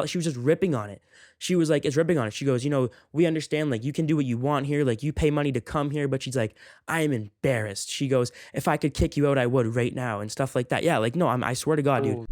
she was just ripping on it. She was like, it's ripping on it. She goes, we understand, like, you can do what you want here. Like, you pay money to come here. But she's like, I am embarrassed. She goes, if I could kick you out, I would right now and stuff like that. Yeah, like, no, I swear to God, dude.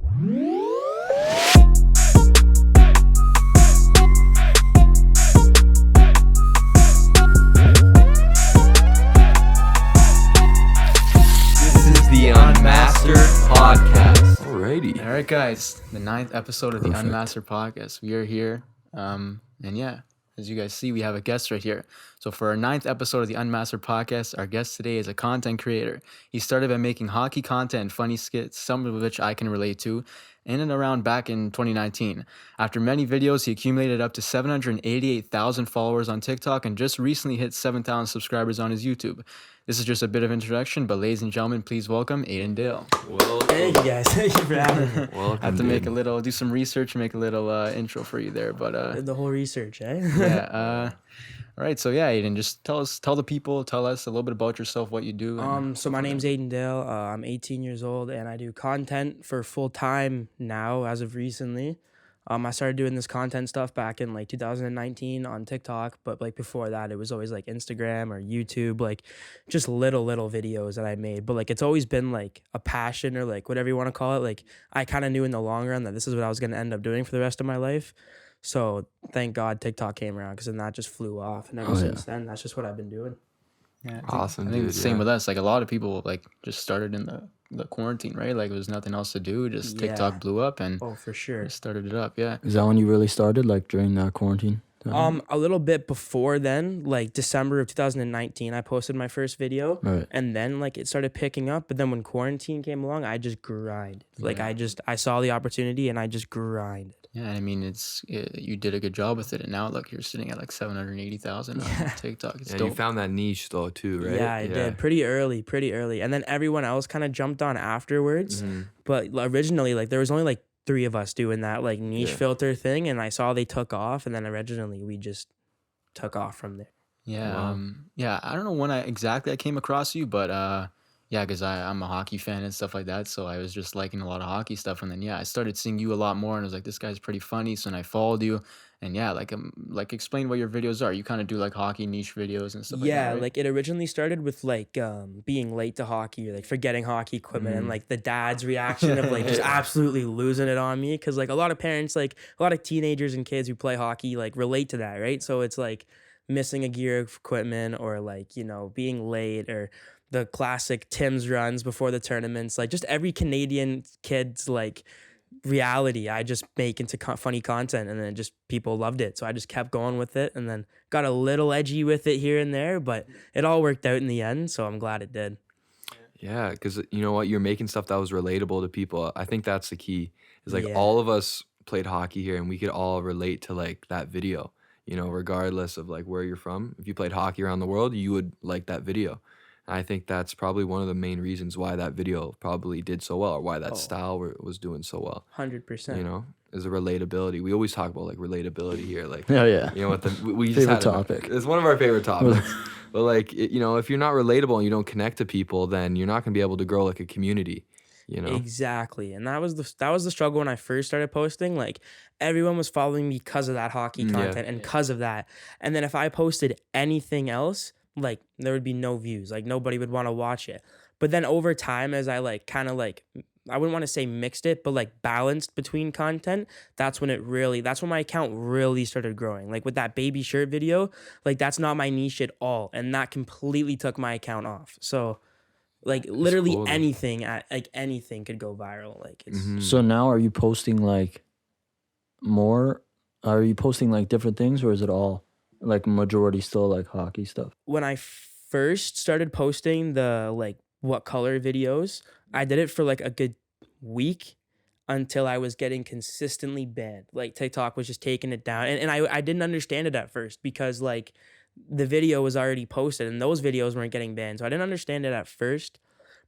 This is the Unmastered Podcast. Alrighty. All right, guys. The 9th episode of the Unmastered Podcast. We are here. And yeah, as you guys see, we have a guest right here. So for our 9th episode of the Unmastered Podcast, our guest today is a content creator. He started by making hockey content and funny skits, some of which I can relate to, in and around back in 2019. After many videos, he accumulated up to 788,000 followers on TikTok and just recently hit 7,000 subscribers on his YouTube. This is just a bit of introduction, but ladies and gentlemen, please welcome Aiden Dale. Thank you, guys. Thank you for having me. Welcome. I have to do some research, make a little intro for you there, but The whole research, eh? yeah. All right, so yeah, Aiden, just tell us a little bit about yourself, what you do. So my name's Aiden Dale. I'm 18 years old, and I do content for full time now as of recently. I started doing this content stuff back in like 2019 on TikTok, but like before that, it was always like Instagram or YouTube, like just little videos that I made. But like it's always been like a passion or like whatever you want to call it. Like I kind of knew in the long run that this is what I was going to end up doing for the rest of my life. So thank God TikTok came around, because then that just flew off, and ever since then, that's just what I've been doing. Yeah, Awesome, I think dude, it's the same yeah. with us. Like a lot of people like just started in the quarantine, right? Like there was nothing else to do. Just TikTok blew up and Oh, for sure. just started it up. Yeah. Is that when you really started, like during that quarantine? A little bit before then, like December of 2019, I posted my first video, Right. and then like it started picking up. But then when quarantine came along, I just grinded. Like I saw the opportunity and I just grinded. Yeah, and I mean, you did a good job with it, and now look, you're sitting at like 780,000 on TikTok. It's Yeah, dope. you found that niche though too, right? Yeah, I did pretty early, and then everyone else kind of jumped on afterwards. Mm-hmm. But originally, like there was only like 3 of us doing that like niche filter thing, and I saw they took off, and then originally we just took off from there. Yeah. Wow. I don't know when I came across you, but yeah, because I'm a hockey fan and stuff like that, so I was just liking a lot of hockey stuff, and then I started seeing you a lot more, and I was like, this guy's pretty funny, so then I followed you, and like explain what your videos are. You kind of do like hockey niche videos and stuff like that, Yeah, right? like it originally started with like being late to hockey, or like forgetting hockey equipment, and like the dad's reaction of like just absolutely losing it on me, because like a lot of parents, like a lot of teenagers and kids who play hockey like relate to that, right? So it's like missing a gear of equipment, or like being late, or the classic Tim's runs before the tournaments, like just every Canadian kid's like reality I just make into funny content, and then just people loved it, so I just kept going with it, and then got a little edgy with it here and there, but it all worked out in the end, so I'm glad it did. Yeah, because you know what, you're making stuff that was relatable to people. I think that's the key. Is like Yeah. all of us played hockey here, and we could all relate to like that video. Regardless of like where you're from. If you played hockey around the world, you would like that video. I think that's probably one of the main reasons why that video probably did so well, or why that style was doing so well. 100%. Is the relatability. We always talk about like relatability here, like Yeah. we just Favorite had topic. It's one of our favorite topics. But like if you're not relatable and you don't connect to people, then you're not gonna be able to grow like a community. Exactly. And that was the struggle when I first started posting. Like everyone was following me because of that hockey content and because of that. And then if I posted anything else, like there would be no views. Like nobody would want to watch it. But then over time, as I like kind of like, I wouldn't want to say mixed it, but like balanced between content, that's when my account really started growing. Like with that baby shirt video, like that's not my niche at all. And that completely took my account off. So like literally cool, anything could go viral. Like it's So now are you posting like more? Are you posting like different things, or is it all like majority still like hockey stuff? when I first started posting the like what color videos, I did it for like a good week until I was getting consistently banned. Like TikTok was just taking it down. And I didn't understand it at first, because like the video was already posted and those videos weren't getting banned. So I didn't understand it at first,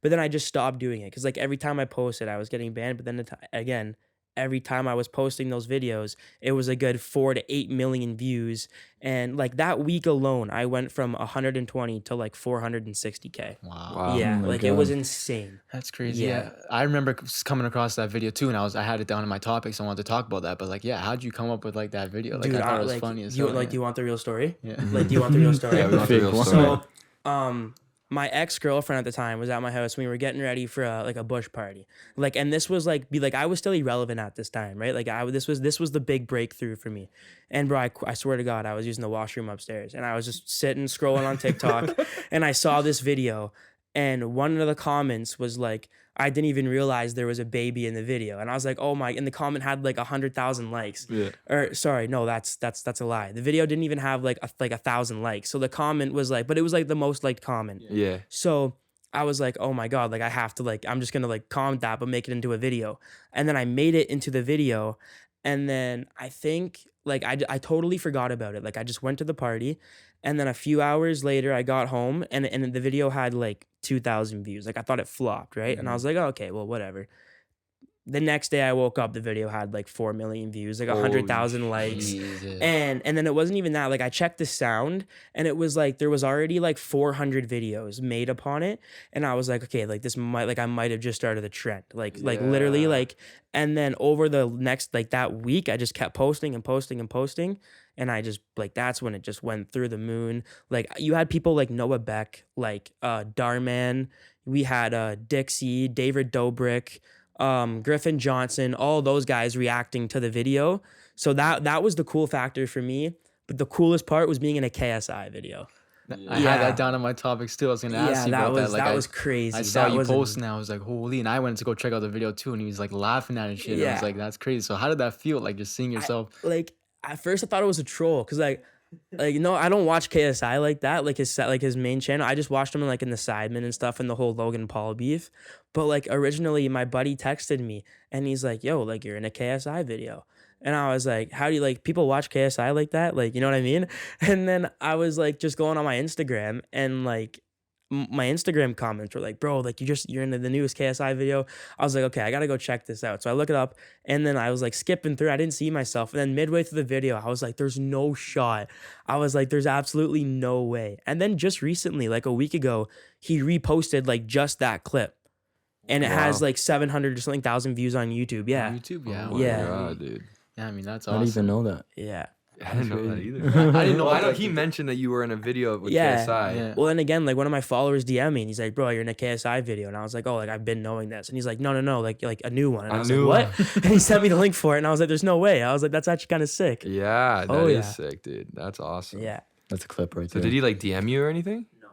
but then I just stopped doing it, because like every time I posted, I was getting banned. But then again, every time I was posting those videos, it was a good 4 to 8 million views. And like that week alone, I went from 120 to like 460K. Wow. Yeah, Oh my like it was God. insane. That's crazy. Yeah. Yeah. I remember coming across that video too, and I had it down in my topics. I wanted to talk about that, but like, yeah, how'd you come up with like that video? Like, Dude, I thought it was like, funny as you hell. like, do you want the real story? Yeah. Like, do you want the real story? Yeah, we want the real Fake story. one. So, my ex-girlfriend at the time was at my house. We were getting ready for like a bush party. Like, and this was like, I was still irrelevant at this time, right? Like, this was the big breakthrough for me. And bro, I swear to God, I was using the washroom upstairs, and I was just sitting scrolling on TikTok, and I saw this video, and one of the comments was like, I didn't even realize there was a baby in the video. And I was like, oh my, and the comment had like 100,000 likes. Yeah. Or sorry, no, that's a lie. The video didn't even have like 1,000 likes. So the comment was like, but it was like the most liked comment. Yeah. So I was like, oh my God, like I have to like, I'm just gonna like comment that, but make it into a video. And then I made it into the video. And then I think like I totally forgot about it. Like I just went to the party, and then a few hours later I got home, and the video had like 2,000 views. Like I thought it flopped, right? And I was like, oh, okay, well, whatever. The next day I woke up, the video had like 4 million views, like 100,000 likes. Jesus. And then it wasn't even that. Like I checked the sound, and it was like there was already like 400 videos made upon it. And I was like, okay, like this might, like I might have just started a trend. Like literally Yeah. like, and then over the next like that week, I just kept posting and posting and posting. And I just like, that's when it just went through the moon. Like you had people like Noah Beck, like Darman. We had Dixie, David Dobrik, Griffin Johnson, all those guys reacting to the video. So that was the cool factor for me. But the coolest part was being in a KSI video. I had that down on my topics too. I was gonna ask you that about was that. Like was crazy. I saw That you was posting that. I was like, holy, and I went to go check out the video too, and he was like laughing at it and shit. I Yeah. was like, that's crazy. So how did that feel? Like just seeing yourself. like at first I thought it was a troll, because like no, I don't watch KSI like that, like his main channel. I just watched him in the Sidemen and stuff, and the whole Logan Paul beef. But like originally my buddy texted me, and he's like, yo, like you're in a KSI video. And I was like, how do you, like, people watch KSI like that? Like, you know what I mean? And then I was like just going on my Instagram, and like my Instagram comments were like, bro, like you're in the newest KSI video. I was like, okay, I gotta go check this out. So I look it up, and then I was like skipping through. I didn't see myself. And then midway through the video, I was like, there's no shot. I was like, there's absolutely no way. And then just recently, like a week ago, he reposted like just that clip. And it has like 700 or something thousand views on YouTube. Yeah. YouTube, yeah. Oh my Yeah. God, dude. Yeah, I mean that's I awesome. didn't even know that. Yeah. I didn't know that crazy. either. I didn't know I know that. he mentioned that you were in a video with Yeah. KSI. Yeah. Well, and again, like one of my followers DM me, and he's like, bro, you're in a KSI video. And I was like, oh, like I've been knowing this. And he's like, no, like a new one. And I was new like, what? And he sent me the link for it. And I was like, there's no way. I was like, that's actually kind of sick. Yeah, that is Oh, yeah. sick, dude. That's awesome. Yeah. That's a clip right So there. did he like DM you or anything? No.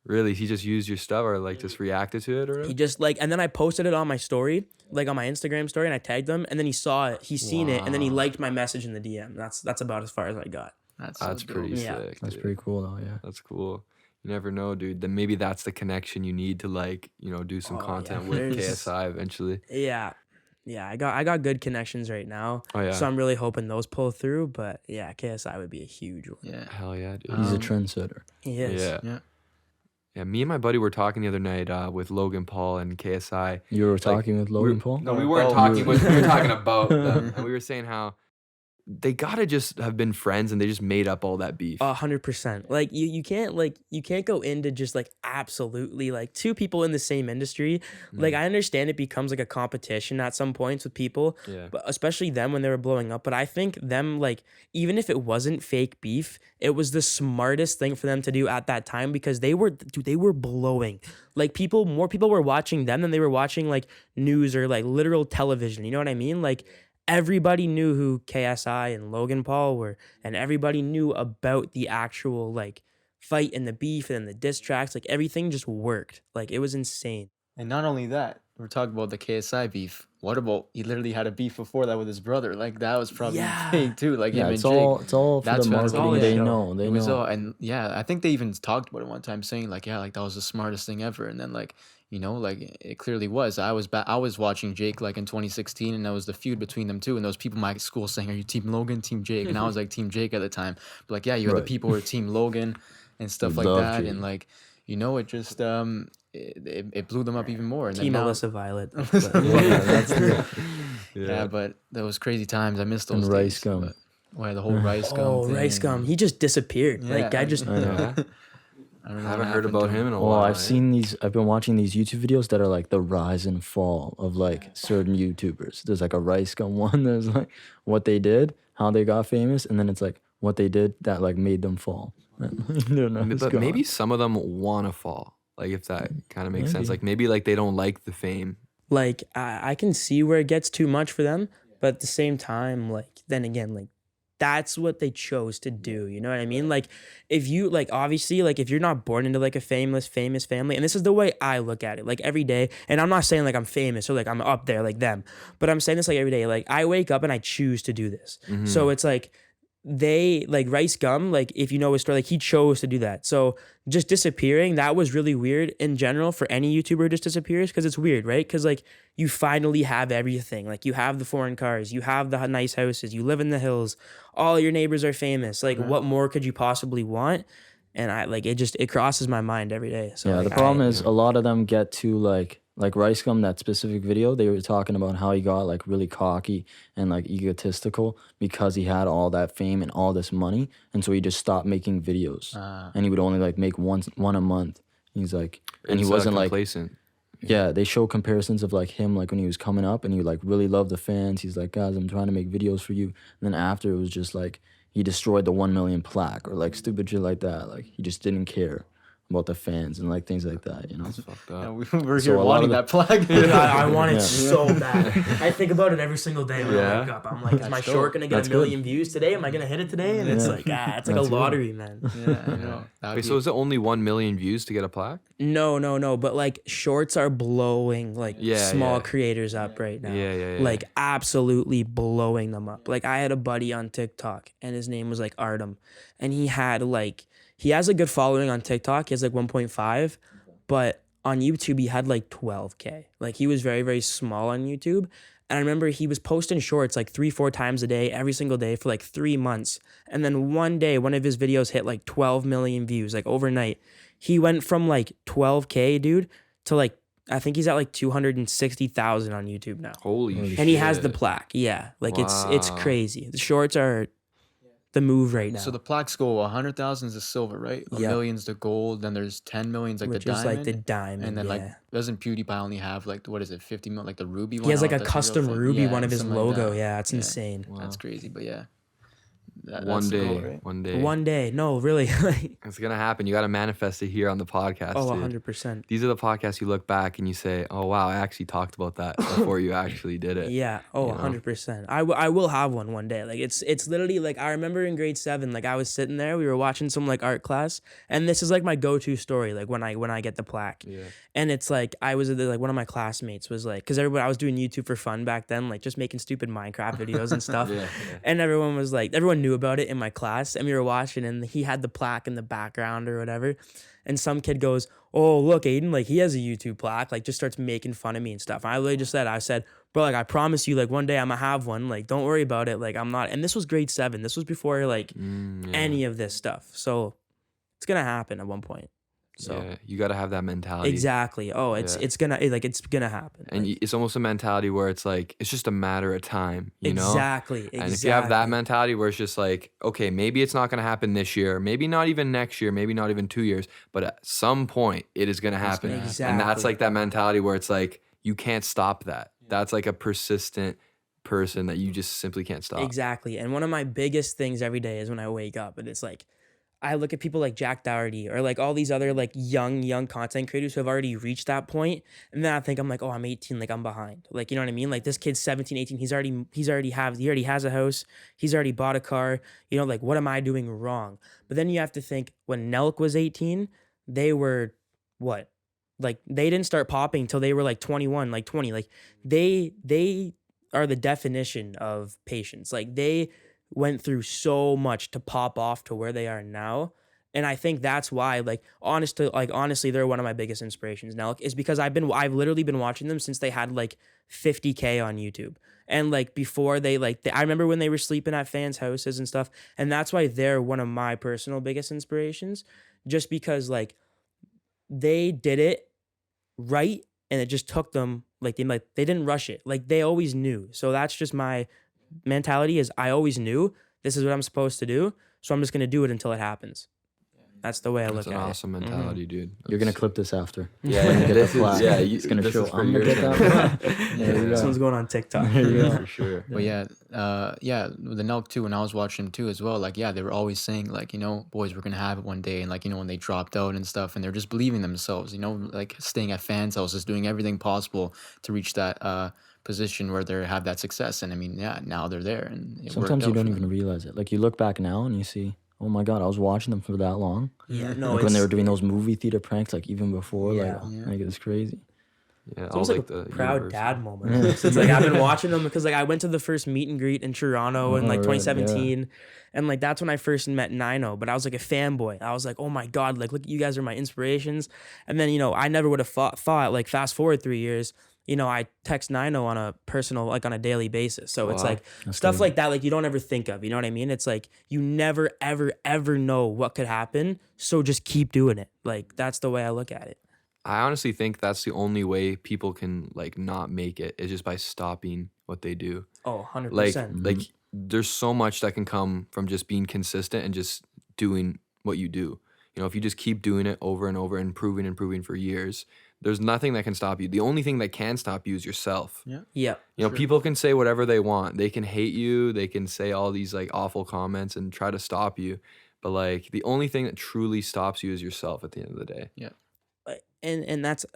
Really? He just used your stuff or like just reacted to it or He whatever? just like, and then I posted it on my story, like on my Instagram story, and I tagged him, and then he saw it, he's seen it, and then he liked my message in the DM. That's about as far as I got. That's so That's dope. pretty Yeah. sick. That's dude. pretty cool though. Yeah. That's cool. You never know, dude. Then maybe that's the connection you need to like, do some Oh, yeah. content with There's- KSI eventually. Yeah. I got good connections right now. Oh yeah. So I'm really hoping those pull through. But yeah, KSI would be a huge one. Yeah. Hell yeah, dude. He's a Um, trendsetter. He is. Yeah. Yeah. Yeah, me and my buddy were talking the other night with Logan Paul and KSI. You were talking with Logan Paul? No, we Oh, weren't oh, talking. you We were- were talking about them, and we were saying how they gotta just have been friends, and they just made up all that beef. 100%. Like you can't go into just like absolutely like two people in the same industry. Like I understand it becomes like a competition at some points with people, Yeah. but especially them when they were blowing up. But I think them, like, even if it wasn't fake beef, it was the smartest thing for them to do at that time, because they were blowing. Like more people were watching them than they were watching like news or like literal television. You know what I mean? Like everybody knew who KSI and Logan Paul were, and everybody knew about the actual like fight and the beef and the diss tracks. Like everything just worked. Like it was insane. And not only that, we're talking about the KSI beef. What about he literally had a beef before that with his brother? Like that was probably Yeah. big too. Like Yeah, him it's and Jake. all for That's the what it's marketing. all They show. know. They It was know. all, and yeah, I think they even talked about it one time, saying like, yeah, like that was the smartest thing ever. And then like, like it clearly was. I was watching Jake like in 2016, and that was the feud between them two. And those people in my school saying, "Are you Team Logan, Team Jake?" And I was like Team Jake at the time. But like, yeah, you had the Right. people who were Team Logan and stuff Who like love that, Jake. and like. you know, it just it blew them up even more. And Team then now, Alyssa Violet. yeah, but those crazy times. I missed those And days. rice gum. Where the whole rice gum. Oh, thing. rice gum. He just disappeared. Yeah, Like I just. I know. Yeah. I don't know I haven't what heard happened about to him in a Well, while. I've seen these. I've been watching these YouTube videos that are like the rise and fall of like certain YouTubers. There's like a rice gum one. There's like what they did, how they got famous, and then it's like what they did that like made them fall. But maybe some of them want to fall. Like if that kind of makes sense. Maybe. Like maybe like they don't like the fame. Like I can see where it gets too much for them, but at the same time, like then again, like that's what they chose to do. You know what I mean? Like if you like obviously like if you're not born into like a famous family, and this is the way I look at it, like every day, and I'm not saying like I'm famous or like I'm up there like them, but I'm saying this like every day. Like I wake up and I choose to do this. So it's like they like Rice Gum, like if you know his story, like he chose to do that. So just disappearing, that was really weird in general for any YouTuber who just disappears, because it's weird, right? Because like you finally have everything. Like you have the foreign cars, you have the nice houses, you live in the hills, all your neighbors are famous. Like what more could you possibly want? And I like it crosses my mind every day. So Yeah, like, the problem is a lot of them get to like Rice Gum, that specific video, they were talking about how he got like really cocky and like egotistical because he had all that fame and all this money, and so he just stopped making videos, and he would only like make one a month. He's like, and he wasn't like complacent. Yeah, they show comparisons of like him like when he was coming up and he like really loved the fans. He's like, guys, I'm trying to make videos for you. And then after it was just like he destroyed the 1 million plaque or like stupid shit like that. Like he just didn't care about the fans and like things like that, you know. That's fucked up. Yeah, we're So here a lot wanting of the- that plug. I want it Yeah. so bad. I think about it every single day when I Yeah. wake up. I'm like, is my That's short dope. gonna get That's a million views today? Am I gonna hit it today? And it's Yeah. like, it's like a That's good. lottery, man. Yeah, I know. That'd Wait, be- so is it only 1 million views to get a plaque? No. But like shorts are blowing like small Yeah. creators up right now. Yeah. Like absolutely blowing them up. Like I had a buddy on TikTok and his name was like Artem. And he has a good following on TikTok. He has like 1.5, but on YouTube he had like 12K. Like he was very, very small on YouTube. And I remember he was posting shorts like 3-4 times a day, every single day for like 3 months. And then one day, one of his videos hit like 12 million views, like overnight. He went from like 12K, dude, to like, I think he's at like 260,000 on YouTube now. Holy shit. And he has the plaque. Yeah. Like it's Wow. crazy. The shorts are the move right now. So the plaques go 100,000 is the silver, right? A Yeah. million's the gold. Then there's 10 millions like which the is diamond. like the diamond. and then yeah. like doesn't PewDiePie only have like what is it 50 million like the ruby one? He has like I a don't know if that's custom real thing. ruby Yeah, one of his something like logo. that. Yeah, it's Yeah. insane. That's crazy, but yeah. One that's the day. goal, right? One day. One day. No, really. Like, It's going to happen. You got to manifest it here on the podcast. oh, dude. 100%. These are the podcasts you look back and you say, oh, wow, I actually talked about that before you actually did it. Yeah. Oh, you know? 100%. I will have one day. Like it's literally like I remember in grade 7, like I was sitting there, we were watching some like art class, and this is like my go-to story, like when I get the plaque. Yeah. And it's like I was like one of my classmates was like, because everybody I was doing YouTube for fun back then, like just making stupid Minecraft videos and stuff. Yeah. And everyone was like, everyone knew about it in my class, and we were watching, and he had the plaque in the background or whatever. And some kid goes, oh, look, Aiden, like he has a YouTube plaque, like just starts making fun of me and stuff. And I literally just said, bro, like I promise you, like one day I'm gonna have one. Like don't worry about it. Like I'm not. And this was grade 7. This was before like any of this stuff. So it's gonna happen at one point. So Yeah, you got to have that mentality. exactly. Oh, it's gonna happen. And Like, it's almost a mentality where it's like, it's just a matter of time, you know? exactly. And if you have that mentality where it's just like, okay, maybe it's not going to happen this year, maybe not even next year, maybe not even 2 years, but at some point it is going to happen. gonna happen. And that's Exactly. like that mentality where it's like, you can't stop that. That's like a persistent person that you just simply can't stop. Exactly. And one of my biggest things every day is when I wake up, and it's like I look at people like Jack Dougherty or like all these other like young content creators who have already reached that point, and then I think I'm like, oh, I'm 18, like I'm behind. Like, you know what I mean? Like this kid's 17, 18, he already has a house, he's already bought a car, you know, like what am I doing wrong? But then you have to think when Nelk was 18, they were what? Like they didn't start popping until they were like 21, like 20. Like they are the definition of patience. Like they went through so much to pop off to where they are now. And I think that's why, like, honestly, they're one of my biggest inspirations now, is because I've literally been watching them since they had like 50K on YouTube. And like before I remember when they were sleeping at fans' houses and stuff. And that's why they're one of my personal biggest inspirations, just because like they did it right, and it just took them like they didn't rush it. Like they always knew. So that's just my mentality is I always knew this is what I'm supposed to do. So I'm just gonna do it until it happens. That's the way I That's look an at awesome it. mentality, dude. You're gonna clip this after. Yeah, When you get this the is- plaque. yeah, it's gonna this show. is for I'm gonna your get that. channel. plaque. Yeah. There you This go. one's going on TikTok. There you go. For sure. But yeah, with the Nelk too, when I was watching too as well, like, yeah, they were always saying, like, boys, we're going to have it one day. And, like, when they dropped out and stuff, and they're just believing themselves, like staying at fans' houses, doing everything possible to reach that position where they have that success. And I mean, yeah, now they're there. And it Sometimes worked you out don't for even them. realize it. Like you look back now and you see, oh my God, I was watching them for that long. Yeah, no, Like when they were it's- doing those movie theater pranks, like even before, Yeah. like it was crazy. Yeah, It's all almost like the a proud universe. dad moment. It's like I've been watching them because like I went to the first meet and greet in Toronto in like Oh, right, 2017, and like that's when I first met Nino. But I was like a fanboy. I was like, oh my God, like look, you guys are my inspirations. And then I never would have thought like fast forward 3 years. I text Nino on a personal, like on a daily basis. So it's Wow. like That's stuff crazy. like that, like you don't ever think of. You know what I mean? It's like you never, ever, ever know what could happen. So just keep doing it. Like that's the way I look at it. I honestly think that's the only way people can like not make it is just by stopping what they do. Oh, 100%. Like there's so much that can come from just being consistent and just doing what you do. If you just keep doing it over and over, improving for years, there's nothing that can stop you. The only thing that can stop you is yourself. Yeah. People can say whatever they want. They can hate you. They can say all these like awful comments and try to stop you. But like the only thing that truly stops you is yourself at the end of the day. And that's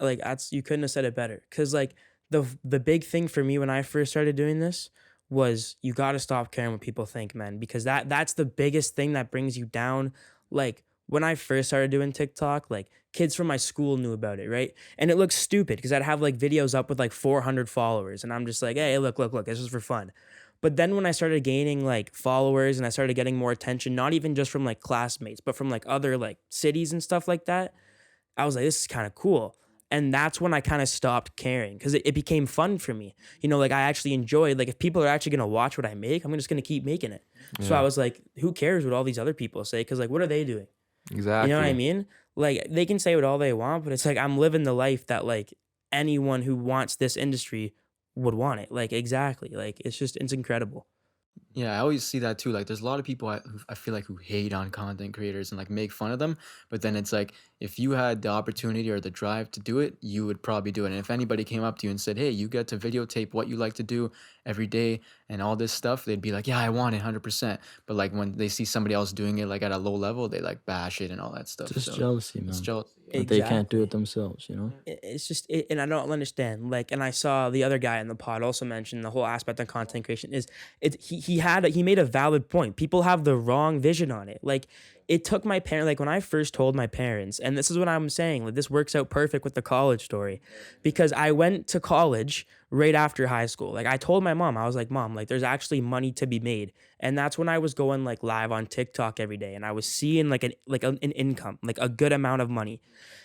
you couldn't have said it better, because like the big thing for me when I first started doing this was you got to stop caring what people think, man, because that's the biggest thing that brings you down. Like when I first started doing TikTok, like kids from my school knew about it, right? And it looks stupid because I'd have like videos up with like 400 followers, and I'm just like, hey, look, this is for fun. But then when I started gaining like followers and I started getting more attention, not even just from like classmates, but from like other like cities and stuff like that, I was like, this is kind of cool. And that's when I kind of stopped caring, because it became fun for me. Like I actually enjoyed, like if people are actually going to watch what I make, I'm just going to keep making it. So I was like, who cares what all these other people say? Because like, what are they doing? Exactly. You know what I mean? Like they can say what all they want, but it's like I'm living the life that like anyone who wants this industry would want it. Like exactly. Like it's incredible. Yeah, I always see that too. Like, there's a lot of people I feel like who hate on content creators and like make fun of them. But then it's like, if you had the opportunity or the drive to do it, you would probably do it. And if anybody came up to you and said, hey, you get to videotape what you like to do every day and all this stuff, they'd be like, yeah, I want it 100%. But like when they see somebody else doing it like at a low level, they like bash it and all that stuff. Just So jealousy, man. it's jealousy. That they can't do Exactly. it themselves, It's just and I don't understand, like, and I saw the other guy in the pod also mention the whole aspect of content creation is he made a valid point. People have the wrong vision on it. Like it took my parents, like when I first told my parents, and this is what I'm saying, like this works out perfect with the college story, because I went to college right after high school. Like I told my mom, I was like, Mom, like there's actually money to be made. And that's when I was going like live on TikTok every day, and I was seeing like an income, like a good amount of money.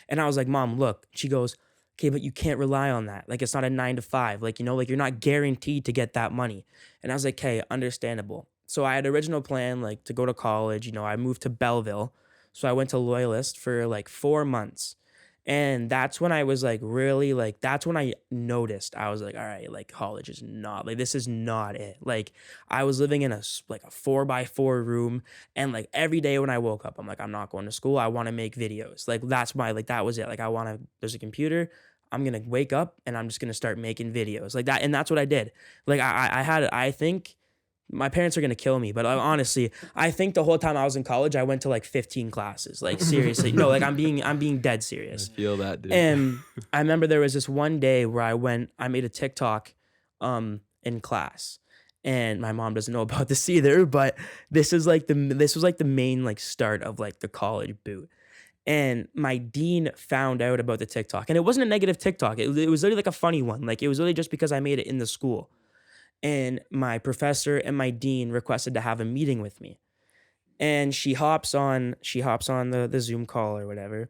And I was like, Mom, look. She goes, okay, but you can't rely on that. Like it's not a 9 to 5. Like, like you're not guaranteed to get that money. And I was like, hey, understandable. So I had original plan like to go to college. I moved to Belleville. So I went to Loyalist for like 4 months. And that's when I was like really like, that's when I noticed, I was like, all right, like college is not, like this is not it. Like I was living in a 4x4 room, and like every day when I woke up, I'm like, I'm not going to school. I want to make videos. Like that's like that was it. Like there's a computer. I'm going to wake up and I'm just going to start making videos like that. And that's what I did. Like I think my parents are going to kill me, but honestly, I think the whole time I was in college, I went to like 15 classes. Like seriously, no, like I'm being dead serious. I feel that, dude. And I remember there was this one day where I made a TikTok in class. And my mom doesn't know about this either, but this was like the main like start of like the college boot. And my dean found out about the TikTok, and it wasn't a negative TikTok. It was literally like a funny one. Like it was really just because I made it in the school. And my professor and my dean requested to have a meeting with me. And she hops on the Zoom call or whatever.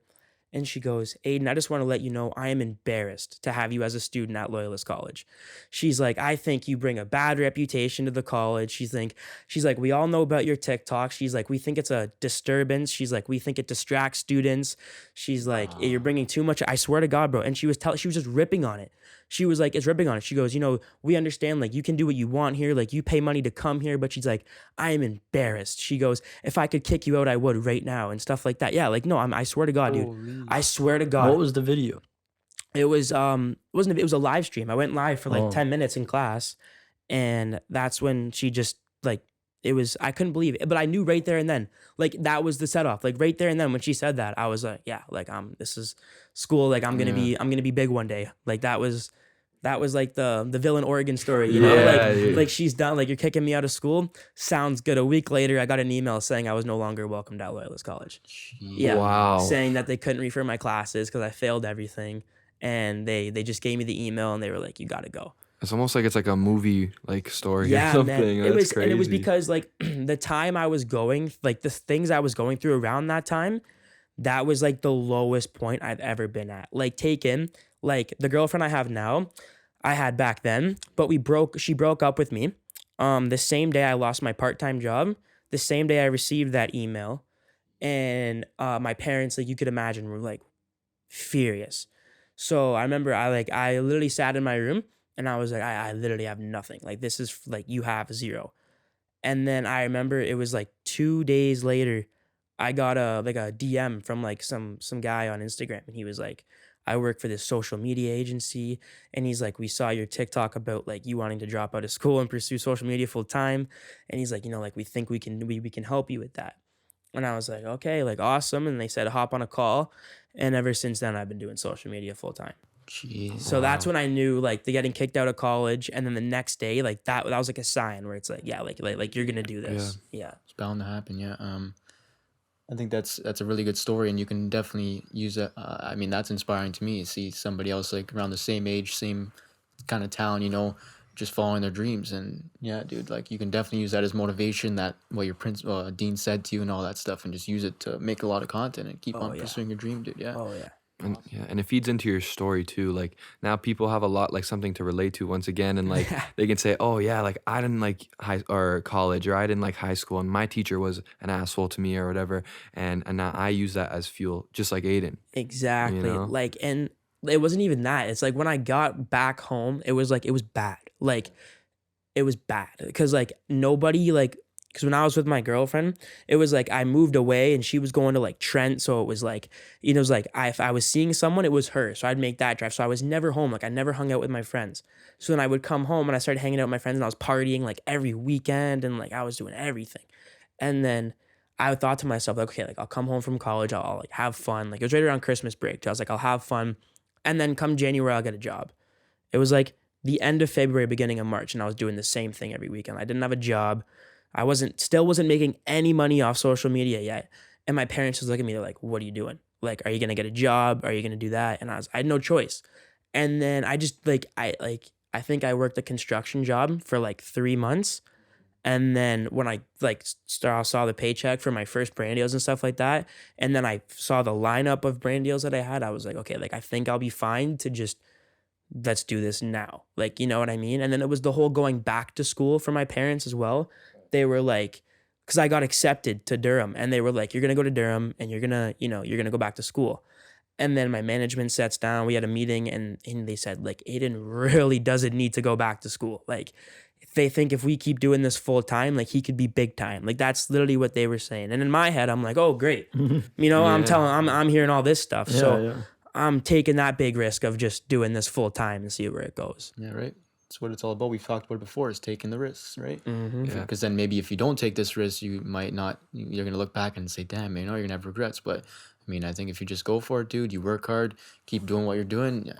And she goes, Aiden, I just want to let you know I am embarrassed to have you as a student at Loyalist College. She's like, I think you bring a bad reputation to the college. She's like, we all know about your TikTok. She's like, we think it's a disturbance. She's like, we think it distracts students. She's like, you're bringing too much. I swear to God, bro. And she was just ripping on it. She was like, it's ripping on it. She goes, we understand, like, you can do what you want here. Like, you pay money to come here. But she's like, I am embarrassed. She goes, if I could kick you out, I would right now and stuff like that. Yeah, like, no, I swear to God, dude. Holy. I swear to God. What was the video? It was it was a live stream. I went live for like 10 minutes in class, and that's when she just like I couldn't believe it. But I knew right there and then, like, that was the set off. Like right there and then when she said that, I was like, yeah, like this is school, like I'm gonna be big one day. Like that was like the villain origin story, you know? Like she's done, like, you're kicking me out of school. Sounds good. A week later, I got an email saying I was no longer welcomed at Loyalist College. Jeez. Yeah. Wow. Saying that they couldn't refer my classes because I failed everything. And they just gave me the email and they were like, you gotta go. It's almost like it's like a movie like story Yeah, or something. man. That's crazy. And it was because like the time I was going, like the things I was going through around that time, that was like the lowest point I've ever been at. Like taken, like the girlfriend I have now, I had back then, but she broke up with me. The same day I lost my part-time job, the same day I received that email, and my parents, like you could imagine, were like furious. So I remember I literally sat in my room and I was like, I literally have nothing. Like this is like, you have zero. And then I remember it was like 2 days later, I got a DM from like some guy on Instagram, and he was like, I work for this social media agency, and he's like, we saw your TikTok about like you wanting to drop out of school and pursue social media full time, and he's like, like we think we can help you with that. And I was like, okay, like awesome. And they said hop on a call, and ever since then I've been doing social media full time. Jeez. So that's when I knew like the getting kicked out of college, and then the next day like that was like a sign where it's like, yeah, like you're gonna do this. Yeah. It's bound to happen. Yeah. I think that's a really good story, and you can definitely use it. I mean, that's inspiring to me to see somebody else like around the same age, same kind of town, just following their dreams. And yeah, dude, like you can definitely use that as motivation, that what your dean said to you and all that stuff, and just use it to make a lot of content and keep on pursuing your dream, dude. Yeah. Oh yeah. And it feeds into your story too. Like now people have a lot, like something to relate to once again, and like they can say, oh yeah, like I didn't like college, or I didn't like high school, and my teacher was an asshole to me or whatever, and now I use that as fuel, just like Aiden. Exactly. Like, and it wasn't even that. It's like when I got back home, it was bad. Like it was bad because like nobody like. Because when I was with my girlfriend, it was like I moved away and she was going to like Trent. So it was like, it was like if I was seeing someone, it was her. So I'd make that drive. So I was never home. Like I never hung out with my friends. So then I would come home and I started hanging out with my friends, and I was partying like every weekend, and like I was doing everything. And then I thought to myself, like, okay, like I'll come home from college. I'll like have fun. Like it was right around Christmas break. So I was like, I'll have fun. And then come January, I'll get a job. It was like the end of February, beginning of March. And I was doing the same thing every weekend. I didn't have a job. I still wasn't making any money off social media yet. And my parents just look at me, they're like, what are you doing? Like, are you going to get a job? Are you going to do that? And I had no choice. And then I just I think I worked a construction job for like 3 months. And then when I saw the paycheck for my first brand deals and stuff like that, and then I saw the lineup of brand deals that I had, I was like, okay, like I think I'll be fine to just, let's do this now. Like, you know what I mean? And then it was the whole going back to school for my parents as well. They were like, because I got accepted to Durham, and they were like, you're going to go to Durham and you're going to go back to school. And then my management sits down, we had a meeting, and they said like, Aiden really doesn't need to go back to school. Like they think if we keep doing this full time, like he could be big time. Like that's literally what they were saying. And in my head, I'm like, oh great. I'm hearing all this stuff. I'm taking that big risk of just doing this full time and see where it goes. Yeah, right. That's what it's all about. We've talked about it before, is taking the risks, right? Mm-hmm. Yeah. Because then maybe if you don't take this risk, you might not, you're going to look back and say, damn, you're going to have regrets. But I mean, I think if you just go for it, dude, you work hard, keep doing what you're doing,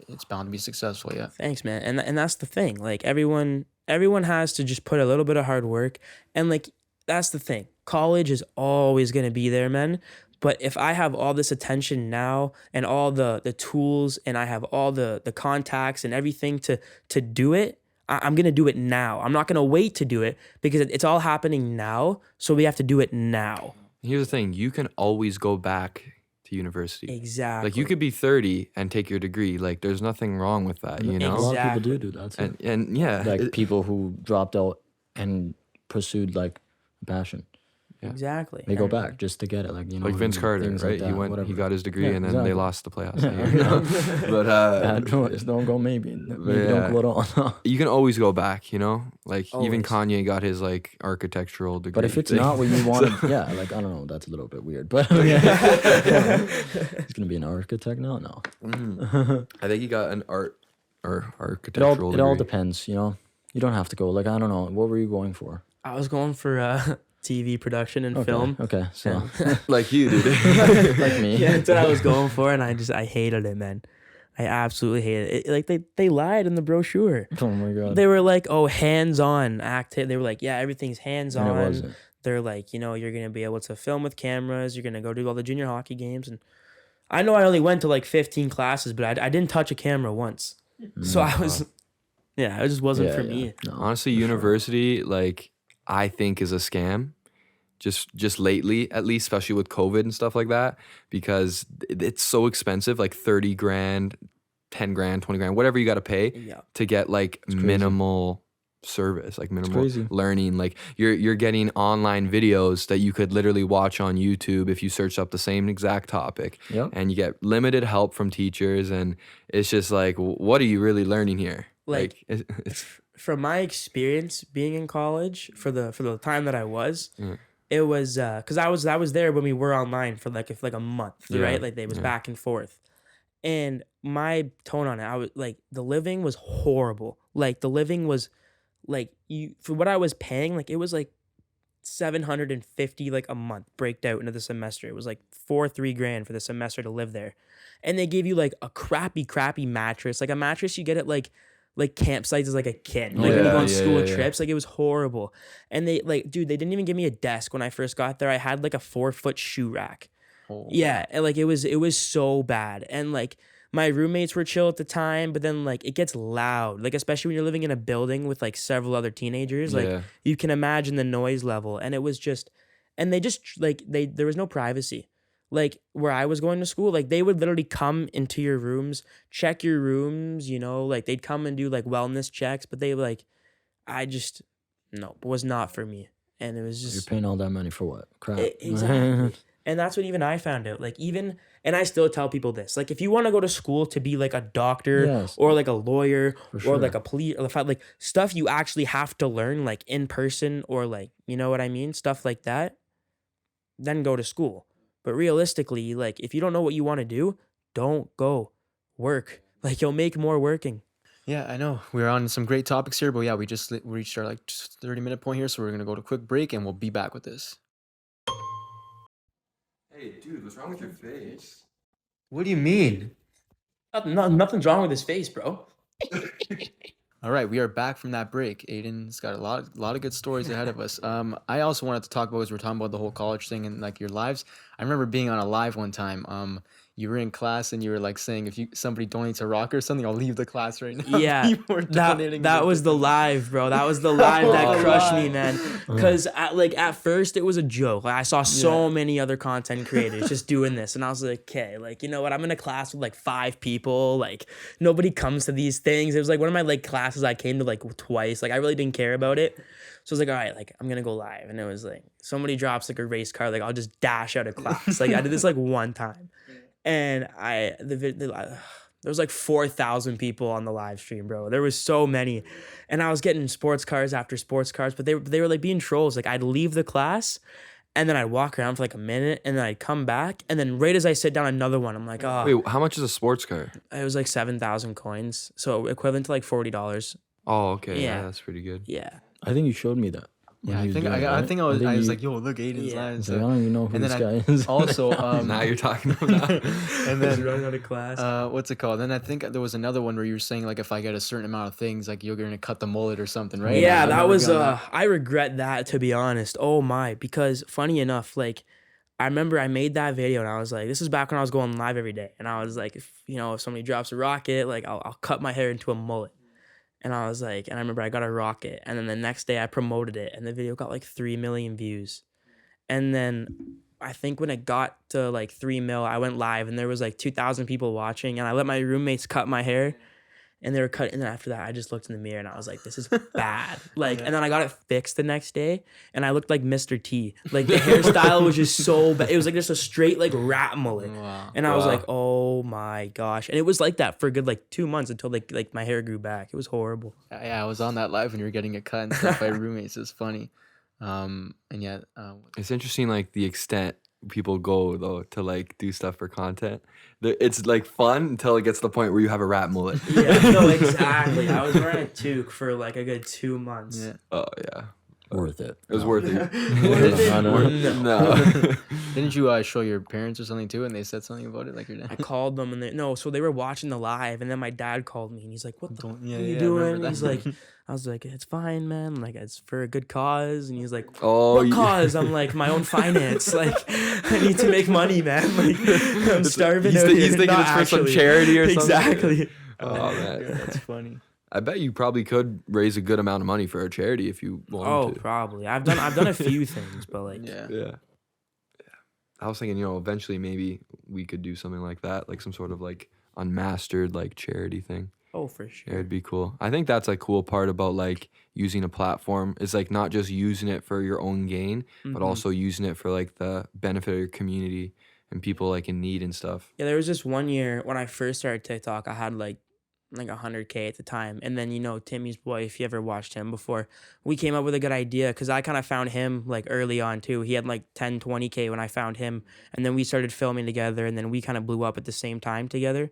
it's bound to be successful. Yeah. Thanks, man. And that's the thing. Like everyone has to just put a little bit of hard work. And like, that's the thing. College is always going to be there, man. But if I have all this attention now and all the tools, and I have all the contacts and everything to do it, I'm going to do it now. I'm not going to wait to do it because it's all happening now. So we have to do it now. Here's the thing. You can always go back to to university. Exactly. Like you could be 30 and take your degree. Like there's nothing wrong with that, you know? A lot of Exactly. people do that too. And yeah, Like people who dropped out and pursued like a passion. Yeah. Exactly. They go And- back just to get it, like, you know. like Vince and Carter, things right? like that, he went, he whatever. got his degree, Yeah, and then they exactly. lost the playoffs. Yeah, that year, you know? But Bad choice. Don't go maybe. Maybe yeah. don't go at all. you can always go back, you know. Like even Always. Kanye got his like architectural degree. But if it's thing. not what you wanted, yeah, like, I don't know, that's a little bit weird. But he's gonna be an architect now? No. I think he got an art or It architectural. all degree. depends, you know. You don't have to go. Like, I don't know. What were you going for? I was going for TV production and Okay. film. Okay. So Like you, dude. like me. Yeah, that's what I was going for, and I hated it, man. I absolutely hated it. Like they lied in the brochure. Oh my god. They were like, oh, hands-on active. They were like, yeah, everything's And it hands-on. wasn't. They're like, you're gonna be able to film with cameras. You're gonna go do all the junior hockey games, and I know I only went to like 15 classes, but I didn't touch a camera once. So I was, yeah, it just wasn't for me. No, Honestly, for sure. university, like I think is a scam. Just lately, at least, especially with COVID and stuff like that, because it's so expensive, like 30 grand, 10 grand, 20 grand, whatever you got to pay Yeah. to get like crazy. minimal service, like minimal crazy. learning. Like you're getting online videos that you could literally watch on YouTube if you searched up the same exact topic, Yep. and you get limited help from teachers, and it's just like, what are you really learning here? Like, it's From my experience being in college, for the time that I was, Mm. it was because I was there when we were online for like a month, Yeah, right? Like they was yeah. back and forth, and my tone on it, I was like, the living was horrible. Like the living was like, you for what I was paying, like it was like 750 like a month breaked out into the semester. It was like 3 grand for the semester to live there, and they gave you like a crappy mattress, like a mattress you get at like campsites as like a kid, like when you go on Yeah, school yeah, yeah. trips. Like it was horrible. And they like, dude, they didn't even give me a desk when I first got there. I had like a 4-foot shoe rack. Oh. Yeah, and like it was so bad. And like my roommates were chill at the time, but then like it gets loud, like especially when you're living in a building with like several other teenagers. Like Yeah. you can imagine the noise level, and it was just, and they just like there was no privacy. Like where I was going to school, like they would literally come into your rooms, check your rooms, like they'd come and do like wellness checks, but they like, no, it was not for me. And it was You're just paying all that money for what? Crap. exactly. And that's what even I found out. Like and I still tell people this, like if you want to go to school to be like a doctor Yes. or like a lawyer For or sure. like a police, or like stuff you actually have to learn like in person, or like, you know what I mean? Stuff like that, then go to school. But realistically, like if you don't know what you want to do, don't go work. Like you'll make more working. Yeah, I know. We're on some great topics here, but yeah, we just reached our like 30-minute point here, so we're gonna go to a quick break and we'll be back with this. Hey, dude, what's wrong with your face? What do you mean? Nothing's wrong with his face, bro. All right, we are back from that break. Aiden's got a lot of good stories ahead of us. I also wanted to talk about, as we're talking about the whole college thing and like your lives. I remember being on a live one time. You were in class and you were like saying, if somebody donates a rock or something, I'll leave the class right now. Yeah, People were donating. that was the live, bro. That was the live that Oh, crushed me, live. man. Because at first it was a joke. Like I saw so many other content creators just doing this, and I was like, okay, like you know what? I'm in a class with like 5 people. Like nobody comes to these things. It was like one of my like classes I came to like twice. Like I really didn't care about it. So I was like, all right, like I'm gonna go live, and it was like somebody drops like a race car, like I'll just dash out of class. Like I did this like one time. And there was like 4,000 people on the live stream, bro. There was so many, and I was getting sports cars after sports cars, but they were like being trolls. Like I'd leave the class, and then I'd walk around for like a minute, and then I'd come back, and then right as I sit down, another one. I'm like, oh, Wait, how much is a sports car? it was like 7,000 coins, so equivalent to like $40. Oh, okay. Yeah, Yeah. that's pretty good. Yeah, I think you showed me that. when Yeah, he I was think doing it, I right? think I was you- like, yo, look, Aiden's Yeah. live. I was like, I don't even know who And this then guy is. Also, Now you're talking about that. and then running out of class. what's it called? Then I think there was another one where you were saying like if I get a certain amount of things, like you're gonna cut the mullet or something, right? Yeah, I that remember was being on that. I regret that, to be honest. Oh my, because funny enough, like I remember I made that video and I was like, this is back when I was going live every day, and I was like, if somebody drops a rocket, like I'll cut my hair into a mullet. And I was like, and I remember I got a rocket, and then the next day I promoted it, and the video got like 3 million views. And then I think when it got to like 3 mil, I went live and there was like 2,000 people watching, and I let my roommates cut my hair. And they were cutting. And then after that, I just looked in the mirror and I was like, this is bad. Like, and then I got it fixed the next day and I looked like Mr. T. Like, the hairstyle was just so bad. It was like just a straight, like, rat mullet. Wow. And I was like, oh my gosh. And it was like that for a good, like, 2 months until, like my hair grew back. It was horrible. Yeah, I was on that live when you were getting it cut and stuff by roommates. It was funny. And yeah, It's interesting, like the extent people go though to like do stuff for content. It's like fun until it gets to the point where you have a rat mullet. Yeah, no, exactly. I was wearing a toque for like a good 2 months. yeah. Oh yeah, Worth it. it was worth it. Worth it? No. Didn't you show your parents or something too, and they said something about it, like your dad? I called them and so they were watching the live, and then my dad called me and he's like, what the Yeah, are you yeah, I doing? remember He's that. like, I was like, it's fine, man. Like, it's for a good cause. And he's like, Oh, what yeah. cause? I'm like, my own finance. Like, I need to make money, man. Like, I'm starving He's out thi- here. he's thinking Not it's for some actually. charity or something. Exactly. Oh man, That's funny. I bet you probably could raise a good amount of money for a charity if you Oh, wanted to. probably. I've done a few things, but like, Yeah. Yeah. I was thinking, eventually maybe we could do something like that, like some sort of like unmastered like charity thing. oh, for Yeah, sure. it'd be cool. I think that's a cool part about like using a platform is like not just using it for your own gain, but Mhm. also using it for like the benefit of your community and people like in need and stuff. Yeah, there was this one year when I first started TikTok, I had like 100K at the time. And then, Timmy's boy, if you ever watched him before, we came up with a good idea because I kind of found him like early on too. He had like 10, 20K when I found him. And then we started filming together, and then we kind of blew up at the same time together.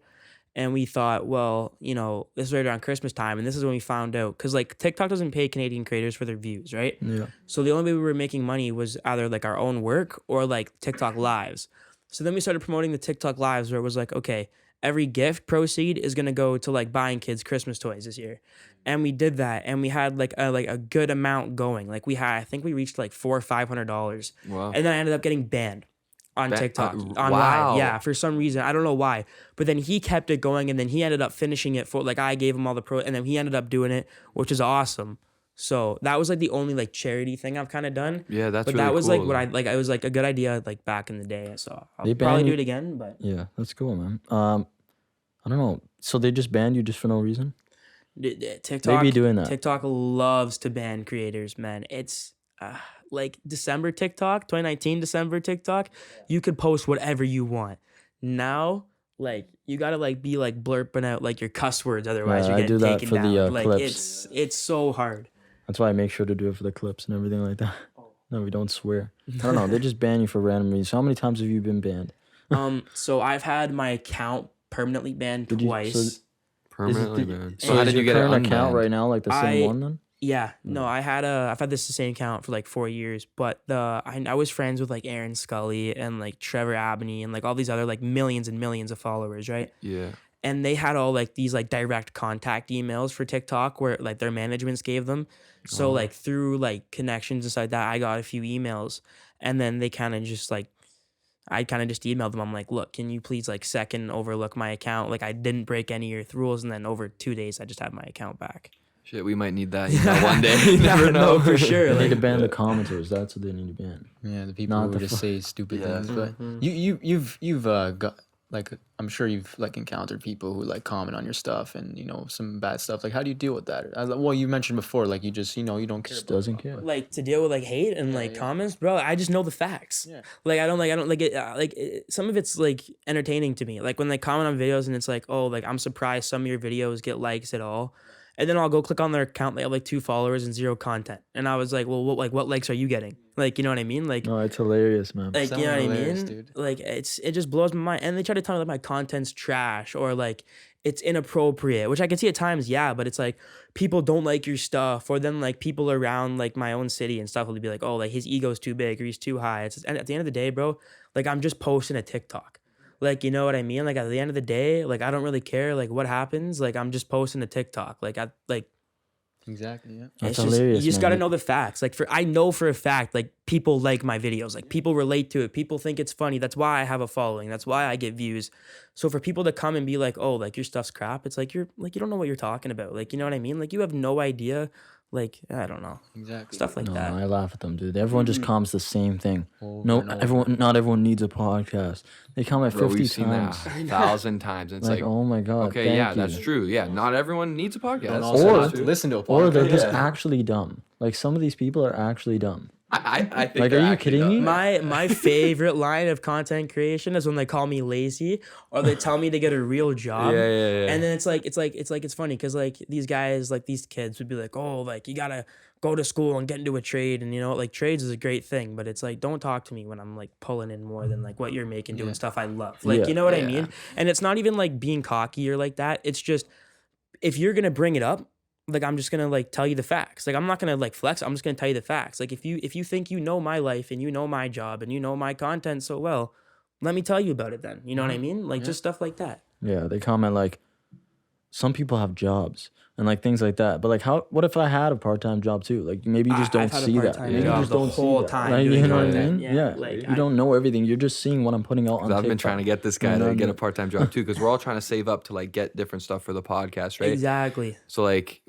And we thought, well, this is right around Christmas time. And this is when we found out, because like TikTok doesn't pay Canadian creators for their views, right? Yeah. So the only way we were making money was either like our own work or like TikTok lives. So then we started promoting the TikTok lives, where it was like, okay, every gift proceed is gonna go to like buying kids Christmas toys this year. And we did that, and we had like a good amount going. Like I think we reached like $400 or $500. Wow. And then I ended up getting banned on TikTok on wow. live. Yeah, for some reason. I don't know why. But then he kept it going, and then he ended up finishing it for like I gave him all the and then he ended up doing it, which is awesome. So that was like the only like charity thing I've kind of done. Yeah, that's But really that was cool, like what though. I like. It was like a good idea like back in the day. So I'll They probably ban do you- it again. But Yeah, that's cool, man. I don't know. So they just banned you just for no reason? TikTok, They be doing that. TikTok loves to ban creators, man. It's like December TikTok, 2019 December TikTok. You could post whatever you want. Now, like you gotta like be like blurping out like your cuss words, otherwise Yeah, you're I getting do that taken for down. the, Like clips. it's so hard. That's why I make sure to do it for the clips and everything like that. No, we don't swear. I don't know. They just ban you for random reasons. How many times have you been banned? So I've had my account permanently banned Did you- twice. so- Permanently, Is it- man. so So how is did your you get it current account unbanned? right now like the same I- one then? Yeah, no, I've had this same account for like 4 years, but I was friends with like Aaron Scully and like Trevor Abney and like all these other like millions and millions of followers, right? Yeah. And they had all like these like direct contact emails for TikTok where like their managements gave them. So like through like connections and stuff like that, I got a few emails, and then they kind of just like I kind of just emailed them. I'm like, look, can you please like second overlook my account? Like I didn't break any of your rules, and then over 2 days I just had my account back. Shit, we might need that one day. You never Yeah, know. no, for sure. They need to Like, ban the commenters. That's what they need to ban. Yeah, the people Not who the just fu- say stupid Yeah. things. But you've got like I'm sure you've like encountered people who like comment on your stuff and some bad stuff. Like how do you deal with that? Well, you mentioned before like you just you don't care. Just about doesn't it. care. like to deal with like hate and like comments, bro. I just know the facts. Yeah. Like I don't like it. Some of it's like entertaining to me. Like when they comment on videos and it's like, oh, like I'm surprised some of your videos get likes at all. And then I'll go click on their account. They have like 2 followers and 0 content. And I was like, well, what likes are you getting? Like, you know what I mean? Like, No, it's hilarious, man. like you know what I hilarious, mean? dude. Like it just blows my mind. And they try to tell me that my content's trash or like it's inappropriate, which I can see at times, yeah, but it's like people don't like your stuff, or then like people around like my own city and stuff will be like, oh, like his ego's too big or he's too high. And at the end of the day, bro, like I'm just posting a TikTok. Like, you know what I mean? Like at the end of the day, like I don't really care like what happens. Like I'm just posting a TikTok. Exactly. Yeah. That's it's just, hilarious, you just man. got to know the facts. Like I know for a fact, like people like my videos, like people relate to it. People think it's funny. That's why I have a following. That's why I get views. So for people to come and be like, oh, like your stuff's crap. It's like, you don't know what you're talking about. Like, you know what I mean? Like you have no idea Like, I don't know. Exactly. Stuff like No, that. I laugh at them, dude. Everyone just comments the same thing. Over No, and over. everyone. Not everyone needs a podcast. They comment Bro, 50 we've seen times. that 1,000 times. And it's Like, like, oh my god. okay, thank yeah, you. that's true. Yeah, not everyone needs a podcast. And That's also Or- have to listen to a podcast. Or they're just Yeah. actually dumb. Like some of these people are actually dumb. I think Like, they're are you actually kidding me? dumb. My favorite line of content creation is when they call me lazy or they tell me to get a real job. Yeah. And then it's funny because like these guys, like these kids would be like, oh, like you gotta go to school and get into a trade, and you know, like trades is a great thing, but it's like don't talk to me when I'm like pulling in more than like what you're making doing stuff I love. Like, Yeah. you know what I Yeah. mean? And it's not even like being cocky or like that. It's just if you're gonna bring it up, like I'm just gonna like tell you the facts. Like I'm not gonna like flex. I'm just gonna tell you the facts. Like if you think you know my life and you know my job and you know my content so well, let me tell you about it then. You know what I mean? Like just stuff like that. Yeah, they comment like, some people have jobs and like things like that. But like, what if I had a part-time job too? Like maybe you just don't I've had a see that. part-time Maybe you job just the don't whole see that. time Like, doing you know what I content. mean? Yeah, Yeah. like, You don't know everything. You're just seeing what I'm putting out on I've been TikTok. trying to get this guy You know to what I get a mean? part-time job too, because we're all trying to save up to like get different stuff for the podcast, right? Exactly. So like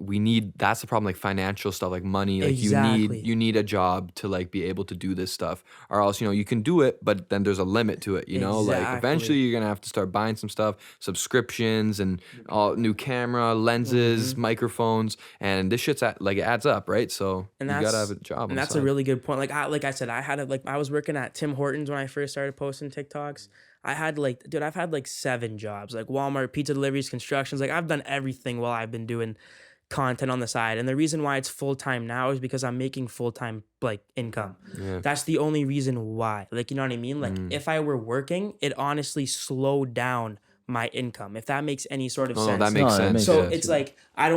that's the problem, like financial stuff, like money, like Exactly. you need a job to like be able to do this stuff, or else you can do it, but then there's a limit to it. Like Exactly. eventually you're gonna have to start buying some stuff, subscriptions, and all new camera, lenses, microphones, and this shit's it adds up, right? So And you that's gotta have a job. And that's a really good point. Like I said, I was working at Tim Hortons when I first started posting TikToks. I had I've had like 7 jobs, like Walmart, pizza deliveries, constructions. Like I've done everything while I've been doing content on the side. And the reason why it's full time now is because I'm making full time like income. Yeah. That's the only reason why. Like, you know what I mean? Like if I were working, it honestly slowed down my income, if that makes any sort of Oh, sense. that makes No, that sense. makes So yeah. it's like I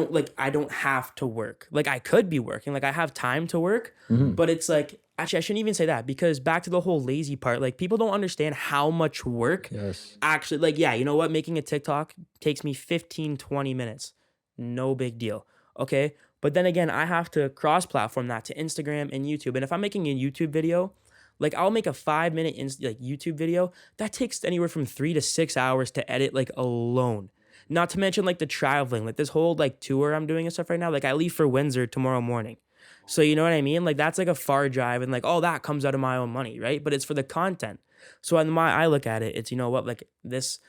don't have to work. Like I could be working. Like I have time to work, but it's like actually I shouldn't even say that, because back to the whole lazy part, like people don't understand how much work Yes. actually, like, yeah, you know what? Making a TikTok takes me 15, 20 minutes. No big deal. Okay. But then again, I have to cross platform that to Instagram and YouTube. And if I'm making a YouTube video, like I'll make a 5-minute YouTube video that takes anywhere from 3 to 6 hours to edit, like alone. Not to mention like the traveling, like this whole like tour I'm doing and stuff right now. Like I leave for Windsor tomorrow morning. So you know what I mean? Like that's like a far drive, and like all that comes out of my own money, right? But it's for the content. So I look at it, it's, you know what, like this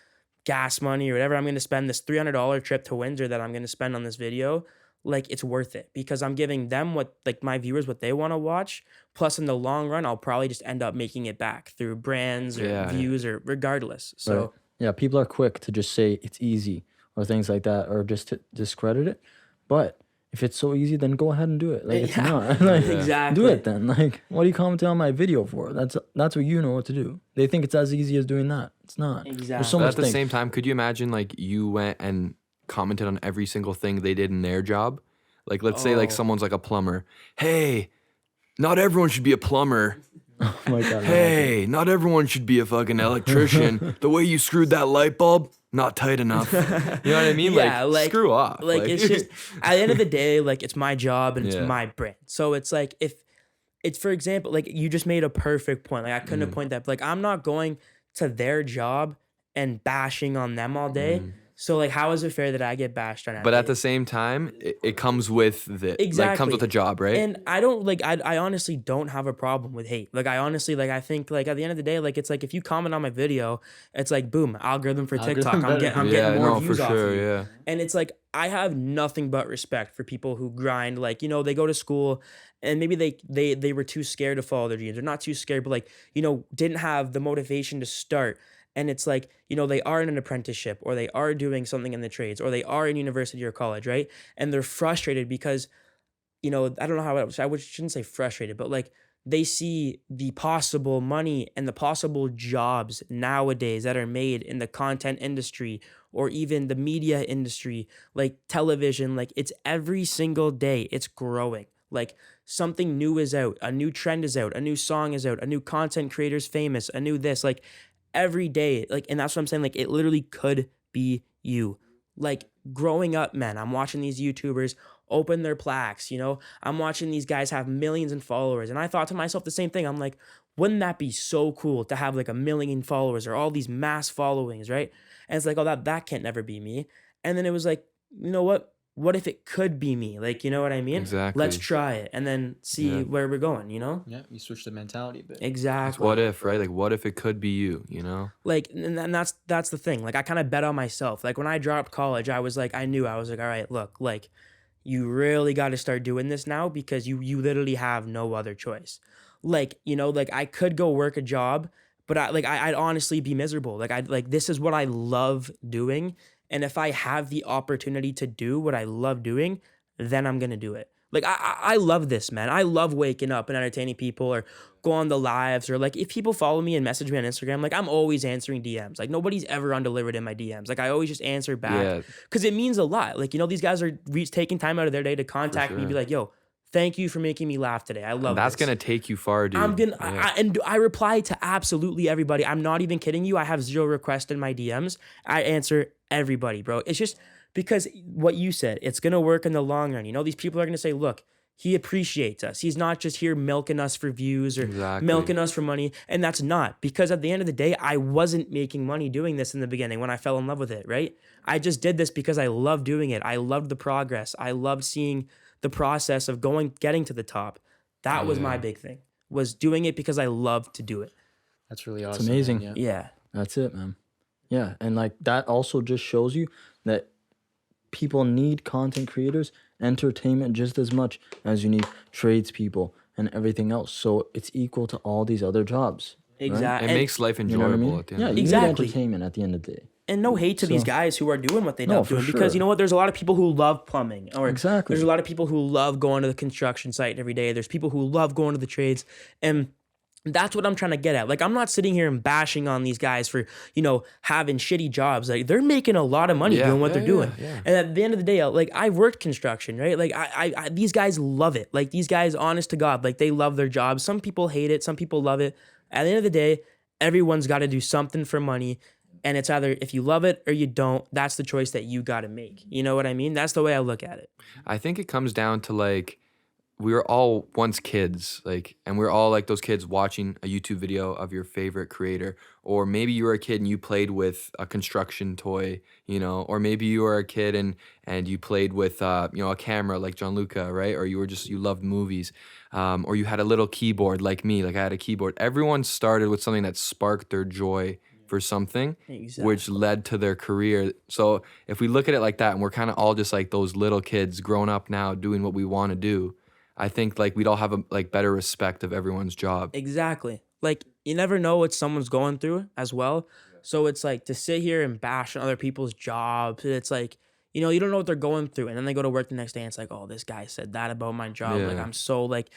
gas money or whatever I'm going to spend, this $300 trip to Windsor that I'm going to spend on this video, like it's worth it, because I'm giving them what, like my viewers, what they want to watch. Plus in the long run, I'll probably just end up making it back through brands or views or regardless. So Right. Yeah, people are quick to just say it's easy or things like that, or just to discredit it. But if it's so easy, then go ahead and do it. Like it's Yeah. not. Like, Exactly. do it then. Like, what are you commenting on my video for? That's what you know what to do. They think it's as easy as doing that. It's not. There's Exactly. so But much at the things. same time, could you imagine like you went and commented on every single thing they did in their job? Like let's say like Oh. someone's like a plumber. Hey, not everyone should be a plumber. Oh my god. Hey, not everyone should be a fucking electrician. The way you screwed that light bulb, not tight enough. You know what I mean? Yeah, like- screw off. like it's just at the end of the day, like it's my job and it's Yeah. my brand. So it's like if it's, for example, like you just made a perfect point. Like I couldn't have pointed that. But like I'm not going to their job and bashing on them all day. So like how is it fair that I get bashed on? But at the same time, it comes with like Exactly. comes with a job, right? And I don't like I honestly don't have a problem with hate. Like I honestly like I think like at the end of the day, like it's like if you comment on my video, it's like boom, algorithm for TikTok. I'm better. getting more no, views for off sure, you. yeah. And it's like I have nothing but respect for people who grind. Like, you know, they go to school and maybe they were too scared to follow their dreams. They're not too scared, but like, you know, didn't have the motivation to start. And it's like, you know, they are in an apprenticeship or they are doing something in the trades or they are in university or college, right? And they're frustrated because, you know, I don't know how I shouldn't say frustrated, but like they see the possible money and the possible jobs nowadays that are made in the content industry or even the media industry, like television, like it's every single day it's growing. Like something new is out, a new trend is out, a new song is out, a new content creator's famous, a new this, like every day. Like, and that's what I'm saying. Like it literally could be you. Like growing up, man, I'm watching these YouTubers open their plaques, you know, I'm watching these guys have millions in followers. And I thought to myself the same thing. I'm like, wouldn't that be so cool to have like 1 million followers or all these mass followings, right? And it's like, oh, that can't never be me. And then it was like, you know what? what if it could be me? Like, you know what I mean? Exactly. Let's try it and then see where we're going, you know? Yeah, you switch the mentality a bit. Exactly. What if, right? Like, what if it could be you, you know? Like, and that's the thing. Like, I kind of bet on myself. Like, when I dropped college, I was like, all right, look, like, you really got to start doing this now because you literally have no other choice. Like, you know, like I could go work a job, but I'd honestly be miserable. Like this is what I love doing. And if I have the opportunity to do what I love doing, then I'm gonna do it. Like I love this, man. I love waking up and entertaining people or go on the lives or like if people follow me and message me on Instagram, like I'm always answering DMs. Like nobody's ever undelivered in my DMs. Like I always just answer back because it means a lot. Like, you know, these guys are taking time out of their day to contact me and be like, yo, thank you for making me laugh today. I love That's this. gonna take you far, dude. I reply to absolutely everybody. I'm not even kidding you. I have 0 requests in my DMs. I answer everybody, bro. It's just because what you said, it's gonna work in the long run. You know, these people are gonna say, look, he appreciates us. He's not just here milking us for views or milking us for money. And that's not, because at the end of the day, I wasn't making money doing this in the beginning when I fell in love with it, right? I just did this because I loved doing it. I loved the progress. I loved seeing the process of getting to the top. That was my big thing, was doing it because I loved to do it. That's really awesome. It's amazing. Man, Yeah. That's it, man. Yeah, and like that also just shows you that people need content creators, entertainment just as much as you need tradespeople and everything else. So it's equal to all these other jobs. Exactly. It makes life You know what I enjoyable mean? at the end Yeah, of you the day. need entertainment at the end of the day. And no hate to these guys who are doing what they love for doing, because sure. you know what? There's a lot of people who love plumbing, or Exactly. there's a lot of people who love going to the construction site every day. There's people who love going to the trades, and that's what I'm trying to get at. Like, I'm not sitting here and bashing on these guys for, you know, having shitty jobs. Like, they're making a lot of money doing what they're doing. Yeah. And at the end of the day, like, I've worked construction, right? Like, I these guys love it. Like, these guys, honest to God, like, they love their jobs. Some people hate it. Some people love it. At the end of the day, everyone's got to do something for money. And it's either if you love it or you don't, that's the choice that you got to make. You know what I mean? That's the way I look at it. I think it comes down to like, we were all once kids, like, and we're all like those kids watching a YouTube video of your favorite creator, or maybe you were a kid and you played with a construction toy, you know, or maybe you were a kid and you played with, you know, a camera like Gianluca, right? Or you loved movies, or you had a little keyboard like me, like I had a keyboard. Everyone started with something that sparked their joy for something, which led to their career. So if we look at it like that, and we're kind of all just like those little kids grown up now doing what we want to do, I think like we'd all have a like better respect of everyone's job. Exactly. Like, you never know what someone's going through as well. So it's like to sit here and bash on other people's jobs. It's like, you know, you don't know what they're going through. And then they go to work the next day and it's like, oh, this guy said that about my job. Like, I'm so like,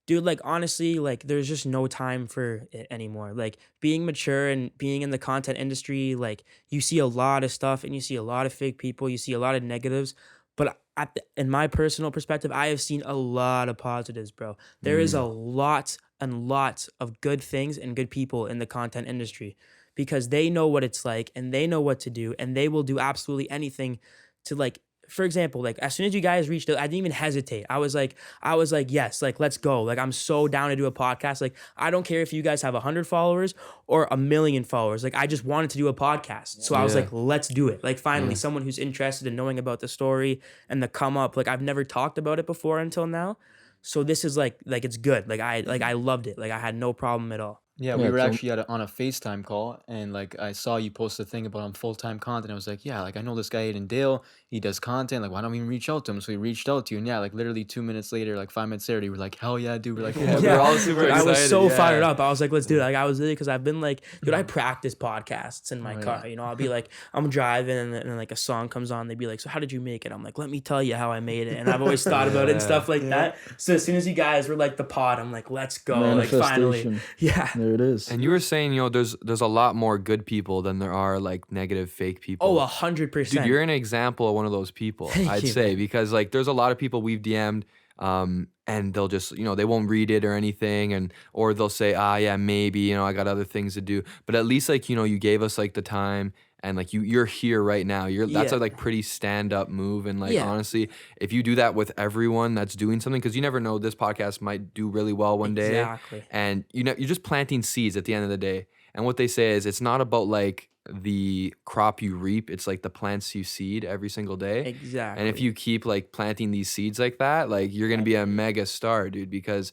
dude, like, honestly, like, there's just no time for it anymore. Like, being mature and being in the content industry, like, you see a lot of stuff and you see a lot of fake people. You see a lot of negatives. But in my personal perspective, I have seen a lot of positives, bro. There is a lot and lots of good things and good people in the content industry because they know what it's like and they know what to do and they will do absolutely anything to, like, for example, like, as soon as you guys reached out, I didn't even hesitate. I was like, yes, like, let's go. Like, I'm so down to do a podcast. Like, I don't care if you guys have 100 followers or 1 million followers. Like, I just wanted to do a podcast. So I was like, let's do it. Like, finally, someone who's interested in knowing about the story and the come up. Like, I've never talked about it before until now. So this is like it's good. Like, I loved it. Like, I had no problem at all. Yeah, we were actually on a FaceTime call, and like I saw you post a thing about full-time content. I was like, yeah, like I know this guy Aiden Dale. He does content. Like, why don't we reach out to him? So we reached out to you, and yeah, like literally 2 minutes later, like 5 minutes later, you were like, hell yeah, dude. We're like, We're all super excited. I was so fired up. I was like, let's do it. Like, I was really, because I've been like, dude, I practice podcasts in my car. You know, I'll be like, I'm driving and then like a song comes on. They'd be like, so how did you make it? I'm like, let me tell you how I made it. And I've always thought about it and stuff like that. So as soon as you guys were like the pod, I'm like, let's go. Like, finally. Yeah. There it is. And you were saying, you know, there's a lot more good people than there are like negative fake people. Oh, 100%. Dude, you're an example of one of those people. I'd say, because like there's a lot of people we've DM'd and they'll just, you know, they won't read it or anything, or they'll say, yeah, maybe, you know, I got other things to do. But at least, like, you know, you gave us like the time, and like you're here right now. That's a like pretty stand up move. And like honestly, if you do that with everyone that's doing something, because you never know, this podcast might do really well one day. Exactly. And you know, you're just planting seeds at the end of the day. And what they say is, it's not about like the crop you reap. It's like the plants you seed every single day. Exactly. And if you keep like planting these seeds like that, like you're gonna be a mega star, dude. Because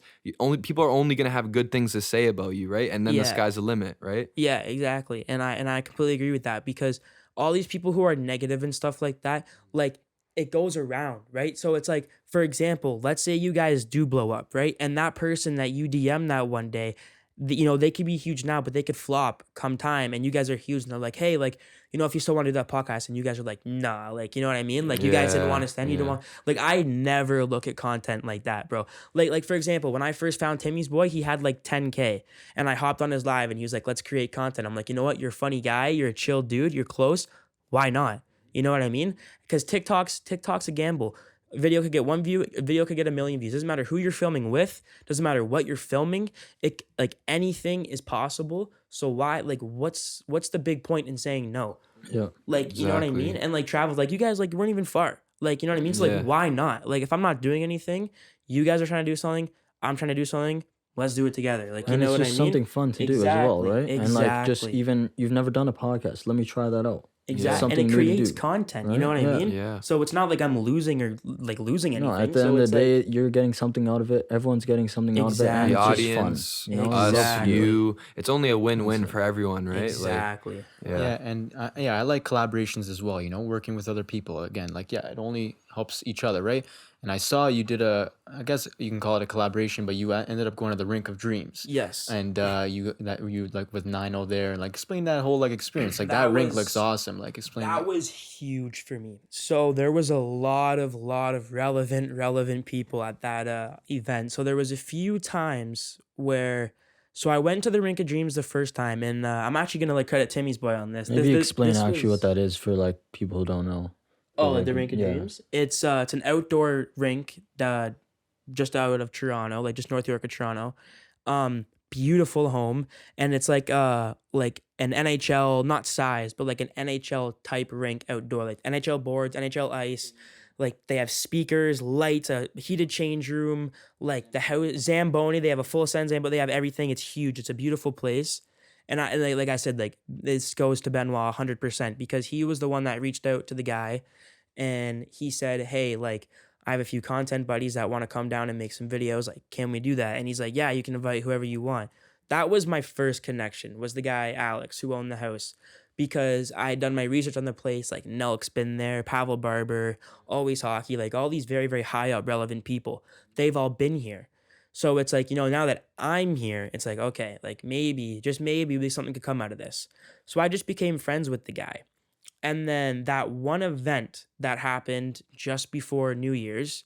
people are only gonna have good things to say about you, right? And then the Yeah. sky's the limit, right? Yeah, exactly. And I completely agree with that, because all these people who are negative and stuff like that, like, it goes around, right? So it's like, for example, let's say you guys do blow up, right? And that person that you DM that one day, they could be huge now, but they could flop come time, and you guys are huge, and they're like, hey, like, if you still want to do that podcast, and you guys are like, nah, like, you know what I mean? Like, you guys didn't want to stand, you don't Yeah. want, like, I never look at content like that, bro. Like for example, when I first found Timmy's boy, he had like 10K, and I hopped on his live, and he was like, let's create content. I'm like, you know what? You're a funny guy. You're a chill dude. You're close. Why not? You know what I mean? Because TikTok's a gamble. Video could get 1 view, a video could get 1,000,000 views. Doesn't matter who you're filming with, doesn't matter what you're filming. It, like, anything is possible. So why, like, what's the big point in saying no? Yeah. Like, you know what I Exactly. mean? And like, travel, like, you guys like weren't even far. Like, you know what I mean? So Yeah. like, why not? Like, if I'm not doing anything, you guys are trying to do something, I'm trying to do something, let's do it together. Like, you And know it's what I just mean? something fun to do as well, Exactly, right? And like, just exactly. even you've never done a podcast, let me try that out. Exactly. Something And it new to creates do, content. You know what right? I Yeah. mean? Yeah. So it's not like I'm losing anything. No, at the So end of it's the like, day, you're getting something out of it. Everyone's getting something out of it, and Exactly. The it's just audience, fun. You know, us, Exactly. you. It's only a win-win That's it. for everyone, right? exactly. Like, Yeah, yeah. and I like collaborations as well. Working with other people. Again, like it only helps each other, right? And I saw you did I guess you can call it a collaboration, but you ended up going to the Rink of Dreams, Yes. and you like with 9 there, and like explain that whole like experience. Like That that rink was- looks awesome. Like explain That that. was huge for me. So there was a lot of relevant people at that event. So there was a few times where, so I went to the Rink of Dreams the first time, and I'm actually gonna like credit Timmy's boy on this. maybe explain this actually was- what that is for like people who don't know. Oh, Like, the Rink of yeah. Dreams. It's an outdoor rink that just out of Toronto, like just North York of Toronto. Beautiful home, and it's like an NHL, not size, but like an NHL type rink outdoor, like NHL boards, NHL ice. Like they have speakers, lights, a heated change room, like the house Zamboni. They have a full send Zamboni. They have everything. It's huge. It's a beautiful place. And like I said, like this goes to Benoit 100%, because he was the one that reached out to the guy, and he said, hey, like, I have a few content buddies that want to come down and make some videos. Like, can we do that? And he's like, yeah, you can invite whoever you want. That was my first connection, was the guy, Alex, who owned the house, because I had done my research on the place. Like, Nelk's been there, Pavel Barber, Always Hockey, like all these very, very high up relevant people. They've all been here. So it's like, now that I'm here, it's like, okay, like maybe, just maybe something could come out of this. So I just became friends with the guy. And then that one event that happened just before New Year's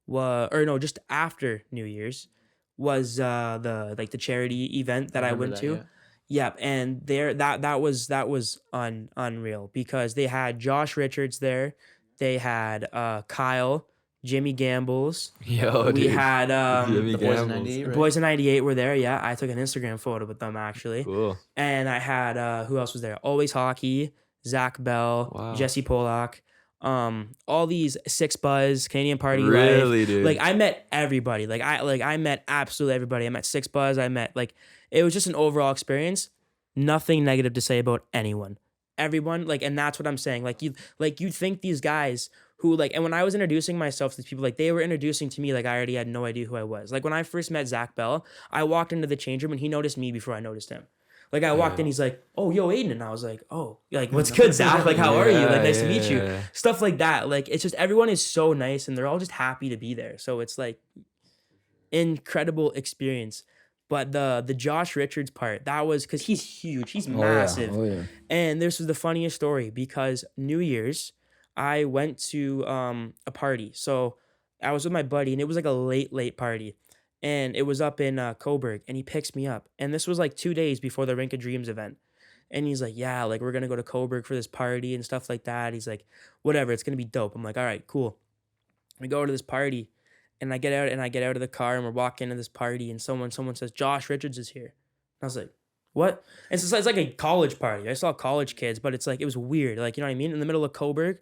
just after New Year's was the charity event that I remember went that, to. yeah. Yep, and there that was unreal, because they had Josh Richards there, they had Kyle, Jimmy Gambles, Yo, we dude. had Jimmy The Boys in Gambles. 98, right? Boys in 98 were there. Yeah, I took an Instagram photo with them actually. Cool. And I had who else was there? Always Hockey, Zach Bell, Wow. Jesse Polak, all these Six Buzz, Canadian Party Life. Really, dude? Like I met everybody. I met absolutely everybody. I met Six Buzz. It was just an overall experience. Nothing negative to say about anyone. Everyone, and that's what I'm saying. You'd think these guys who and when I was introducing myself to these people, they were introducing to me, I already had no idea who I was. Like when I first met Zach Bell, I walked into the change room and he noticed me before I noticed him. I walked in, he's like, "Oh, yo, Aiden," and I was like, "Oh, what's good, Zach? How are you? Nice to meet you." Yeah. Stuff like that. It's just everyone is so nice and they're all just happy to be there. So it's incredible experience. But the Josh Richards part, that was because he's huge, he's massive. Oh yeah. And this was the funniest story, because New Year's, I went to a party. So I was with my buddy, and it was a late party. And it was up in Coburg, and he picks me up. And this was 2 days before the Rink of Dreams event. And he's like, yeah, we're going to go to Coburg for this party and stuff like that. He's like, whatever, it's going to be dope. I'm like, all right, cool. We go to this party, and I get out of the car, and we're walking into this party, and someone says, Josh Richards is here. And I was like, what? And so it's like a college party. I saw college kids, but it's it was weird. You know what I mean? In the middle of Coburg,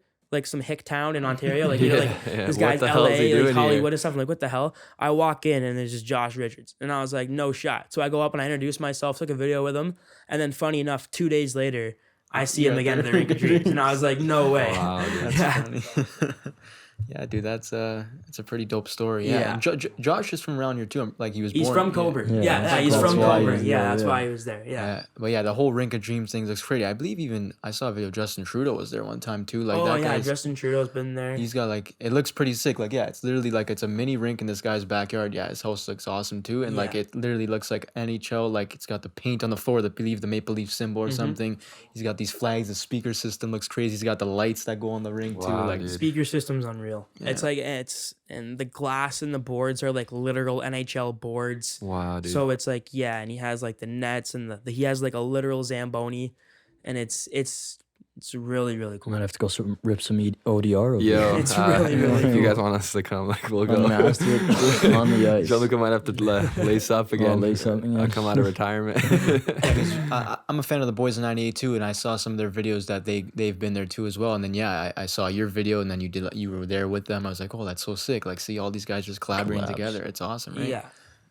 some hick town in Ontario. Yeah. This What guy's the hell is he LA, doing Hollywood here? and stuff. I'm like, what the hell? I walk in, and there's just Josh Richards. And I was like, no shot. So I go up and I introduce myself, took a video with him. And then funny enough, 2 days later, I see him again in the Rink of Dreams. And I was like, no way. Wow, dude. That's Yeah. funny. Yeah, dude, it's a pretty dope story. Yeah, Yeah. And Josh is from around here too. Like he was He's born. from Coburn. Yeah, Yeah, he's that's from why he Coburn. was Yeah, there, that's yeah. why he was there. Yeah. But yeah, the whole Rink of Dreams thing looks crazy. I believe even I saw a video of Justin Trudeau was there one time too. Like Oh that yeah, guy's, Justin Trudeau's been there. he's got like, it looks pretty sick. Like yeah, it's literally like it's a mini rink in this guy's backyard. Yeah, his house looks awesome too, and like Yeah. it literally looks like NHL. Like it's got the paint on the floor, the Maple Leaf symbol or something. He's got these flags. The speaker system looks crazy. He's got the lights that go on the rink too. Wow, Like dude. Speaker system's unreal. It's like and the glass and the boards are like literal NHL boards. Wow, dude. So it's like and he has like the nets and he has like a literal Zamboni, and it's really really We cool. might have to go rip some ODR over Yo, It's really, really if you cool. guys want us to come, like we'll go. Unmastered on the ice. Jean-Luc might have to lace up again. lace up, yeah. I'll come out of retirement. I'm a fan of the boys in '98 too, and I saw some of their videos that they've been there too as well. And then I saw your video, and then you were there with them. I was like, oh, that's so sick! Like, see all these guys just collaborating Collabs. together. It's awesome, right? Yeah,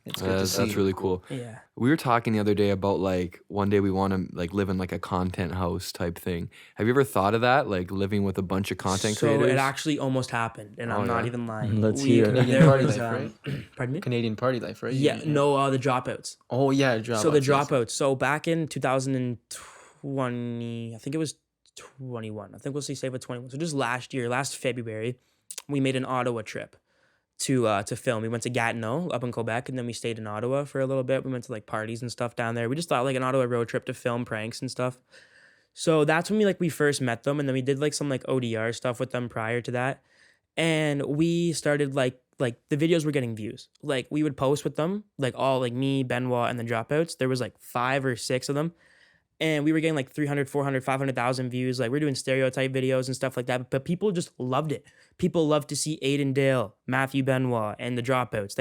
it's good to see. That's really cool. yeah. We were talking the other day about like one day we want to like live in like a content house type thing. Have you ever thought of that? Like living with a bunch of content So creators? it actually almost happened, and Oh, I'm not yeah? even lying. Let's hear it. Canadian there party was, life, pardon me? Canadian party life, right? Yeah, no, the dropouts. Oh yeah, So the dropouts, yes. dropouts. So back in 2020, I think it was 21. I think we'll say save at 21. So just last February, we made an Ottawa trip to film. We went to Gatineau up in Quebec, and then we stayed in Ottawa for a little bit. We went to like parties and stuff down there. We just thought like an Ottawa road trip to film pranks and stuff. So that's when we first met them, and then we did like some like ODR stuff with them prior to that. And we started like the videos were getting views. Like we would post with them, like all like me, Benoit, and the dropouts. There was like 5 or 6 of them. And we were getting like 300, 400, 500,000 views. Like we're doing stereotype videos and stuff like that. But people just loved it. People loved to see Aiden Dale, Matthew Benoit, and the dropouts.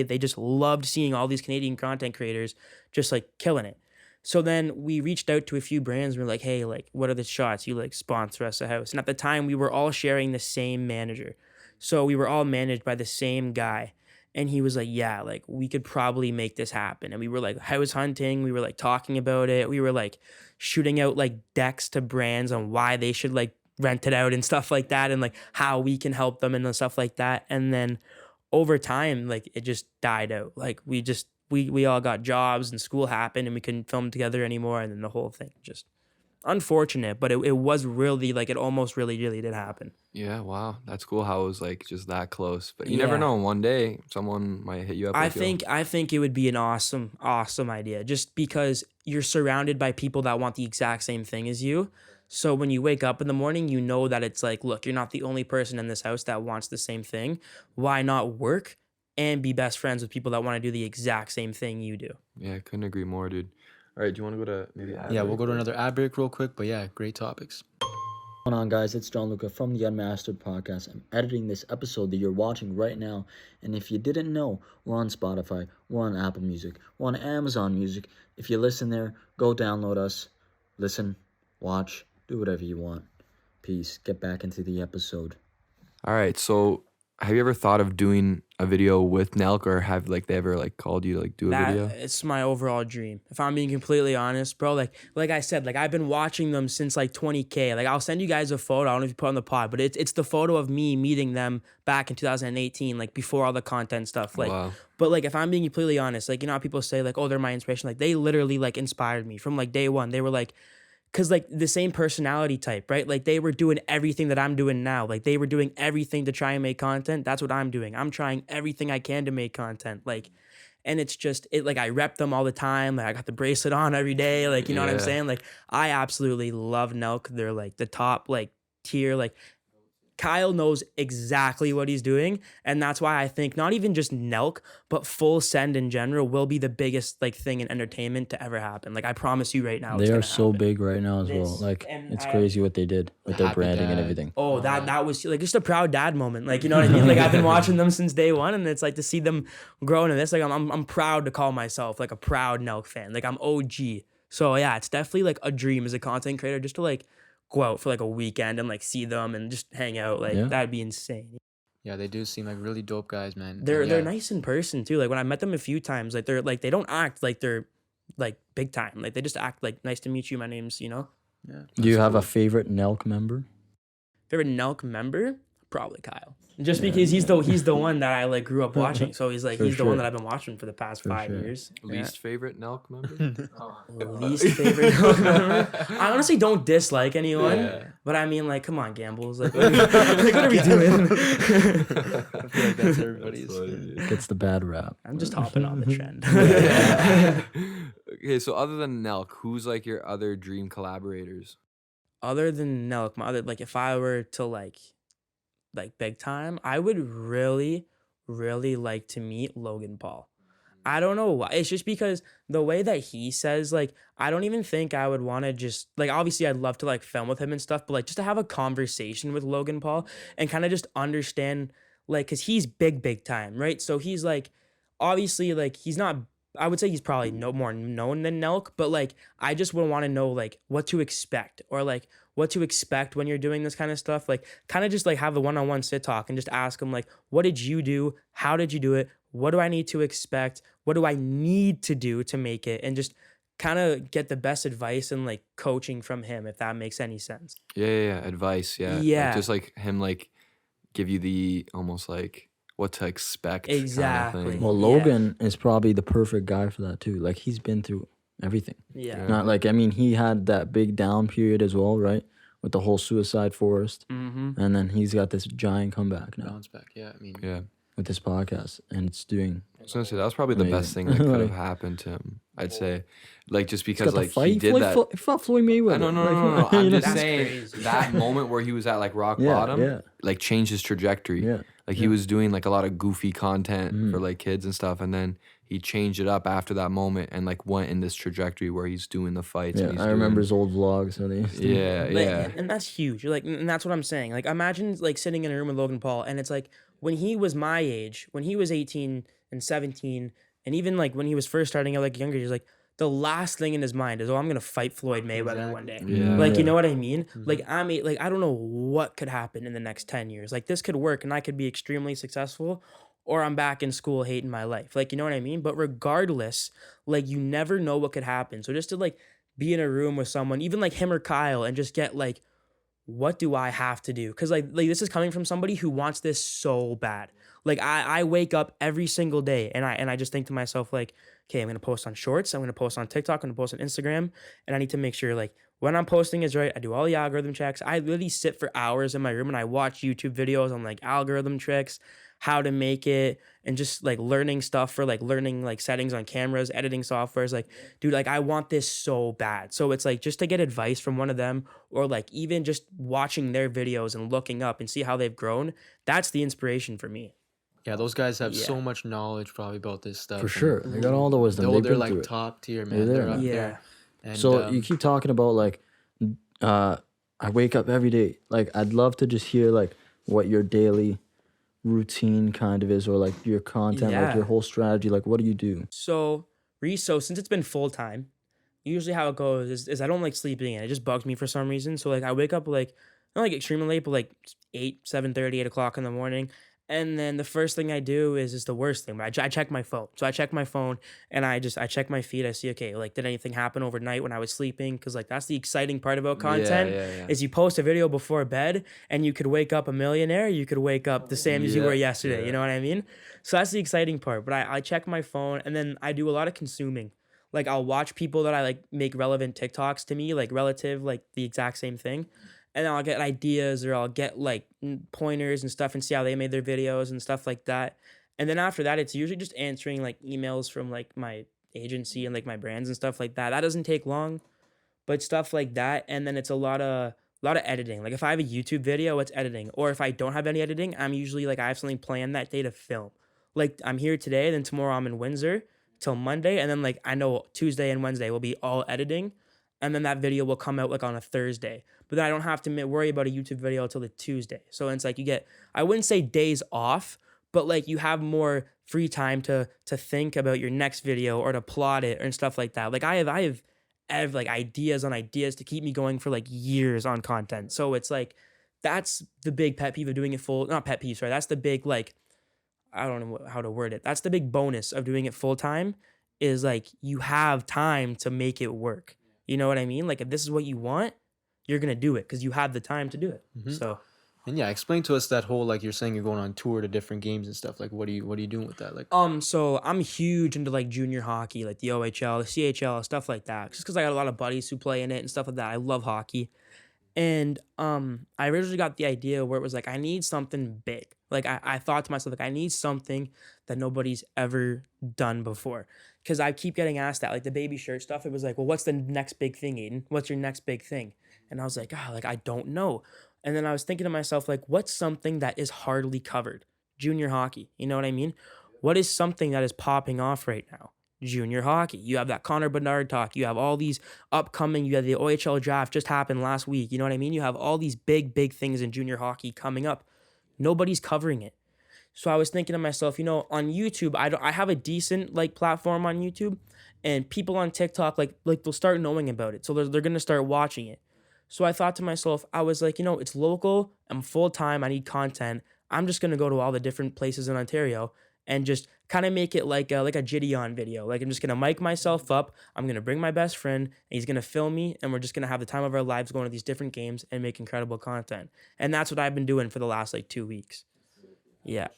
They just loved seeing all these Canadian content creators just like killing it. So then we reached out to a few brands. And we're like, hey, like, what are the shots? You like sponsor us a house. And at the time, we were all sharing the same manager. So we were all managed by the same guy. And he was like, yeah, like we could probably make this happen. And we were like house hunting. We were like talking about it. We were like shooting out like decks to brands on why they should like rent it out and stuff like that. And like how we can help them and stuff like that. And then over time, like it just died out. Like we all got jobs and school happened and we couldn't film together anymore. And then the whole thing just unfortunate, but it was really like it almost really did happen. Yeah, wow, that's cool. How it was like just that close, but you never Yeah. know. One day, someone might hit you up. I like, yo, think it would be an awesome idea just because you're surrounded by people that want the exact same thing as you. So when you wake up in the morning, you know that it's like, look, you're not the only person in this house that wants the same thing. Why not work and be best friends with people that want to do the exact same thing you do? Yeah, I couldn't agree more, dude. All right, do you want to go to maybe? ad Yeah, break we'll go to or- another ad break real quick. But yeah, great topics. What's going on, guys? It's Gianluca from the Unmastered Podcast. I'm editing this episode that you're watching right now. And if you didn't know, we're on Spotify, we're on Apple Music, we're on Amazon Music. If you listen there, go download us, listen, watch, do whatever you want. Peace. Get back into the episode. All right, so have you ever thought of doing a video with Nelk, or have like they ever like called you to like do a video? It's my overall dream. If I'm being completely honest, bro, like I said, like I've been watching them since like 20K. Like I'll send you guys a photo. I don't know if you put on the pod, but it's the photo of me meeting them back in 2018, like before all the content stuff. Like, Wow. but like if I'm being completely honest, like you know how people say like, oh, they're my inspiration. Like they literally like inspired me from like day one. They were like, cause like the same personality type, right? Like they were doing everything that I'm doing now. Like they were doing everything to try and make content. That's what I'm doing. I'm trying everything I can to make content. Like, and it's just like I rep them all the time. Like I got the bracelet on every day. Like, you know what I'm Yeah. saying? Like I absolutely love Nelk. They're like the top like tier. Like Kyle knows exactly what he's doing. And that's why I think not even just Nelk, but Full Send in general will be the biggest like thing in entertainment to ever happen. Like I promise you right now. They it's are gonna so happen. big right now as well. This- Like, and it's I- crazy what they did with their Happy branding and Dad. everything. Oh, that was like just a proud dad moment. Like, you know what I mean? Like I've been watching them since day one, and it's like to see them grow into this. Like I'm proud to call myself like a proud Nelk fan. Like I'm OG. So yeah, it's definitely like a dream as a content creator just to like go out for like a weekend and like see them and just hang out. Like Yeah. that'd be insane. Yeah, they do seem like really dope guys, man. They're And they're yeah, nice in person too. Like when I met them a few times, like they're like they don't act like they're like big time. Like they just act like nice to meet you. My name's, you know. Yeah. Do you That's have a cool. favorite Nelk member? Favorite Nelk member? Probably Kyle. Just because he's the one that I like grew up watching. So he's For the one sure. that I've been watching for the past For 5 sure. years. Least favorite Nelk member? Least favorite Nelk member? I honestly don't dislike anyone. Yeah. But I mean, like, come on, Gambles. Like, what are we doing? I feel like that's everybody's. That's funny, dude. Gets the bad rap. I'm just hopping on the trend. Okay, so other than Nelk, who's like your other dream collaborators? Other than Nelk, my other, like, if I were to like big time, I would really, really like to meet Logan Paul. I don't know why. It's just because the way that he says, like, I don't even think I would want to just, like, obviously I'd love to, like, film with him and stuff, but, like, just to have a conversation with Logan Paul and kind of just understand, like, because he's big time, right? So he's, like, obviously, like, he's not, I would say he's probably no more known than Nelk, but, like, I just would want to know, like, what to expect or, like, what to expect when you're doing this kind of stuff. Like, kind of just, like, have a one-on-one sit talk and just ask him, like, what did you do? How did you do it? What do I need to expect? What do I need to do to make it? And just kind of get the best advice and like coaching from him, if that makes any sense. Yeah. Advice, yeah. Yeah. Like, just like him, like give you the almost like what to expect. kinda Exactly. thing. Well, Yeah. Logan is probably the perfect guy for that too. Like he's been through everything. Yeah. Not like, I mean, he had that big down period as well, right? With the whole suicide forest. Mm-hmm. And then he's got this giant comeback now Bounce back. Yeah. I mean, Yeah. with this podcast. And it's doing, I was gonna say that was probably the best thing Amazing. that could have Like- happened to him. I'd say, like just he's because got the like fight. he did Floyd, that. He fought Floyd Mayweather. No. Like, I'm you know? just That's saying crazy. that moment where he was at like rock Yeah, bottom, yeah. like changed his trajectory. Yeah. Like he was doing like a lot of goofy content Mm. for like kids and stuff, and then he changed it up after that moment and like went in this trajectory where he's doing the fights. Yeah, and he's I remember doing- his old vlogs. How they used to Yeah, Like, yeah. and that's huge. Like, and that's what I'm saying. Like, imagine like sitting in a room with Logan Paul, and it's like when he was my age, when he was 18 and 17, and even like when he was first starting out, like younger, he's like the last thing in his mind is, oh, I'm gonna fight Floyd Mayweather one day. Yeah. Like, Yeah. you know what I mean? Like, like I don't know what could happen in the next 10 years. Like, this could work, and I could be extremely successful, or I'm back in school hating my life. Like, you know what I mean? But regardless, like, you never know what could happen. So just to like be in a room with someone, even like him or Kyle, and just get like, what do I have to do? Because like this is coming from somebody who wants this so bad. Like I wake up every single day and I just think to myself, like, okay, I'm gonna post on Shorts, I'm gonna post on TikTok, I'm gonna post on Instagram, and I need to make sure like when I'm posting is right. I do all the algorithm checks. I literally sit for hours in my room and I watch YouTube videos on like algorithm tricks, how to make it, and just like learning stuff for like learning like settings on cameras, editing softwares. Like, dude, like I want this so bad. So it's like just to get advice from one of them, or like even just watching their videos and looking up and see how they've grown. That's the inspiration for me. yeah, those guys have Yeah. so much knowledge probably about this stuff. For and sure. They got all the wisdom. They're, They've they're been like through it. top tier, They're man. there, They're up man. Yeah. there. And, So you keep talking about like, I wake up every day. Like I'd love to just hear like what your daily routine kind of is, or like your content, like Yeah. your whole strategy. Like what do you do? So since it's been full time, usually how it goes is I don't like sleeping in. It just bugs me for some reason. So like I wake up like not like extremely late, but like 7:30, 8 o'clock in the morning. And then the first thing I do is the worst thing. But I check my phone. So I check my phone and I check my feed. I see, okay, like did anything happen overnight when I was sleeping? Because like that's the exciting part about content yeah. is you post a video before bed and you could wake up a millionaire. You could wake up the same as you Yeah, were yesterday. yeah. You know what I mean? So that's the exciting part. But I check my phone and then I do a lot of consuming. Like I'll watch people that I like make relevant TikToks to me, like relative, like the exact same thing. And then I'll get ideas or I'll get like pointers and stuff and see how they made their videos and stuff like that. And then after that, it's usually just answering like emails from like my agency and like my brands and stuff like that. That doesn't take long, but stuff like that. And then it's a lot of editing. Like if I have a YouTube video, it's editing. Or if I don't have any editing, I'm usually like I have something planned that day to film. Like I'm here today, then tomorrow I'm in Windsor till Monday, and then like I know Tuesday and Wednesday will be all editing, and then that video will come out like on a Thursday. But then I don't have to worry about a YouTube video until the Tuesday. So it's like you get, I wouldn't say days off, but like you have more free time to think about your next video or to plot it and stuff like that. Like I have like ideas on ideas to keep me going for like years on content. So it's like that's the big pet peeve of doing it not pet peeve, sorry. That's the big like, I don't know how to word it. That's the big bonus of doing it full time is like you have time to make it work. You know what I mean? Like if this is what you want, you're going to do it because you have the time to do it. So, And yeah, explain to us that whole, like, you're saying you're going on tour to different games and stuff. Like, what are you doing with that? Like, so I'm huge into like junior hockey, like the OHL, the CHL, stuff like that. Just because I got a lot of buddies who play in it and stuff like that. I love hockey. And I originally got the idea where it was like, I need something big. Like I thought to myself, like, I need something that nobody's ever done before. Because I keep getting asked that, like the baby shirt stuff. It was like, well, what's the next big thing, Aiden? What's your next big thing? And I was like, like, I don't know. And then I was thinking to myself, like, what's something that is hardly covered? Junior hockey. You know what I mean? What is something that is popping off right now? Junior hockey. You have that Connor Bedard talk. You have all these upcoming, you have the OHL draft just happened last week. You know what I mean? You have all these big things in junior hockey coming up. Nobody's covering it. So I was thinking to myself, on YouTube, I have a decent like platform on YouTube, and people on TikTok like they'll start knowing about it. So they're going to start watching it. So I thought to myself, I was like, it's local. I'm full-time. I need content. I'm just going to go to all the different places in Ontario and just kind of make it like a Gideon video. Like, I'm just going to mic myself up. I'm going to bring my best friend, and he's going to film me, and we're just going to have the time of our lives going to these different games and make incredible content. And that's what I've been doing for the last, 2 weeks. Yeah.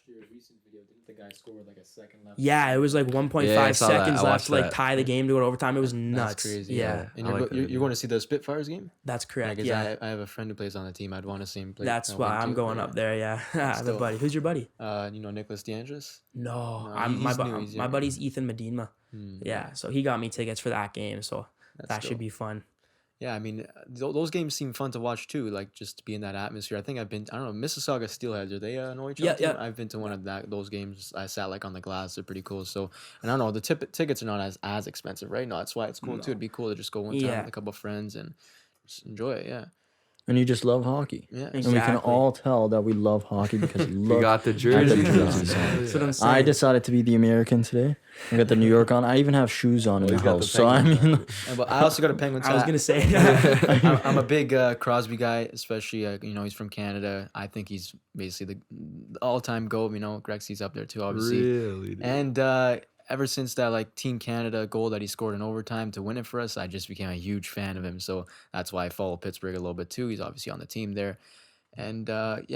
the guy scored like a second left. Yeah, it was like 1.5 Yeah, I saw that. seconds I left to watched like that. tie the game to an overtime. It was nuts. That's crazy. Yeah. And I like that you're going to see the Spitfires game? That's correct. Yeah, 'cause Yeah. I have a friend who plays on the team. I'd want to see him play. That's why I'm going up there. Yeah. I have a Still. buddy. Who's your buddy? Nicholas DeAndres. No, he's new. He's my young. buddy's Ethan Medina. Yeah, so he got me tickets for that game. So That's that should dope. be fun. Yeah, I mean, those games seem fun to watch too. Like just to be in that atmosphere. I think I don't know, Mississauga Steelheads. Are they an OHL Yeah, team? yeah. I've been to one of those games. I sat like on the glass. They're pretty cool. So, and I don't know, the tickets are not as expensive, right? No, that's why it's cool too. It'd be cool to just go one time Yeah. with a couple of friends and just enjoy it. Yeah, And you just love hockey. yeah. And we can Exactly. all tell that we love hockey because We look got the at the jerseys. jerseys on. That's what I'm saying. I decided to be the American today. I got the New York on. I even have shoes on in the he's got the house. So I Penguin mean, But I also got a Penguins I was hat. gonna say. I'm a big Crosby guy, especially he's from Canada. I think he's basically the all-time GOAT. Gretzky's up there too, obviously. Really? Dude. And ever since that Team Canada goal that he scored in overtime to win it for us, I just became a huge fan of him. So that's why I follow Pittsburgh a little bit too. He's obviously on the team there, and but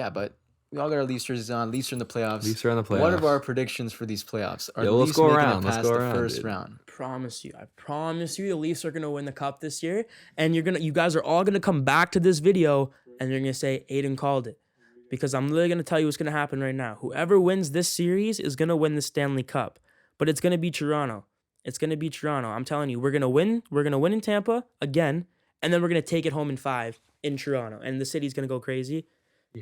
we all got our Leafs jerseys on. Leafs are in the playoffs. Leafs are in the playoffs. What are our predictions for these playoffs? Are Yeah, the let's Leafs go making it around. Let's past go the around, first dude. round? I promise you, the Leafs are gonna win the cup this year, and you guys are all gonna come back to this video and you're gonna say Aiden called it, because I'm literally gonna tell you what's gonna happen right now. Whoever wins this series is gonna win the Stanley Cup, but it's gonna be Toronto. It's gonna be Toronto. I'm telling you, we're gonna win. We're gonna win in Tampa again, and then we're gonna take it home in 5 in Toronto, and the city's gonna go crazy,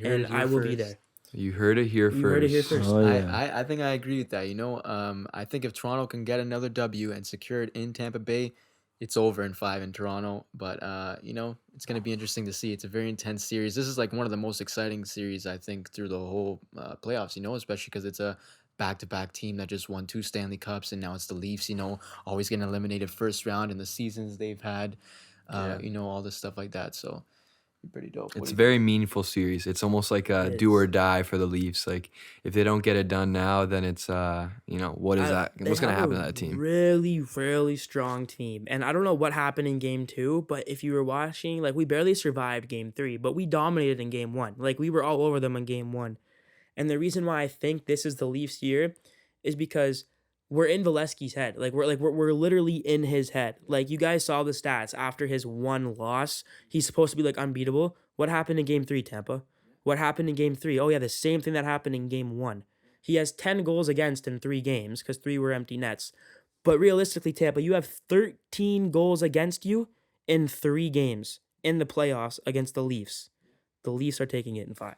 and I will be there. You heard it here first. You heard it here first. oh yeah. I think I agree with that. I think if Toronto can get another W and secure it in Tampa Bay, it's over in 5 in Toronto. But it's going to be interesting to see. It's a very intense series. This is like one of the most exciting series I think through the whole playoffs. Especially because it's a back-to-back team that just won 2 Stanley Cups, and now it's the Leafs. Always getting eliminated first round in the seasons they've had. All this stuff like that. So. Pretty dope. It's a very meaningful series. It's almost like a It do or is. die for the Leafs. Like if they don't get it done now, then it's what is that? They What's gonna have happen a to that team? Really, really strong team. And I don't know what happened in game 2, but if you were watching, we barely survived game 3, but we dominated in game 1. We were all over them in game 1. And the reason why I think this is the Leafs' year is because we're in Valesky's head. We're literally in his head. You guys saw the stats after his 1 loss. He's supposed to be unbeatable. What happened in game 3, Tampa? What happened in game 3? Oh yeah, the same thing that happened in game 1. He has 10 goals against in 3 games because 3 were empty nets. But realistically, Tampa, you have 13 goals against you in 3 games in the playoffs against the Leafs. The Leafs are taking it in 5.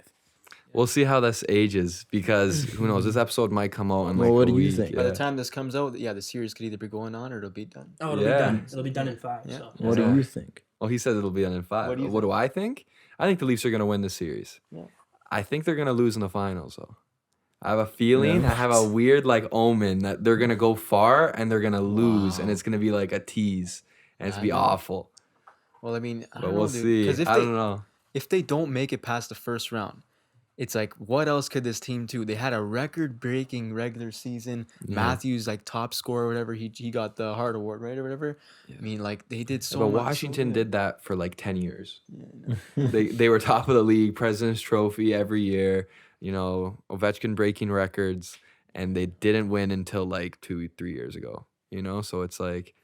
We'll see how this ages because who knows? This episode might come out in Well, what a do you week. think? By the Yeah. time this comes out, the series could either be going on or it'll be done. Oh, it'll Yeah. be done. It'll be done in 5. Yeah. So. What do you think? Well, he says it'll be done in 5. What do you What do I think? I think the Leafs are gonna win the series. Yeah. I think they're gonna lose in the finals though. I have a feeling. I have a weird omen that they're gonna go far and they're gonna lose, and it's gonna be like a tease, and it's gonna be I know. awful. Well, I mean, I But don't we'll know, dude, see. 'cause I don't know. if they don't make it past the first round, it's like, what else could this team do? They had a record-breaking regular season. Matthews, like, top scorer or whatever. He got the Hart Award, right, or whatever. Yeah. I mean, like, they did so But much. Washington did that for like 10 years. Yeah, I know. They were top of the league, President's Trophy every year, you know, Ovechkin breaking records, and they didn't win until like 2-3 years ago, you know? So it's like,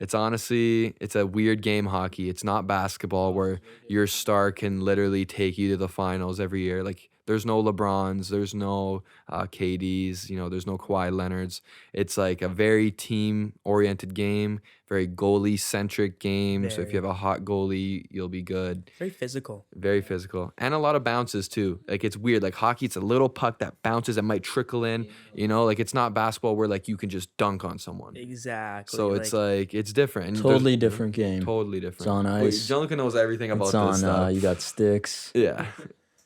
it's honestly, it's a weird game, hockey. It's not basketball where your star can literally take you to the finals every year. Like, there's no LeBrons, there's no KDs, you know, there's no Kawhi Leonards. It's like a very team-oriented game, very goalie-centric game. So if you have a hot goalie, you'll be good. Very physical. Very physical. And a lot of bounces, too. Like, it's weird. Like, hockey, it's a little puck that bounces that might trickle in, you know? Like, it's not basketball where, like, you can just dunk on someone. Exactly. So it's like, it's different. And Totally different game. Totally different. It's on ice. Jonathan knows everything about It's this on. stuff. You got sticks, Yeah.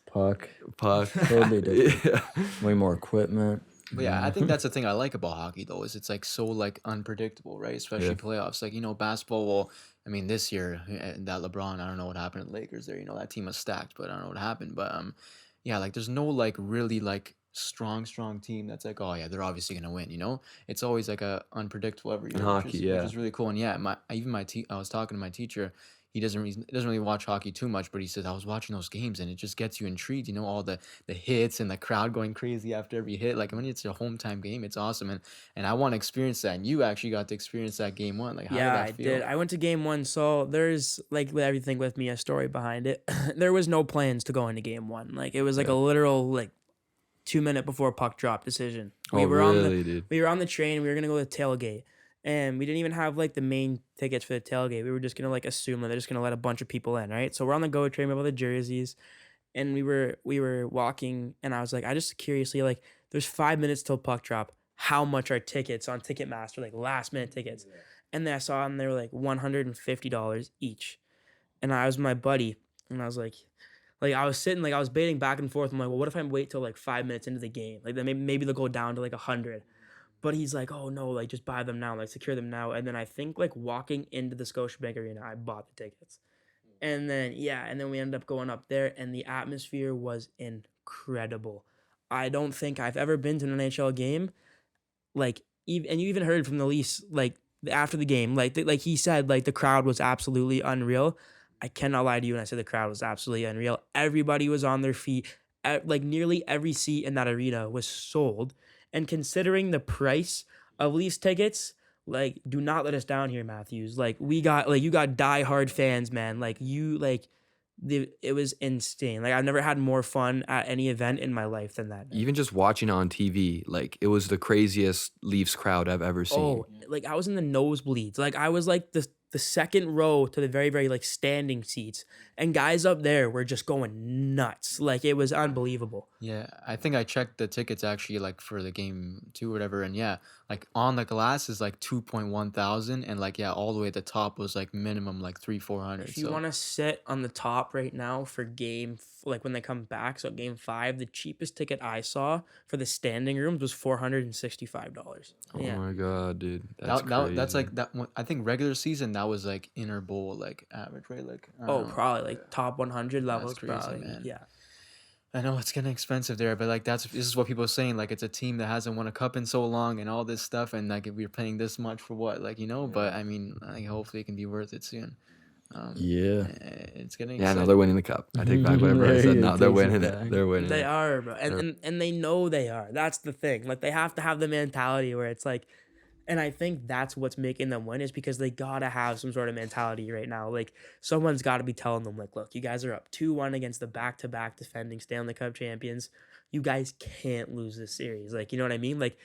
puck. Yeah. Totally different. Way more equipment. But yeah, I think that's the thing I like about hockey, though, is it's like so like unpredictable, right? Especially Yeah. playoffs. Like, you know, basketball. Well, I mean, this year that LeBron, I don't know what happened at the Lakers there. You know, that team was stacked, but I don't know what happened. But yeah, like there's no like really like strong team that's like, oh yeah, they're obviously gonna win. You know, it's always like a unpredictable every In year, hockey, which yeah. is really cool. And yeah, I was talking to my teacher. He doesn't really watch hockey too much, but he says I was watching those games and it just gets you intrigued. You know, all the hits and the crowd going crazy after every hit. Like when it's a hometown game, it's awesome, and I want to experience that. And you actually got to experience that game one. Like how did that feel? did. I went to game one, so there's like with everything with me a story behind it. There was no plans to go into game one. Like it was like a literal like 2 minute before puck drop decision. Oh, really, dude? We were on the train. We were gonna go to the tailgate. And we didn't even have like the main tickets for the tailgate. We were just gonna like assume that they're just gonna let a bunch of people in, right? So we're on the go train with all the jerseys, and we were walking, and I was like, I just curiously like, there's 5 minutes till puck drop. How much are tickets on Ticketmaster, like last minute tickets? And then I saw them, they were like $150 each, and I was with my buddy, and I was like I was sitting like I was baiting back and forth. I'm like, well, what if I wait till like 5 minutes into the game? Like then maybe they'll go down to like 100. But he's like, oh no, like just buy them now, like secure them now. And then I think like walking into the Scotiabank Arena, I bought the tickets. And then we ended up going up there, and the atmosphere was incredible. I don't think I've ever been to an NHL game, like and you even heard from the Leafs like after the game, like he said, like the crowd was absolutely unreal. I cannot lie to you when I say the crowd was absolutely unreal. Everybody was on their feet. Like nearly every seat in that arena was sold. And considering the price of Leafs tickets, like, do not let us down here, Matthews. Like, you got diehard fans, man. Like, it was insane. Like, I've never had more fun at any event in my life than that. Even just watching on TV, like, it was the craziest Leafs crowd I've ever seen. Oh, like, I was in the nosebleeds. Like, I was, like, the second row to the very, very, like, standing seats. And guys up there were just going nuts. Like, it was unbelievable. Yeah, I think I checked the tickets actually like for the game 2 or whatever, and yeah, like on the glass is like 2.1 thousand, and like yeah, all the way at the top was like minimum like 300-400. If you want to sit on the top right now for like when they come back, so game 5, the cheapest ticket I saw for the standing rooms was $465. Oh Yeah. my god, dude, that's crazy. That's like that one. I think regular season that was like inner bowl like average, right? Like I don't know. Probably like top 100 levels. crazy, Probably, man. yeah. I know it's getting expensive there, but like this is what people are saying. Like it's a team that hasn't won a cup in so long and all this stuff, and like we're paying this much for what, like But I mean, I think hopefully it can be worth it soon. Yeah. It's getting. Yeah, no, exciting. they're winning the cup. I take back whatever I said. No, they're winning it. They're winning They it. are, bro. And they know they are. That's the thing. Like, they have to have the mentality where it's like, and I think that's what's making them win, is because they gotta have some sort of mentality right now. Like, someone's got to be telling them, like, look, you guys are up 2-1 against the back-to-back defending Stanley Cup champions. You guys can't lose this series. Like, you know what I mean? Like,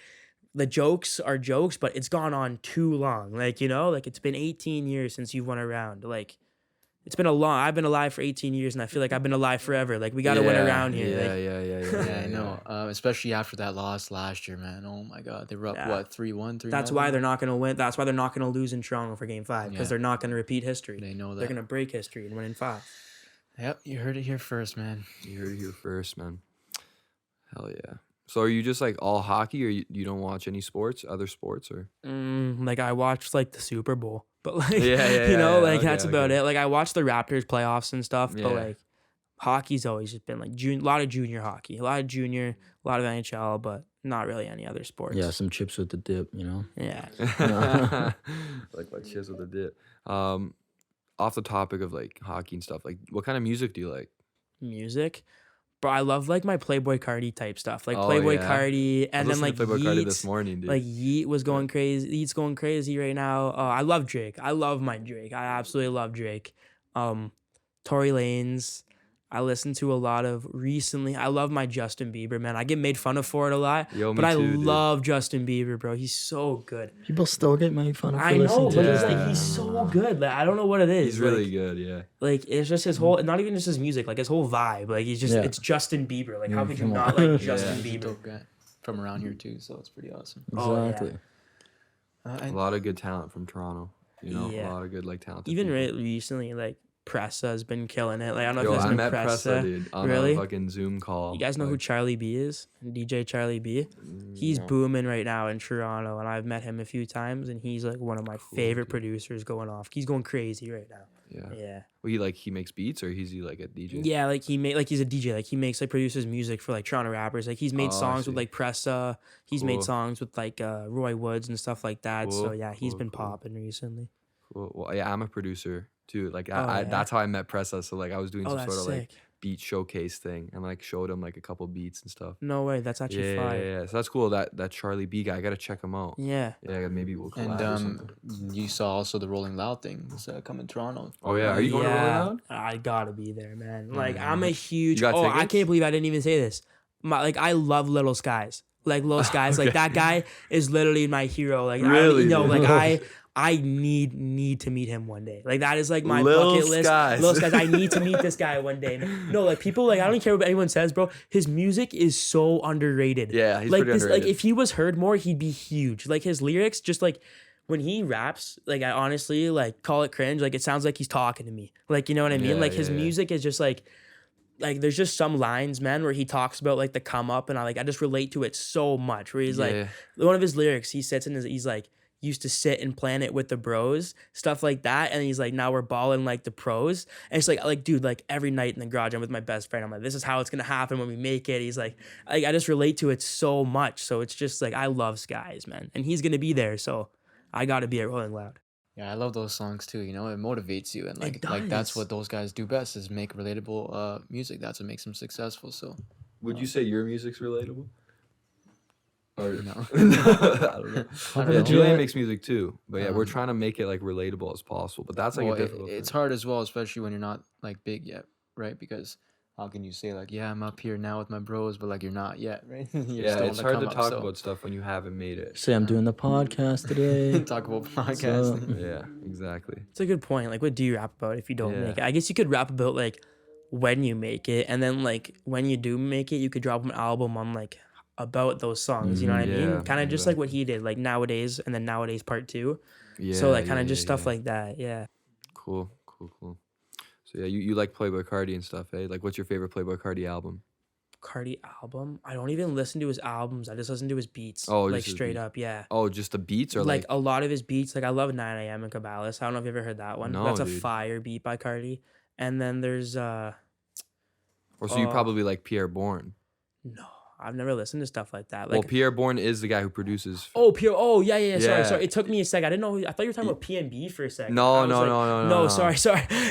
the jokes are jokes, but it's gone on too long. Like, like it's been 18 years since you've won a round. Like, it's been I've been alive for 18 years, and I feel like I've been alive forever. Like, we got to win around here. Yeah, I know. Especially after that loss last year, man. Oh my God, they were up what 3-1, 3-0. That's why they're not going to win. That's why they're not going to lose in Toronto for Game 5, because they're not going to repeat history. They know that they're going to break history and win in 5. Yep, you heard it here first, man. You heard it here first, man. Hell yeah. So are you just like all hockey, or you don't watch any other sports, or? Like, I watched like the Super Bowl, but like, Yeah, like that's about it. Like, I watched the Raptors playoffs and stuff, but like, hockey's always just been like a lot of junior hockey, a lot of NHL, but not really any other sports. Yeah, some chips with the dip, Yeah. Like what chips with the dip. Off the topic of like hockey and stuff, like what kind of music do you like? Music. Bro, I love like my Playboy Cardi type stuff, like Oh, Playboy yeah. Cardi, and then like Playboy Cardi this Yeats. morning, dude. Like Yeet was going crazy. Yeet's going crazy right now. I love Drake. I love my Drake. I absolutely love Drake. Tory Lanez. I listen to a lot of recently. I love my Justin Bieber, man. I get made fun of for it a lot, Yo, me but I too, dude. love Justin Bieber, bro. He's so good. People still get made fun of for I know, listening but to he's that. like he's so good. Like I don't know what it is. He's really like, good, yeah. Like it's just his whole, not even just his music, like his whole vibe. Like he's just, Yeah. it's Justin Bieber. Like how could you come not on. like Justin He's a Bieber? dope guy from around here too, so it's pretty awesome. Oh, yeah. Exactly. A lot of good talent from Toronto. Yeah. A lot of good like talented Even people. recently, like Pressa has been killing it. Like I don't know Yo, if I you met guys know Pressa, Pressa. dude, on Really? a fucking Zoom call. You guys know who like, Charlie B is? DJ Charlie B. He's no. booming right now in Toronto, and I've met him a few times, and he's like one of my favorite dude. producers going off. He's going crazy right now. Yeah. Yeah. Well, he makes beats, or is he like a DJ? Yeah, like he's a DJ. Like he makes like produces music for like Toronto rappers. Like he's made Oh, I songs with see. like Pressa. He's made Cool. songs with like Roy Woods and stuff like that. So Cool, yeah, he's cool, been cool. popping recently. Well, yeah, I'm a producer too. Like Oh, I yeah? that's how I met Pressa. So like I was doing Oh, some that's sort of sick. like beat showcase thing, and like showed him like a couple beats and stuff. No way, that's actually fire. Yeah. So that's cool. That Charlie B guy, I gotta check him out. Yeah. Yeah, maybe we'll collab And or something. you saw also the Rolling Loud thing is coming to Toronto. Oh yeah, are you going to Rolling Yeah, Loud? I gotta be there, man. Like I'm a huge. You got Oh, I tickets? can't believe I didn't even say this. I love Little Skies. Like Little Skies, like that guy is literally my hero. Like Really, like dude? I need to meet him one day. Like that is like my Lil bucket list. Skies. Little Skies. I need to meet this guy one day. No, like people like I don't care what anyone says, bro. His music is so underrated. Yeah, he's like pretty this. underrated. Like if he was heard more, he'd be huge. Like his lyrics, just like. When he raps, like I honestly like call it cringe. Like it sounds like he's talking to me. Like you know what I mean? Yeah, Like his yeah, yeah. music is just like there's just some lines, man, where he talks about like the come up, and I just relate to it so much. Where he's Yeah. like one of his lyrics, he sits in he's like used to sit and plan it with the bros, stuff like that, and he's like now we're balling like the pros, and it's like dude, like every night in the garage I'm with my best friend. I'm like this is how it's gonna happen when we make it. He's like I just relate to it so much. So it's just like I love Skies, man, and he's gonna be there, so I gotta be at Rolling Loud. Yeah, I love those songs too. You know, it motivates you, and It like that's does. what those guys do best is make relatable music. That's what makes them successful. So Would you say your music's relatable? Or no, I don't know. I don't Yeah, know. Julian makes music too, but yeah, we're Um, trying to make it like relatable as possible. But that's like well, a difficult. it's thing. hard as well, especially when you're not like big yet, right? Because how can you say like, yeah, I'm up here now with my bros, but like you're not yet, right? You're Yeah, still on it's the hard come to up, talk so- about stuff when you haven't made it. Say I'm doing the podcast today. talk about podcasting. Yeah, exactly. It's a good point. Like, what do you rap about if you don't Yeah. make it? I guess you could rap about like when you make it, and then like when you do make it, you could drop an album on like about those songs. You know what I mean? Yeah, Kind of just like what he did, like Nowadays, and then Nowadays Part 2. Yeah. So like kind of yeah, just stuff yeah. like that. Yeah. Cool. So yeah, you like Playboy Cardi and stuff, eh? Like, what's your favorite Playboy Cardi album? Cardi album. I don't even listen to his albums. I just listen to his beats. Oh, like just his straight beats. up. Yeah. Oh, just the beats or Like like? a lot of his beats. Like I love 9 a.m. and Cabalas. I don't know if you ever heard that one. No, That's a dude. fire beat by Cardi. And then there's Or so you probably like Pierre Bourne. no, I've never listened to stuff like that. Well, Like Pierre Bourne is the guy who produces. oh, Pure. Oh, yeah. Yeah. Sorry. It took me a sec. I didn't know. I thought you were talking about PNB for a second. No, I was no, like, no. No, sorry.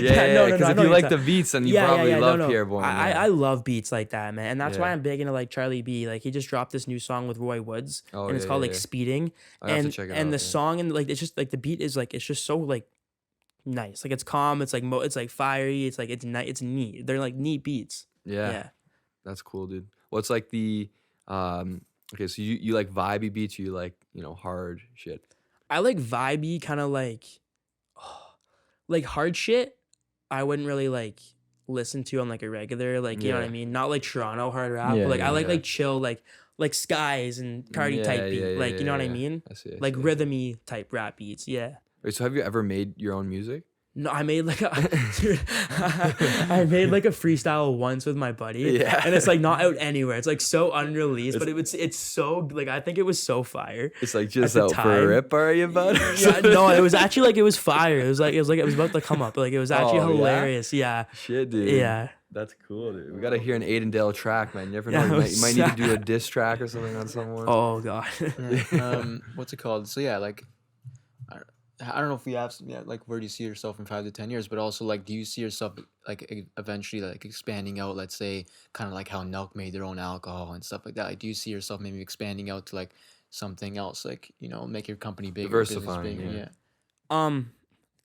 Yeah, no. because I if know you what like you're the beats, then you probably love Pierre Bourne. I love beats like that, man, and that's why Yeah. I'm big into like Charlie B. Like he just dropped this new song with Roy Woods, Oh, and it's yeah, called yeah, like yeah. Speeding, I have to and check it and out, the yeah. song and like it's just like the beat is like it's just so like nice. Like it's calm. It's like it's like fiery. It's like it's neat. They're like neat beats. Yeah. Yeah. That's cool, dude. What's like the okay, so you like vibey beats, you like, hard shit. I like vibey kind of like hard shit. I wouldn't really like listen to on like a regular like you know what I Yeah. mean, not like Toronto hard rap, Yeah, but like I like yeah. like chill like Skies and Cardi type beat, like you know what I mean, I see. like rhythmy type rap beats. Yeah. Wait, so have you ever made your own music? No, I made like dude, I made like a freestyle once with my buddy. Yeah. And it's like not out anywhere. It's like so unreleased, but it's so like I think it was so fire. It's like just the out for a time- rip, are you, bud? Yeah, no, it was actually like it was fire. It was about to come up. Like it was actually Oh, yeah? hilarious. Yeah. Shit, dude. Yeah. That's cool, dude. We gotta hear an Aiden Dale track, man. You never know. You might need to do a diss track or something on someone. Oh god. Yeah. What's it called? So yeah, like I don't know if we have like where do you see yourself in 5 to 10 years, but also like do you see yourself like eventually like expanding out, let's say kind of like how Nelk made their own alcohol and stuff like that. Like do you see yourself maybe expanding out to like something else, like, you know, make your company bigger, business Diversifying, bigger, yeah.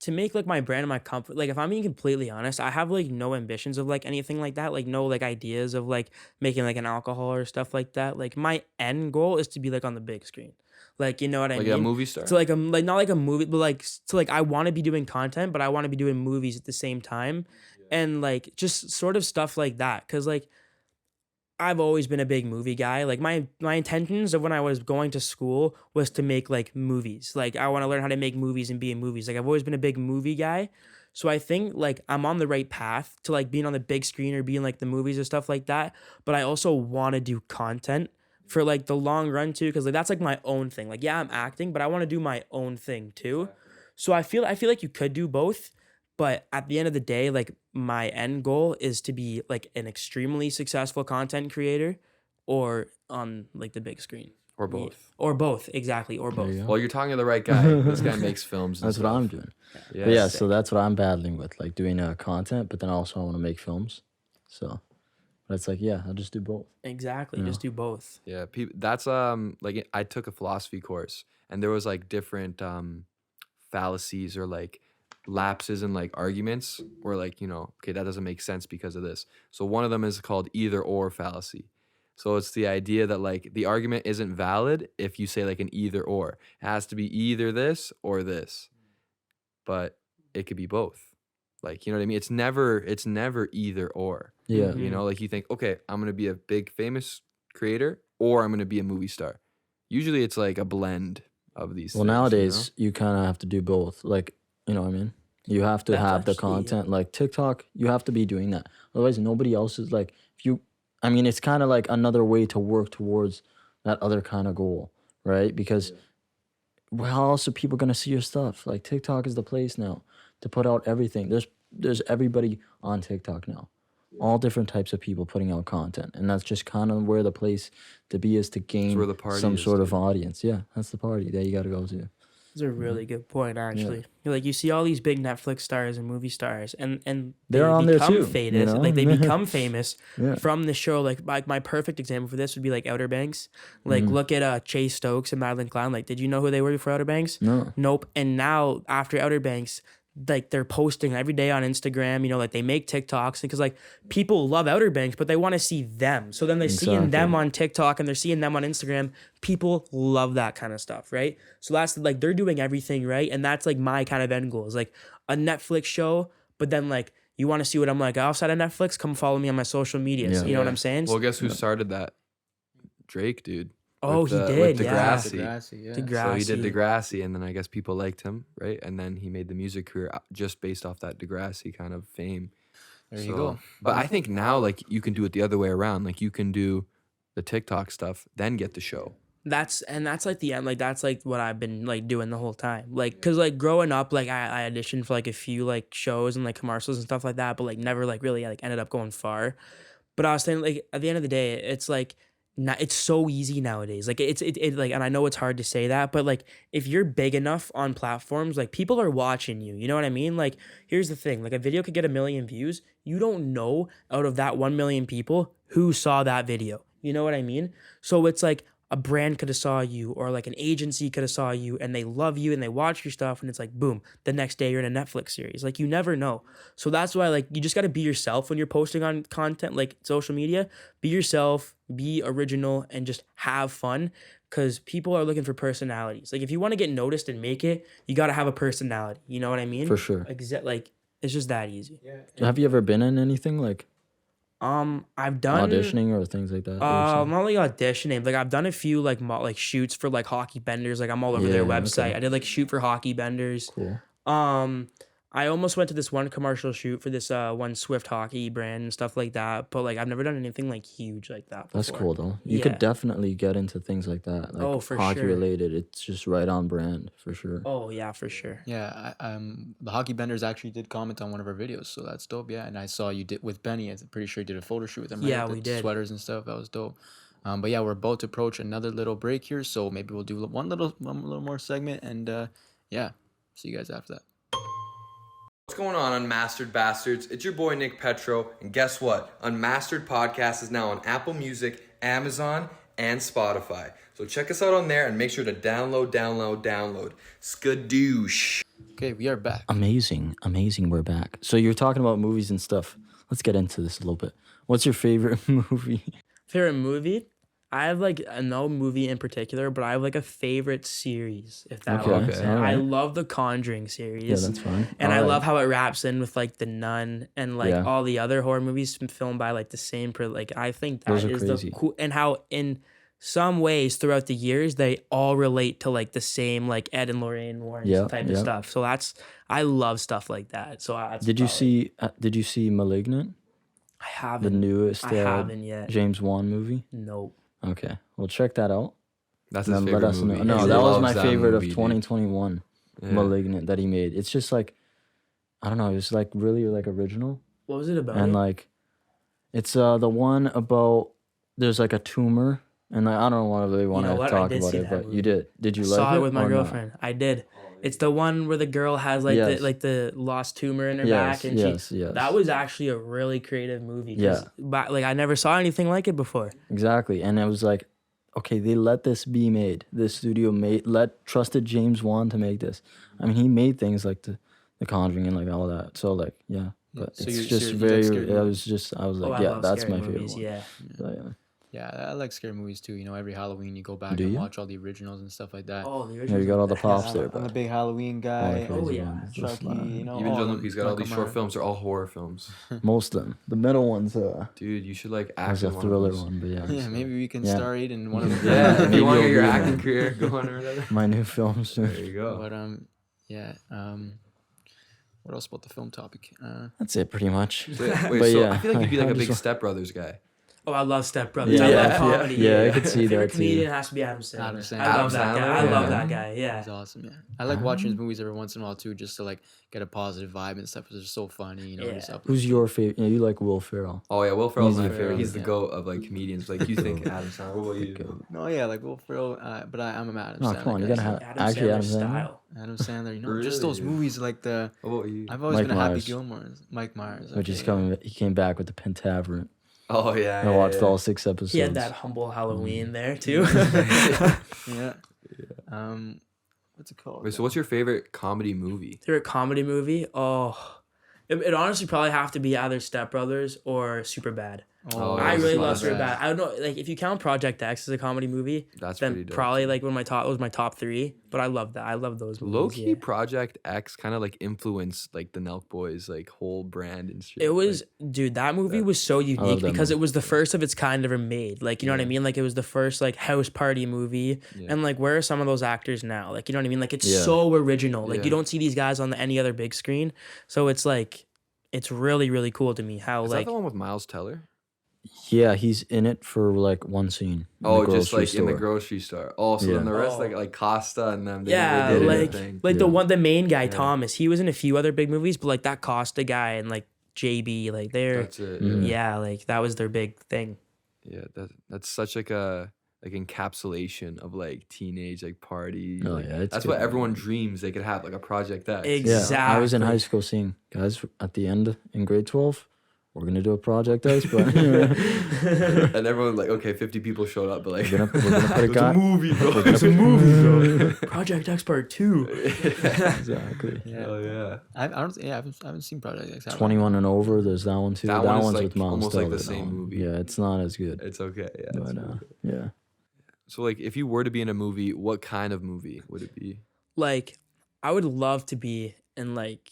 To make like my brand and my comfort, like if I'm being completely honest, I have like no ambitions of like anything like that, like no like ideas of like making like an alcohol or stuff like that. Like my end goal is to be like on the big screen, like you know what I Like mean? a movie star. To like like not like a movie, but like to like I want to be doing content, but I want to be doing movies at the same time, and like just sort of stuff like that. Cause like I've always been a big movie guy. Like my intentions of when I was going to school was to make like movies. Like I want to learn how to make movies and be in movies. Like I've always been a big movie guy. So I think like I'm on the right path to like being on the big screen or being like the movies and stuff like that. But I also want to do content for like the long run too, because like that's like my own thing. Like yeah, I'm acting, but I want to do my own thing too. So I feel like you could do both. But at the end of the day, like my end goal is to be like an extremely successful content creator or on like the big screen. Or both. Or both, exactly. Or There both. you go. Well, you're talking to the right guy. This guy makes films. And That's what stuff. I'm doing. Yeah. But yeah, sick. so that's what I'm battling with, like doing content, but then also I want to make films. So, but it's like, yeah, I'll just do both. Exactly. Yeah. Just do both. Yeah, that's like I took a philosophy course, and there was like different fallacies or like lapses in like arguments where like, you know, okay, that doesn't make sense because of this. So one of them is called either or fallacy. So it's the idea that like the argument isn't valid if you say like an either or. It has to be either this or this. But it could be both. Like, you know what I mean? It's never either or. Yeah. You know, like you think, okay, I'm going to be a big famous creator or I'm going to be a movie star. Usually it's like a blend of these Well, things. nowadays you kind of have to do both. Like, you know what I mean? You have to That's have the actually- content. Like TikTok, you have to be doing that. Otherwise, nobody else is like, if you, I mean, it's kind of like another way to work towards that other kind of goal, right? Because how else are people going to see your stuff? Like TikTok is the place now to put out everything. There's everybody on TikTok now. All different types of people putting out content. And that's just kind of where the place to be is to gain where the party some is, sort of dude. audience. Yeah, that's the party that you got to go to. That's a really good point, actually. Like you see all these big Netflix stars and movie stars, and they They're on there become too, famous. you know? Like they become famous Yeah. from the show. Like my perfect example for this would be like Outer Banks. Like look at Chase Stokes and Madeline Clown. Like, did you know who they were before Outer Banks? No. Nope. And now after Outer Banks, like they're posting every day on Instagram, you know, like they make TikToks because like people love Outer Banks, but they want to see them. So then they're seeing them Exactly. on TikTok and they're seeing them on Instagram. People love that kind of stuff, right? So that's like they're doing everything right. And that's like my kind of end goal is like a Netflix show, but then like you want to see what I'm like outside of Netflix, come follow me on my social medias. Yeah. You know what I'm saying? Well, guess who started that? Drake, dude. Oh, with he the- did, with yeah. Degrassi. Degrassi, yeah. Degrassi. So he did Degrassi, and then I guess people liked him, right? And then he made the music career just based off that Degrassi kind of fame. There you So- go. But I think now, like, you can do it the other way around. Like, you can do the TikTok stuff, then get the show. That's like the end. Like that's like what I've been like doing the whole time. Like, cause like growing up, like I auditioned for like a few like shows and like commercials and stuff like that, but like never like really like ended up going far. But I was saying like at the end of the day, it's like it's so easy nowadays. Like it like, and I know it's hard to say that, but like if you're big enough on platforms, like people are watching you. You know what I mean? Like here's the thing: like a video could get 1 million views. You don't know out of that 1 million people who saw that video. You know what I mean? So it's like a brand could have saw you or like an agency could have saw you and they love you and they watch your stuff and it's like boom, the next day you're in a Netflix series. Like you never know. So that's why like you just got to be yourself when you're posting on content like social media. Be yourself, be original, and just have fun because people are looking for personalities. Like if you want to get noticed and make it, you got to have a personality. You know what I mean? For sure. Like it's just that easy. Have you ever been in anything like I've done auditioning or things like that? not like auditioning. Like I've done a few like like shoots for like hockey benders. Like I'm all over their Yeah, website. okay. I did like shoot for hockey benders. Cool. I almost went to this one commercial shoot for this one Swift hockey brand and stuff like that, but like I've never done anything like huge like that before. That's cool though. You could definitely get into things like that. Like for hockey sure. related. It's just right on brand for sure. Oh yeah, for sure. Yeah, the Hockey Benders actually did comment on one of our videos, so that's dope. Yeah, and I saw you did with Benny. I'm pretty sure you did a photo shoot with him. Right? Yeah, The we did. Sweaters and stuff. That was dope. But yeah, we're about to approach another little break here, so maybe we'll do one little more segment, and yeah, see you guys after that. What's going on, Unmastered Bastards? It's your boy Nick Petro, and guess what? Unmastered Podcast is now on Apple Music, Amazon, and Spotify. So check us out on there and make sure to download. Skadoosh. Okay, we are back. Amazing. We're back. So you're talking about movies and stuff. Let's get into this a little bit. What's your favorite movie? Favorite movie? I have like no movie in particular, but I have like a favorite series, if that Okay, makes sense. alright. I love the Conjuring series. Yeah, that's fine. And I Alright. love how it wraps in with like The Nun and like Yeah. all the other horror movies filmed by like the same like I think that Those are is crazy. the cool, and how in some ways throughout the years they all relate to like the same like Ed and Lorraine Warren Yeah, type of yeah. stuff. So I love stuff like that. So Did you see Malignant? I The haven't. newest I haven't yet. James Wan movie? Nope. Okay. Well, check that out. That's And his then let favorite us movie. know. No, He that was loves my that favorite movie, of dude. 2021. Yeah. Malignant that he made. It's just like, I don't know. It was like really like original. What was it about? And like, it's the one about there's like a tumor. And like, I don't really want know to what? I talk did about see it, that but movie. you did. Did you I like saw it it with my or not? girlfriend. I did. It's the one where the girl has like Yes. the lost tumor in her Yes, back, and yes. that was actually a really creative movie. Yeah. But like I never saw anything like it before. Exactly. And it was like, okay, they let this be made. This studio trusted James Wan to make this. I mean, he made things like the Conjuring and like all that. So like, yeah. But So it's you just like very, scary I was like, I yeah, love that's scary my favorite movies, one. Yeah. So, yeah. Yeah, I like scary movies too. You know, every Halloween you go back Do and you? watch all the originals and stuff like that. Oh, the Yeah, original. you got all the pops there, I'm a but big Halloween guy. Oh, yeah. ones, that's Chucky, not- you know. Even all John of Luke, he's got them, all these Michael short Myers. films. They're all horror films. most of them. The middle one's Dude, you should like act was a in one of thriller those. one, but yeah. Yeah, maybe we can Yeah. star it in one of them. Yeah, if Maybe you want to you'll get your be acting one. career going or whatever. My new films. There you go. But yeah. What else about the film topic? That's it, pretty much. Wait, But so yeah, I feel like you'd be like I a big just- Step Brothers guy. Oh, I love Step Brothers. Yeah, I love yeah, comedy. yeah, I could see Favorite that too. comedian has to be Adam Sandler. Adam Sandler. I love that guy. I Adam love Sandler, that yeah. guy. Yeah. He's awesome, yeah. I like watching his movies every once in a while too, just to like get a positive vibe and stuff. It's just so funny, you know. Yeah. just up- Who's your favorite? You like Will Ferrell. Oh yeah, Will Ferrell's my Easy. favorite. He's the Yeah. goat of like comedians. Like you think Adam Sandler. What about you? No, yeah, like Will Ferrell, but I'm a Adam No, Sandler. come on, you guy, gotta so- have Adam actually Sandler Adam Sandler. style. Adam Sandler, you know, just those Really? movies like the. What about you? I've always Mike been a Happy Myers. Gilmore. Mike Myers. Which is okay, he came back with the Pentaveret. Oh yeah. I watched all 6 episodes. He had that humble Halloween there too. Yeah. What's it called? Wait, so what's your favorite comedy movie? Favorite comedy movie? Oh, it honestly probably have to be either Step Brothers or Superbad. Oh, I that's really not love bad. Superbad. I don't know, like if you count Project X as a comedy movie, That's then pretty dope. probably like was my top 3. But I love that. I love those movies. Low key, yeah. Project X kind of like influenced like the Nelk Boys like whole brand and shit. It was, like, dude, that movie that- was so unique that because movie. it was the first of its kind ever made. Like, you know what I Yeah. mean? Like, it was the first, like, house party movie. Yeah. And, like, where are some of those actors now? Like, you know what I mean? Like, it's Yeah. so original. Like, Yeah. you don't see these guys on any other big screen. So it's, like, it's really, really cool to me how, is like, that the one with Miles Teller? Yeah, he's in it for like one scene. in Oh, the just grocery like in the store. grocery store. Oh, so then Yeah. the rest Oh. like Costa and them. They yeah, did like, their thing. the main guy, Yeah. Thomas, he was in a few other big movies, but, like, that Costa guy and, like, JB, like, they're, That's it. Mhm. yeah, like, that was their big thing. Yeah, that's such like a like encapsulation of like teenage like party. Oh, like, yeah, it's that's good. what everyone dreams they could have, like a Project X. Exactly. Yeah, I was in high school seeing guys at the end in grade 12. We're gonna do a project X, but And everyone like, okay, 50 people showed up, but like we're gonna put a it's guy. a movie, bro. we're gonna It's a put- movie, bro. Project X Part 2. Exactly. Yeah. Oh yeah. I don't. Yeah, I haven't seen Project X. I don't know. 21 and over. There's that one too. That That, one is, one's like, with Miles almost like the Teller, that same one. movie. Yeah, it's not as good. It's okay. Yeah. But it's okay. yeah. So like if you were to be in a movie, what kind of movie would it be? Like, I would love to be in, like,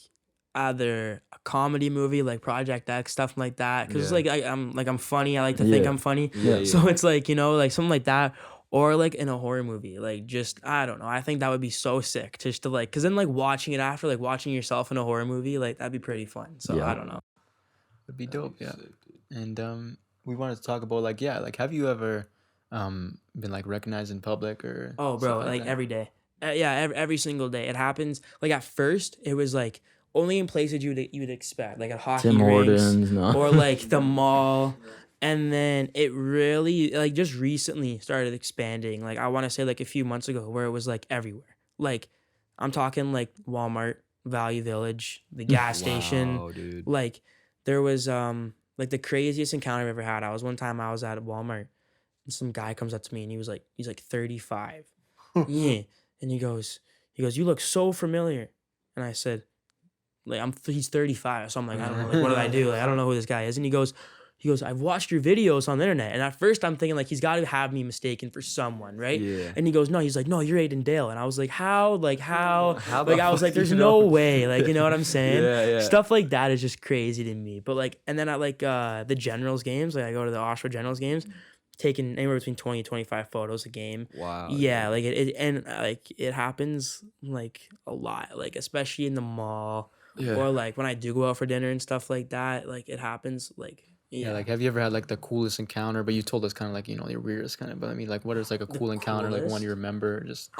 either a comedy movie like Project X, stuff like that, because Yeah. I'm funny. I like to think Yeah. I'm funny. Yeah. So it's like, you know, like something like that, or like in a horror movie. Like just I don't know. I think that would be so sick just to like, cause then like watching it after, like watching yourself in a horror movie, like that'd be pretty fun. So Yeah. I don't know. Would be dope, yeah. And we wanted to talk about like have you ever been like recognized in public or Oh, stuff bro, like that? every day. Yeah, every single day. It happens. Like at first, it was like only in places you'd expect, like at hockey Tim rinks Hortons, no. or like the mall. And then it really like just recently started expanding. Like I want to say like a few months ago where it was like everywhere. Like I'm talking like Walmart, Value Village, the gas station. Wow, dude. Like there was like the craziest encounter I've ever had. One time I was at Walmart and some guy comes up to me and he's like 35. Yeah. And he goes, you look so familiar. And I said, like he's 35. So I'm like, I don't know, like what did I do? Like I don't know who this guy is. And he goes, I've watched your videos on the internet. And at first I'm thinking like he's got to have me mistaken for someone, right? Yeah. And he goes, no, he's like, no, you're Aiden Dale. And I was like, how? Like how? How the Like I was fuck like, do there's you no know? way. Like, you know what I'm saying? Yeah. Stuff like that is just crazy to me. But like, and then at like the Generals games, like I go to the Oshawa Generals games, taking anywhere between 20 and 25 photos a game. Wow. Yeah, like it happens like a lot, like especially in the mall Yeah. or like when I do go out for dinner and stuff like that. Like it happens like Yeah, like have you ever had like the coolest encounter? But you told us kind of like, you know, your weirdest kind of, but I mean like what is like a cool encounter, like one coolest? you remember just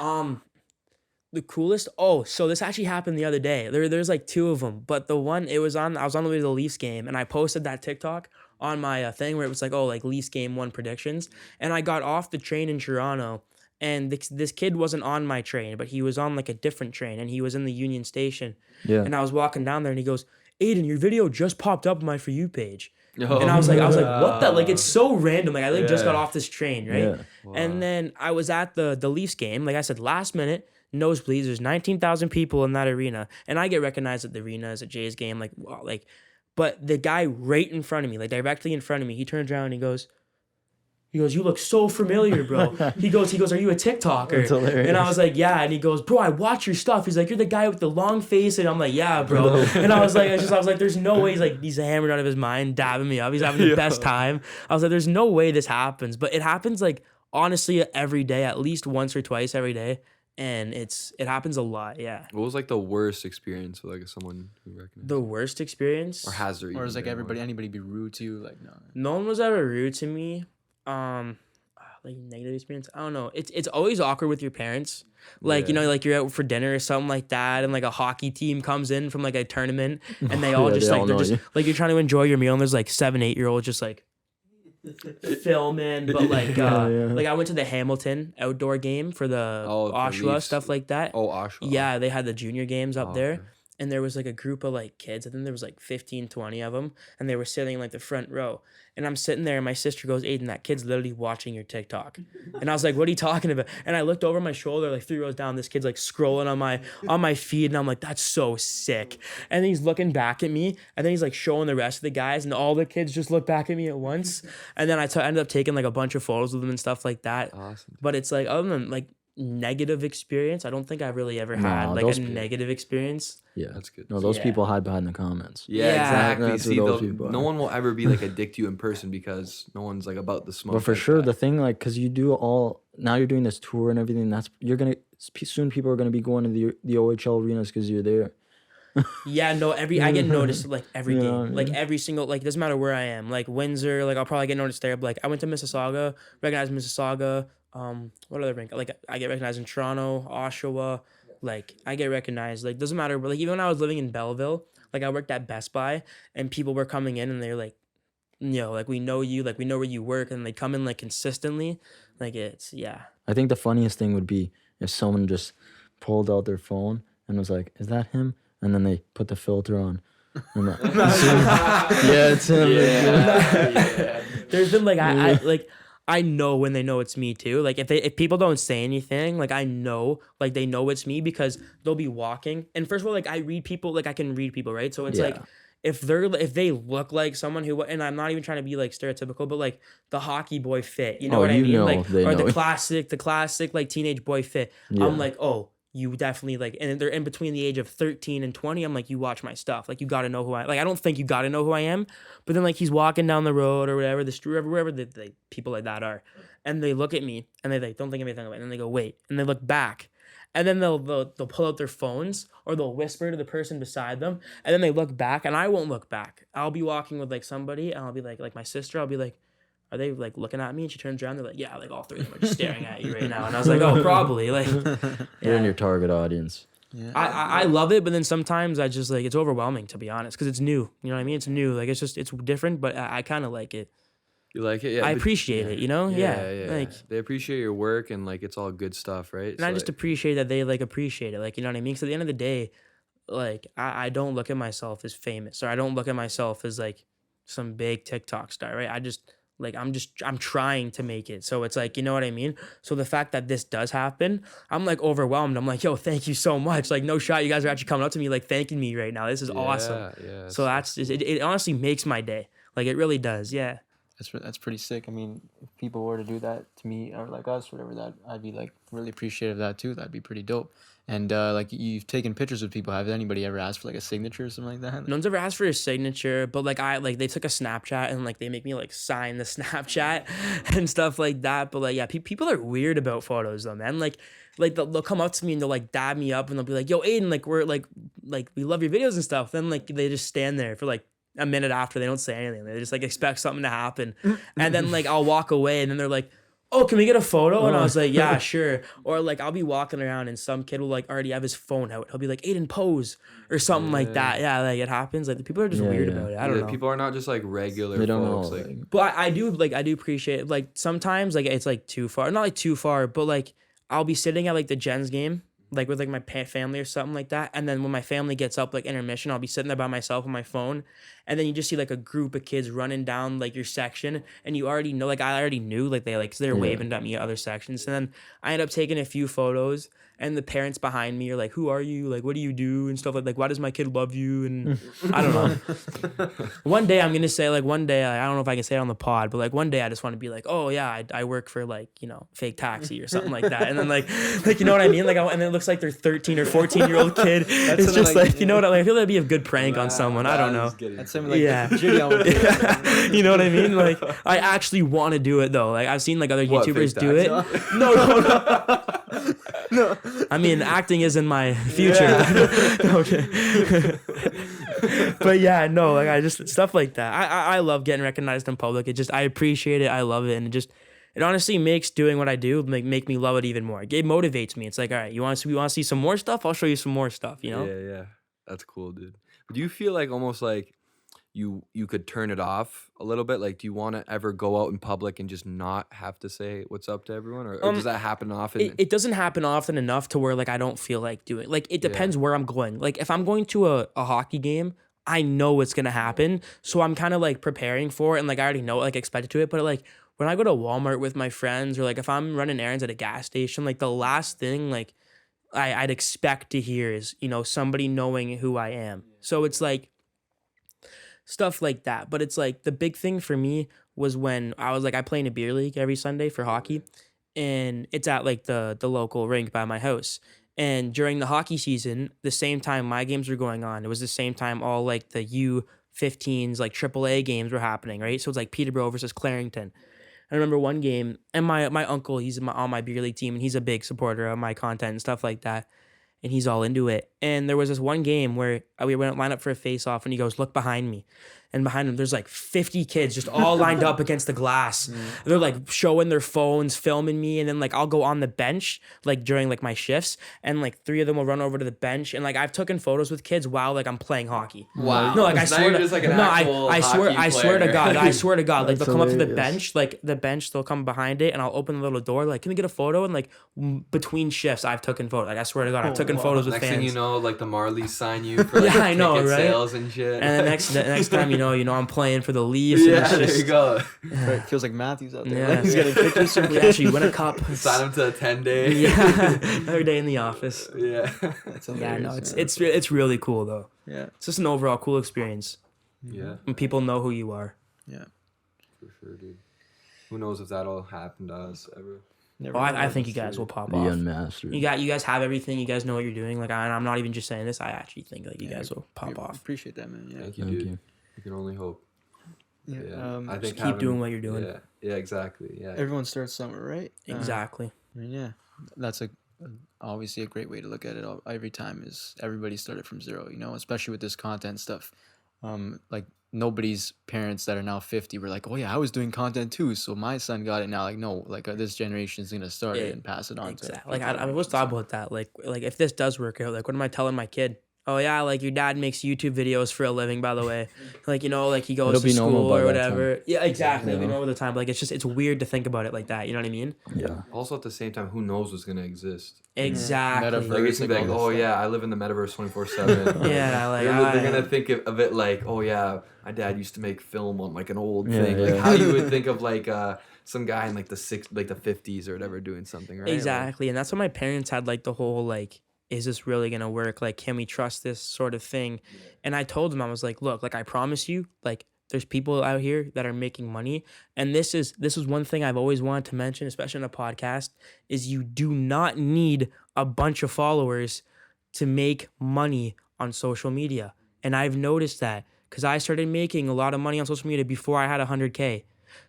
the coolest. Oh, so this actually happened the other day. There's like two of them, but the one I was on the way to the Leafs game and I posted that TikTok on my thing where it was like, oh, like Leafs game 1 predictions, and I got off the train in Toronto. And this kid wasn't on my train, but he was on like a different train, and he was in the Union Station. Yeah. And I was walking down there, and he goes, "Aiden, your video just popped up on my For You page." Oh, And I was like, what the? Like, it's so random. Like, I like just got Yeah. off this train, right? Yeah. Wow. And then I was at the Leafs game. Like I said, last minute, nosebleeds. There's 19,000 people in that arena, and I get recognized at the arena as a Jays game. Like, wow, like, but the guy right in front of me, like directly in front of me, he turns around and he goes, you look so familiar, bro. He goes, are you a TikToker? That's hilarious. And I was like, yeah. And he goes, bro, I watch your stuff. He's like, you're the guy with the long face. And I'm like, yeah, bro. And I was like, there's no way he's hammered out of his mind, dabbing me up. He's having the best time. I was like, there's no way this happens. But it happens like honestly every day, at least once or twice every day. And it happens a lot, yeah. What was like the worst experience with like someone who recognized The worst experience? or has there or even is like been one? anybody be rude to you? Like no. No one was ever rude to me. Like negative experience. I don't know. It's always awkward with your parents. Like, you know, like you're out for dinner or something like that, and like a hockey team comes in from like a tournament, and they all Yeah, just they like all they're know just you. like you're trying to enjoy your meal, and there's like 7-8-year-olds just like filming. But like Yeah. like I went to the Hamilton outdoor game for the Oh, for Oshawa, Leafs. stuff like that. Oh, Oshawa. Yeah, they had the junior games up Oh, there. okay. And there was like a group of like kids. I think there was like 15, 20 of them. And they were sitting in like the front row. And I'm sitting there and my sister goes, Aiden, that kid's literally watching your TikTok. And I was like, what are you talking about? And I looked over my shoulder, like 3 rows down, this kid's like scrolling on my feed. And I'm like, that's so sick. And then he's looking back at me. And then he's like showing the rest of the guys. And all the kids just look back at me at once. And then I ended up taking like a bunch of photos with them and stuff like that. Awesome. But it's like, other than like negative experience, I don't think I've really ever No, had like those a people- negative experience. Yeah. That's good. No, those Yeah. people hide behind the comments. Yeah, Yeah, exactly. that's See, what those though, people no are. one will ever be like a dick to you in person because no one's like about the smoke. But for like sure, that. the thing, like, because you do all, now you're doing this tour and everything, soon people are going to be going to the OHL arenas because you're there. Yeah, no, I get noticed like every Yeah, game, like yeah. every single, like doesn't matter where I am, like Windsor, like I'll probably get noticed there. But like I went to Mississauga, recognized Mississauga. What other rink? Like I get recognized in Toronto, Oshawa. Like I get recognized. Like doesn't matter. But like even when I was living in Belleville, like I worked at Best Buy, and people were coming in and they're like, like we know you, like we know where you work, and they come in like consistently. Like it's yeah. I think the funniest thing would be if someone just pulled out their phone and was like, is that him? And then they put the filter on. And like, yeah, it's him. Yeah. There's been like I like I know when they know it's me too. Like if people don't say anything, like I know like they know it's me because they'll be walking. And first of all, like I read people, like I can read people, right? So it's Yeah. like if they look like someone who, and I'm not even trying to be like stereotypical, but like the hockey boy fit, you know Oh, what I you mean? know Like they or know. the classic like teenage boy fit. Yeah. I'm like, oh, you definitely like, and they're in between the age of 13 and 20. I'm like, you watch my stuff. Like, you got to know who I don't think you got to know who I am. But then like he's walking down the road or whatever, the street, wherever the people like that are. And they look at me and they like, don't think anything of it. And then they go, wait. And they look back. And then they'll pull out their phones or they'll whisper to the person beside them. And then they look back and I won't look back. I'll be walking with like somebody and I'll be like my sister, I'll be like, are they like looking at me? And she turns around, they're like, yeah, like all three of them are just staring at you right now. And I was like, oh, probably. Like, You're in your target audience. Yeah. I love it, but then sometimes I just like, it's overwhelming, to be honest, because it's new. You know what I mean? It's new. Like, it's different, but I kind of like it. You like it? Yeah. I appreciate it, you know? Yeah. Like, they appreciate your work and like it's all good stuff, right? and I just appreciate that they like appreciate it. Like, you know what I mean? Because at the end of the day, like, I don't look at myself as famous or I don't look at myself as like some big TikTok star, right? I'm trying to make it. So it's like, you know what I mean? So the fact that this does happen, I'm like overwhelmed. I'm like, yo, thank you so much. Like, no shot. You guys are actually coming up to me, like thanking me right now. This is awesome. Yeah. So that's just, it honestly makes my day. Like, it really does. Yeah. That's pretty sick. I mean, if people were to do that to me or like us, whatever, that I'd be like really appreciative of that too. That'd be pretty dope. And like you've taken pictures with people. Have anybody ever asked for like a signature or something like that? No one's ever asked for a signature, but like they took a Snapchat and like they make me like sign the Snapchat and stuff like that. But like, yeah, people are weird about photos though, man. Like they'll come up to me and they'll like dab me up and they'll be like, yo, Aiden, like we're like we love your videos and stuff. Then like they just stand there for like a minute after, they don't say anything. They just like expect something to happen. And then like I'll walk away and then they're like, oh, can we get a photo? And I was like, yeah, sure. Or like I'll be walking around and some kid will like already have his phone out. He'll be like, Aiden, pose or something like that. Yeah, like it happens. Like the people are just weird about it. I don't know. People are not just like regular They don't folks. know. Like, but I do appreciate it. Like sometimes like it's like too far. Not like too far, but like I'll be sitting at like the Gens game, like with like my family or something like that. And then when my family gets up, like intermission, I'll be sitting there by myself on my phone. And then you just see like a group of kids running down like your section. And you already know, like I already knew like they're waving at me at other sections. And then I end up taking a few photos and the parents behind me are like, who are you? Like, what do you do? And stuff like why does my kid love you? And I don't know. One day I'm going to say like I don't know if I can say it on the pod, but like one day I just want to be like, oh yeah, I work for like, you know, fake taxi or something like that. And then like, you know what I mean? Like, and then it looks like their 13 or 14-year-old kid. It's just like, you know what? I feel that'd be a good prank on someone. I don't know. That's something like Yeah. You know what I mean? Like, I actually want to do it though. Like, I've seen like other YouTubers do it. No. I mean, acting is in my future. Okay. But yeah, no, like I just stuff like that. I love getting recognized in public. I appreciate it. I love it, and it honestly makes doing what I do make me love it even more. It motivates me. It's like, all right, you want to see some more stuff? I'll show you some more stuff. You know? Yeah. That's cool, dude. But do you feel like almost like you could turn it off a little bit? Like, do you want to ever go out in public and just not have to say what's up to everyone, or does that happen often? It doesn't happen often enough to where like I don't feel like doing. Like, it depends where I'm going. Like, if I'm going to a hockey game, I know what's gonna happen, so I'm kind of like preparing for it, and like I already know, like expected to it. But like when I go to Walmart with my friends, or like if I'm running errands at a gas station, like the last thing like I'd expect to hear is, you know, somebody knowing who I am. So it's like stuff like that. But it's like the big thing for me was when I was like, I play in a beer league every Sunday for hockey, and it's at like the local rink by my house. And during the hockey season, the same time my games were going on, it was the same time all like the U15s, like AAA games were happening, right? So it's like Peterborough versus Clarington. I remember one game, and my uncle, he's on my beer league team, and he's a big supporter of my content and stuff like that. And he's all into it. And there was this one game where we went line up for a face-off, and he goes, look behind me. And behind him, there's like 50 kids just all lined up against the glass. They're like showing their phones, filming me. And then like I'll go on the bench like during like my shifts, and like 3 of them will run over to the bench. And like I've taken photos with kids while like I'm playing hockey. Wow. No, like I swear to like I swear to God. I swear to God. Like That's they'll come up to the hilarious. bench, like the bench, they'll come behind it, and I'll open the little door. Like, can we get a photo? And like between shifts, I've taken photos. Like I swear to God, I've taken photos with Next fans. thing you know, like the Marlies sign you for like, Yeah, I know, ticket right? sales and shit. And the next time you know I'm playing for the Leafs. yeah, And it's there just, you go. Right, feels like Matthew's out there. Yeah. Like, he's getting pictures from we actually win a cup. Sign him to a 10-day. Yeah, another day in the office. Yeah. That's Yeah, no, hilarious, it's really cool though. yeah. It's just an overall cool experience Yeah, when people know who you are. Yeah. for sure, dude. Who knows if that'll happen to us ever? Never Oh, know. I think you guys will pop The off. Unmastered. You guys have everything. You guys know what you're doing. Like, I'm not even just saying this. I actually think like you Yeah, guys will pop We off. appreciate that, man. Yeah. Thank you, Thank dude. you. You can only hope. Yeah. I think keep doing what you're doing. Yeah, exactly. Yeah. Everyone starts somewhere, right? Exactly. I mean, yeah, that's obviously a great way to look at it. Every time is everybody started from zero, you know, especially with this content stuff. Like nobody's parents that are now 50 were like, oh yeah, I was doing content too, so my son got it now. Like no, like this generation is gonna start it and pass it on Exactly. to. Like I always thought about that. Like if this does work out, like what am I telling my kid? Oh yeah, like your dad makes YouTube videos for a living, by the way. Like, you know, like he goes It'll to be normal school by or that time. whatever. Yeah, exactly. Yeah. We know all the time. Like it's weird to think about it like that. You know what I mean? Yeah. Also, at the same time, who knows what's gonna exist? Exactly. Metaverse. Like it's gonna be like, all oh this yeah, I live in the metaverse 24/7. Yeah, like they're gonna think of it like, oh yeah, my dad used to make film on like an old Yeah, thing. yeah. Like how you would think of like some guy in like the 50s or whatever doing something, right? Exactly. And that's what my parents had like the whole like, is this really gonna work? Like, can we trust this sort of thing? And I told them, I was like, look, like I promise you, like there's people out here that are making money. And this is one thing I've always wanted to mention, especially in a podcast, is you do not need a bunch of followers to make money on social media. And I've noticed that because I started making a lot of money on social media before I had 100K.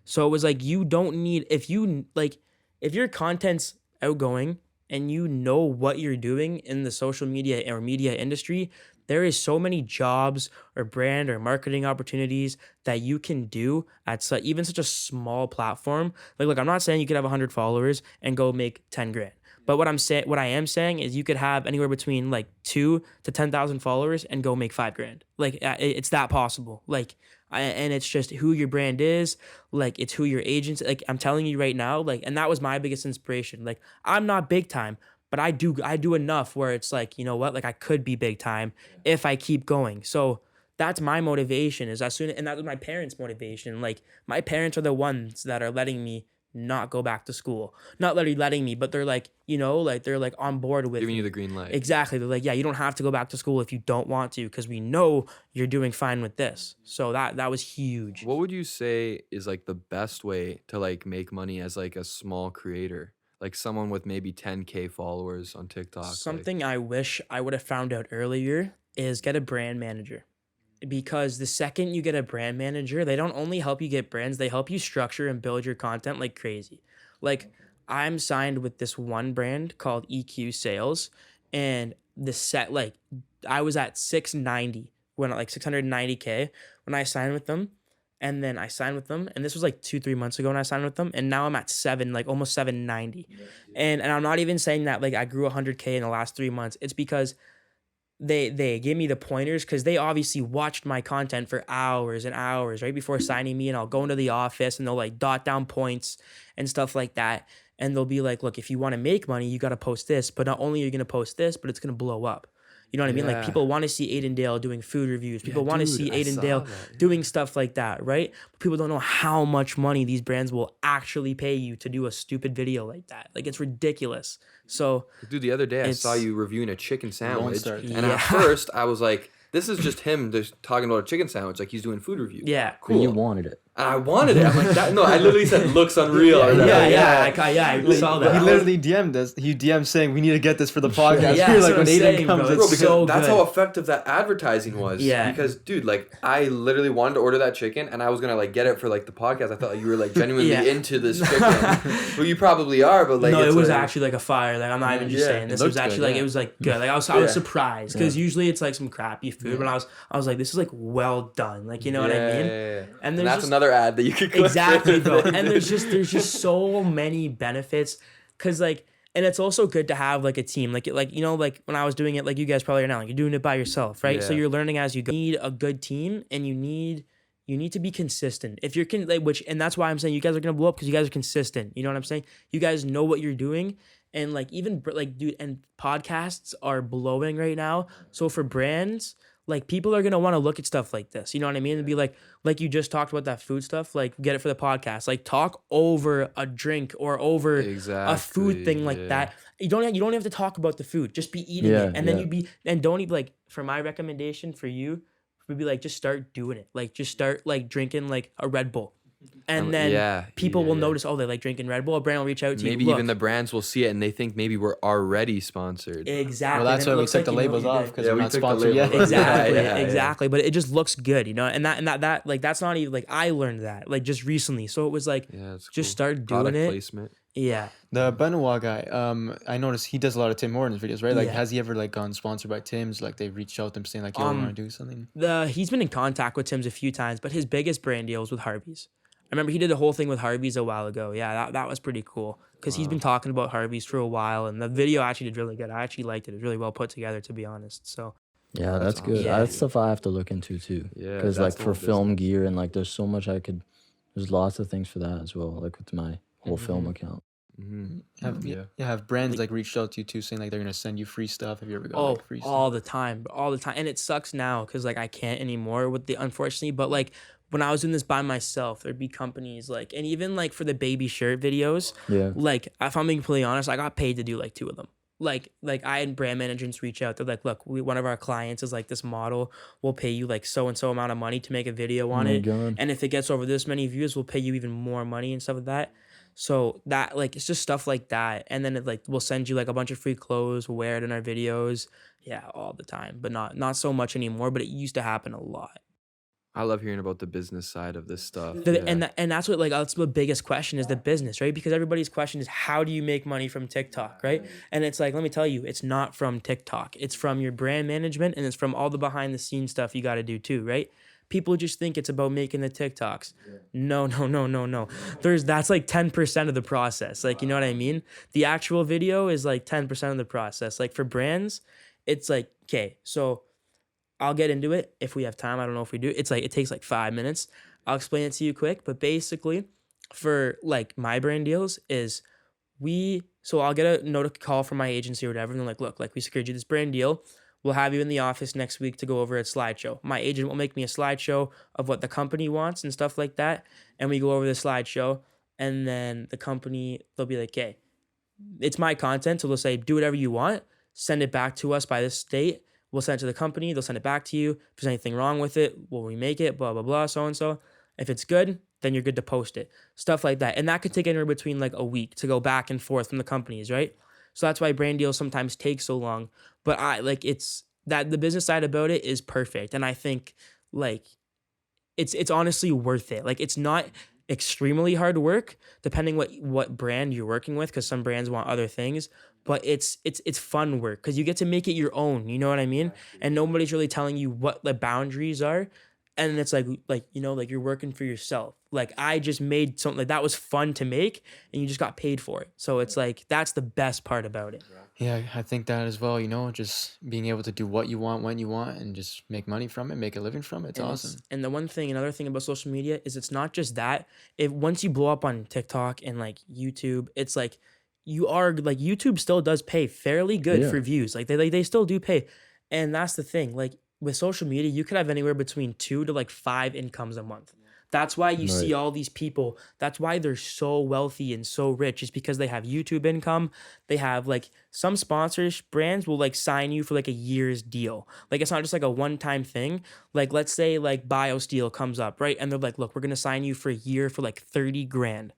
So it was like, you don't need, if your content's outgoing and you know what you're doing in the social media or media industry, there is so many jobs or brand or marketing opportunities that you can do at even such a small platform. Like, look, I'm not saying you could have 100 followers and go make 10 grand. But what I am saying is you could have anywhere between like 2 to 10,000 followers and go make 5 grand. Like it's that possible. Like, and it's just who your brand is. Like it's who your agents. Like I'm telling you right now. Like, and that was my biggest inspiration. Like I'm not big time, but I do enough where it's like, you know what? Like I could be big time if I keep going. So that's my motivation. And that was my parents' motivation. Like my parents are the ones that are letting me not go back to school. Not literally letting me, but they're like, you know, like they're like on board with Giving you the green light. Exactly. They're like, yeah, you don't have to go back to school if you don't want to, because we know you're doing fine with this. So that was huge. What would you say is like the best way to like make money as like a small creator? Like someone with maybe 10K followers on TikTok. Something I wish I would have found out earlier is get a brand manager. Because the second you get a brand manager, they don't only help you get brands, they help you structure and build your content like crazy. Like I'm signed with this one brand called EQ Sales, and I was at 690K when I signed with them. And then I signed with them, and this was like 2-3 months ago when I signed with them, and now I'm at almost 790. And I'm not even saying that like I grew 100K in the last 3 months. It's because they gave me the pointers, because they obviously watched my content for hours and hours right before signing me, and I'll go into the office and they'll like dot down points and stuff like that, and they'll be like, look, if you want to make money, you got to post this, but not only are you going to post this, but it's going to blow up. You know what I mean? Like Yeah. people want to see Aiden Dale doing food reviews. People want to dude, see I Aiden saw Dale that, yeah. doing stuff like that, right? But people don't know how much money these brands will actually pay you to do a stupid video like that. Like it's ridiculous. So Dude, the other day I saw It's- you reviewing a chicken sandwich, start and there. at first I was like, "This is just him just talking about a chicken sandwich, like he's doing food review." yeah. Cool. And you wanted it. And I wanted it. I'm like, that, no, I literally said looks unreal. or that. I saw that. He I was- literally DM'd us. He DM'd saying we need to get this for the podcast. Yeah, We were that's like, what when I'm Aiden saying, comes, bro. Bro, it's because so that's good. how effective that advertising was. Yeah. Because, dude, like, I literally wanted to order that chicken, and I was gonna like get it for like the podcast. I thought like, you were like genuinely Yeah. into this chicken. Well, you probably are, but like, no, it's it was like, actually like a fire. Like I'm not even just Yeah, saying it this was looked actually good, like yeah. it was like good. Like I was Yeah. surprised, because usually it's like some crappy food, but I was like, this is like well done. Like, you know what I mean? Yeah. And And there's that's just- another ad that you could click. Exactly, bro. And there's just so many benefits, because like, and it's also good to have like a team, like you know, like when I was doing it, like you guys probably are now, like you're doing it by yourself, right? So Yeah. you're learning as you go. You need a good team, and you need to be consistent. If you're and that's why I'm saying you guys are gonna blow up, because you guys are consistent. You know what I'm saying? You guys know what you're doing. And like even like dude, and podcasts are blowing right now. So for brands, like people are gonna want to look at stuff like this. You know what I mean? And be like you just talked about that food stuff. Like get it for the podcast. Like talk over a drink or over a food thing like yeah. that. You don't have to talk about the food. Just be eating Yeah, it, and then yeah. don't even like. For my recommendation for you would be like just start doing it. Like just start like drinking like a Red Bull. And then yeah, people will yeah. notice, oh, they like drinking Red Bull. A brand will reach out to Maybe you. even the Look, brands will see it and they think maybe we're already sponsored. exactly. Well, that's Then it why we looks took like the you know what labels you're off doing. because Yeah, we're we not took the sponsored yet. labels off. Exactly, Yeah, yeah, yeah. exactly. But it just looks good, you know. And that like that's not even like I learned that like just recently. So it was like Yeah, it's just cool. start doing Product it. placement. Yeah. The Benoit guy, I noticed he does a lot of Tim Hortons videos, right? Like, Yeah. has he ever like gotten sponsored by Tim's? Like, they reached out to him saying like, "Yo, you want to do something?" He's been in contact with Tim's a few times, but his biggest brand deal was with Harvey's. I remember he did the whole thing with Harvey's a while ago. Yeah, that was pretty cool because he's been talking about Harvey's for a while, and the video actually did really good. I actually liked it. It was really well put together, to be honest. So Yeah, That's that's good. awesome. Yeah. That's stuff I have to look into too. Yeah, Because that's like the for whole film business. gear and like there's so much there's lots of things for that as well. Like with my whole film account. Have brands like reached out to you too, saying like they're gonna send you free stuff? Have you ever got oh, like free stuff? all the time, and it sucks now because like I can't anymore with the unfortunately. But like when I was doing this by myself, there'd be companies like, and even like for the baby shirt videos, Yeah. like if I'm being completely honest, I got paid to do like 2 of them. Like I had brand managers reach out. They're like, look, one of our clients is like this model. We'll pay you like so and so amount of money to make a video on my it. God. And if it gets over this many views, we'll pay you even more money and stuff like that. So that like it's just stuff like that. And then it like we'll send you like a bunch of free clothes, we'll wear it in our videos. Yeah, all the time. But not so much anymore. But it used to happen a lot. I love hearing about the business side of this stuff. And that's what like that's the biggest question is the business, right? Because everybody's question is how do you make money from TikTok, right? And it's like, let me tell you, it's not from TikTok. It's from your brand management and it's from all the behind the scenes stuff you got to do too, right? People just think it's about making the TikToks. No. That's like 10% of the process. Like, you know what I mean? The actual video is like 10% of the process. Like for brands, it's like, okay, so I'll get into it if we have time. I don't know if we do. It's like it takes like 5 minutes. I'll explain it to you quick. But basically, for like my brand deals is so I'll get a call from my agency or whatever, and they're like, look, like we secured you this brand deal. We'll have you in the office next week to go over a slideshow. My agent will make me a slideshow of what the company wants and stuff like that. And we go over the slideshow. And then the company, they'll be like, okay, it's my content. So they'll say, do whatever you want. Send it back to us by this date. We'll send it to the company. They'll send it back to you. If there's anything wrong with it, we'll remake it, blah, blah, blah, so-and-so. If it's good, then you're good to post it. Stuff like that. And that could take anywhere between like a week to go back and forth from the companies, right? So that's why brand deals sometimes take so long. But it's that the business side about it is perfect. And I think like it's honestly worth it. Like it's not extremely hard work depending what brand you're working with, because some brands want other things, but it's fun work because you get to make it your own, you know what I mean? And nobody's really telling you what the boundaries are, and it's like you know, like you're working for yourself. Like I just made something like that was fun to make and you just got paid for it. So it's like that's the best part about it. Yeah, I think that as well. You know, just being able to do what you want when you want and just make money from it, make a living from it. It's awesome. And another thing about social media is it's not just that. If once you blow up on TikTok and like YouTube, it's like you are like YouTube still does pay fairly good for views. Like they still do pay. And that's the thing. Like with social media, you could have anywhere between 2 to like 5 incomes a month. That's why you see all these people. That's why they're so wealthy and so rich, is because they have YouTube income. They have like some sponsors, brands will like sign you for like a year's deal. Like it's not just like a one-time thing. Like let's say like BioSteel comes up, right? And they're like, look, we're going to sign you for a year for like 30 grand.